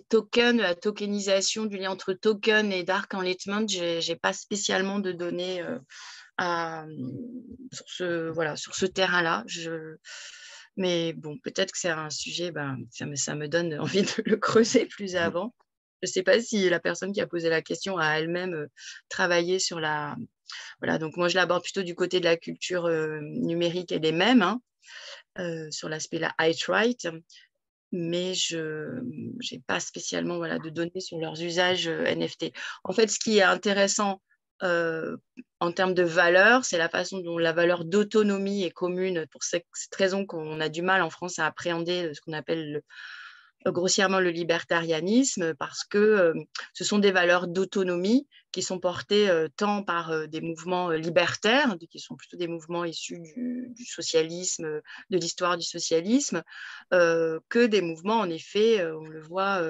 Speaker 1: tokens, de la tokenisation, du lien entre token et dark enlightenment. Je n'ai pas spécialement de données sur ce terrain-là. Mais bon, peut-être que c'est un sujet, ça me donne envie de le creuser plus avant. Je ne sais pas si la personne qui a posé la question a elle-même travaillé sur la… Voilà, donc moi, je l'aborde plutôt du côté de la culture numérique et des mèmes, hein, sur l'aspect la alt-right, mais je n'ai pas spécialement de données sur leurs usages NFT. En fait, ce qui est intéressant en termes de valeur, c'est la façon dont la valeur d'autonomie est commune. Pour cette raison qu'on a du mal en France à appréhender ce qu'on appelle grossièrement le libertarianisme, parce que ce sont des valeurs d'autonomie qui sont portées tant par des mouvements libertaires, qui sont plutôt des mouvements issus du socialisme, de l'histoire du socialisme, que des mouvements, en effet, on le voit,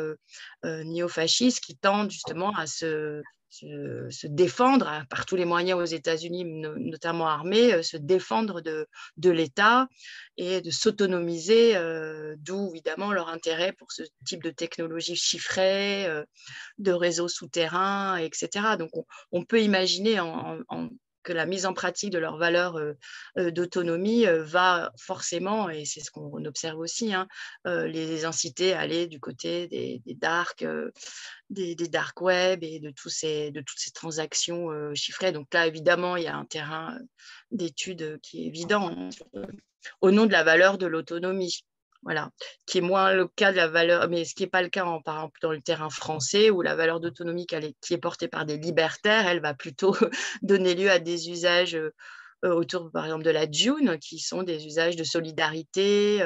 Speaker 1: néofascistes, qui tendent justement à se défendre par tous les moyens aux États-Unis, notamment armés, se défendre de l'État et de s'autonomiser, d'où évidemment leur intérêt pour ce type de technologie chiffrée, de réseaux souterrains, etc. Donc on peut imaginer que la mise en pratique de leurs valeurs d'autonomie va forcément, et c'est ce qu'on observe aussi, hein, les inciter à aller du côté des dark web et de toutes ces transactions chiffrées. Donc là, évidemment, il y a un terrain d'étude qui est évident, hein, au nom de la valeur de l'autonomie. Voilà, qui est moins le cas de la valeur, mais ce qui n'est pas le cas par exemple dans le terrain français, où la valeur d'autonomie qui est portée par des libertaires, elle va plutôt donner lieu à des usages autour, par exemple, de la Dune, qui sont des usages de solidarité,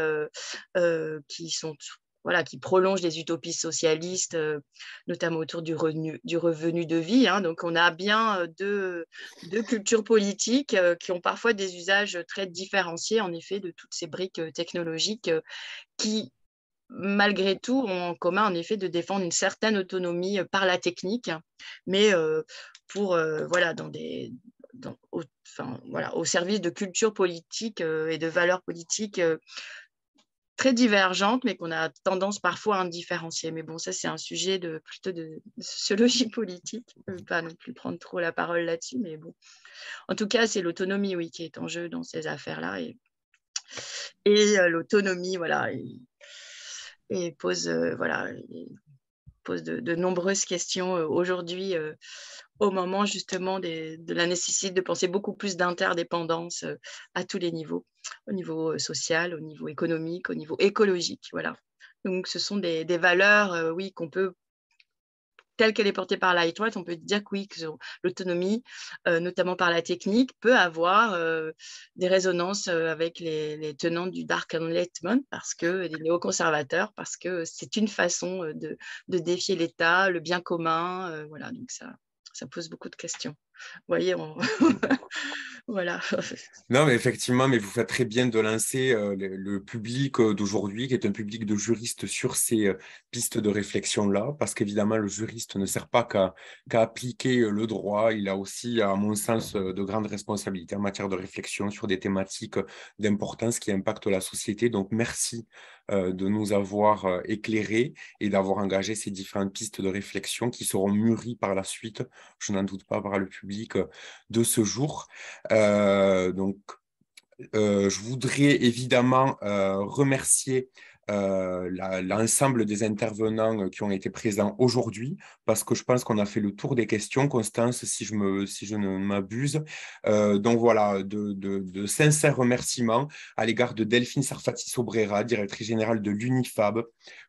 Speaker 1: qui prolongent les utopies socialistes, notamment autour du revenu de vie, hein. Donc, on a bien deux cultures politiques qui ont parfois des usages très différenciés, en effet, de toutes ces briques technologiques qui, malgré tout, ont en commun, en effet, de défendre une certaine autonomie par la technique, mais au service de cultures politiques et de valeurs politiques très divergentes, mais qu'on a tendance parfois à indifférencier. Mais bon, ça, c'est un sujet plutôt de sociologie politique. Je ne veux pas non plus prendre trop la parole là-dessus, mais bon. En tout cas, c'est l'autonomie, oui, qui est en jeu dans ces affaires-là. Et l'autonomie, voilà, et pose de nombreuses questions aujourd'hui, au moment justement de la nécessité de penser beaucoup plus d'interdépendance à tous les niveaux, au niveau social, au niveau économique, au niveau écologique. Voilà. Donc, ce sont des valeurs, oui, qu'on peut, telle qu'elle est portée par Lightweight, on peut dire que oui, que l'autonomie, notamment par la technique, peut avoir des résonances avec les tenants du Dark Enlightenment, parce que des néoconservateurs, parce que c'est une façon de défier l'État, le bien commun. Voilà, donc ça pose beaucoup de questions. Vous voyez, voilà.
Speaker 2: Non, mais effectivement, mais vous faites très bien de lancer le public d'aujourd'hui, qui est un public de juristes sur ces pistes de réflexion-là, parce qu'évidemment, le juriste ne sert pas qu'à appliquer le droit. Il a aussi, à mon sens, de grandes responsabilités en matière de réflexion sur des thématiques d'importance qui impactent la société. Donc, merci de nous avoir éclairés et d'avoir engagé ces différentes pistes de réflexion qui seront mûries par la suite, je n'en doute pas, par le public de ce jour. Donc, je voudrais évidemment remercier l'ensemble des intervenants qui ont été présents aujourd'hui, parce que je pense qu'on a fait le tour des questions. Constance, si je ne m'abuse. Donc voilà, de sincères remerciements à l'égard de Delphine Sarfati-Sobrera, directrice générale de l'UNIFAB,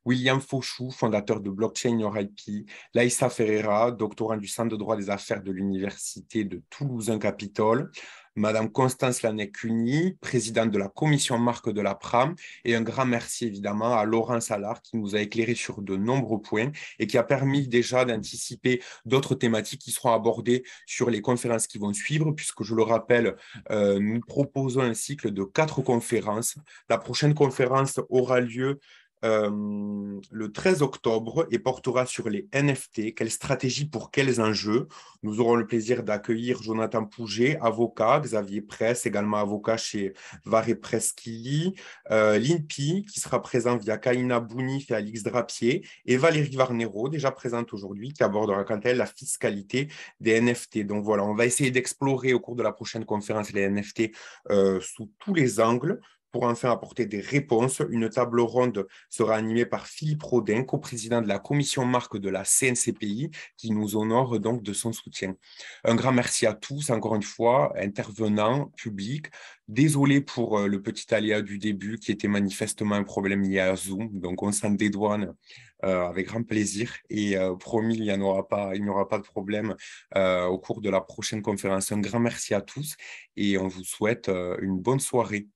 Speaker 2: William Fauchou, fondateur de Blockchain Your IP, Laïssa Ferreira, doctorant du Centre de droit des affaires de l'Université de Toulouse-Capitole, Madame Constance Lanec-Cuny, présidente de la commission marque de la PRAM, et un grand merci évidemment à Laurent Salard qui nous a éclairé sur de nombreux points et qui a permis déjà d'anticiper d'autres thématiques qui seront abordées sur les conférences qui vont suivre, puisque je le rappelle, nous proposons un cycle de 4 conférences. La prochaine conférence aura lieu le 13 octobre et portera sur les NFT, quelle stratégie pour quels enjeux. Nous aurons le plaisir d'accueillir Jonathan Pouget, avocat, Xavier Press, également avocat chez Varé Presquili, l'INPI, qui sera présent via Kaina Bounif et Alix Drapier, et Valérie Varnero, déjà présente aujourd'hui, qui abordera quant à elle la fiscalité des NFT. Donc voilà, on va essayer d'explorer au cours de la prochaine conférence les NFT sous tous les angles, Pour enfin apporter des réponses, une table ronde sera animée par Philippe Rodin, coprésident de la commission marque de la CNCPI, qui nous honore donc de son soutien. Un grand merci à tous, encore une fois, intervenants, publics. Désolé pour le petit aléa du début qui était manifestement un problème lié à Zoom, donc on s'en dédouane avec grand plaisir et promis, il n'y aura pas de problème au cours de la prochaine conférence. Un grand merci à tous et on vous souhaite une bonne soirée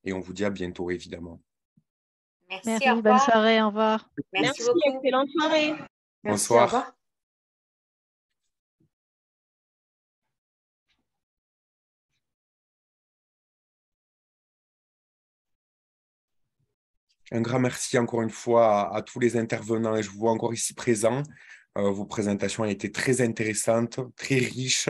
Speaker 2: et on vous dit à bientôt évidemment.
Speaker 3: Merci, au
Speaker 6: bonne
Speaker 3: revoir.
Speaker 6: soirée, au revoir.
Speaker 3: Merci beaucoup.
Speaker 5: Excellente soirée.
Speaker 7: Merci,
Speaker 2: Bonsoir.
Speaker 7: au revoir.
Speaker 2: Un grand merci encore une fois à tous les intervenants et je vous vois encore ici présents. Vos présentations ont été très intéressantes, très riches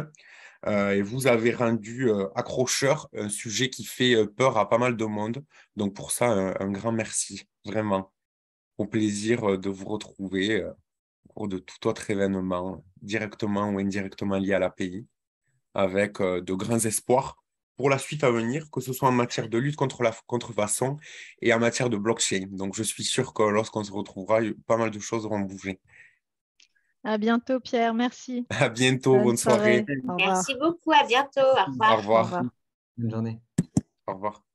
Speaker 2: et vous avez rendu accrocheur un sujet qui fait peur à pas mal de monde. Donc pour ça, un grand merci, vraiment. Au plaisir de vous retrouver au cours de tout autre événement, directement ou indirectement lié à l'API, avec de grands espoirs pour la suite à venir, que ce soit en matière de lutte contre la contrefaçon et en matière de blockchain. Donc, je suis sûr que lorsqu'on se retrouvera, pas mal de choses auront bougé.
Speaker 6: À bientôt, Pierre. Merci.
Speaker 2: À bientôt. Bonne soirée.
Speaker 6: Au revoir.
Speaker 3: Merci beaucoup. À bientôt. Au revoir.
Speaker 2: Au revoir.
Speaker 6: Au revoir.
Speaker 4: Bonne journée.
Speaker 2: Au revoir.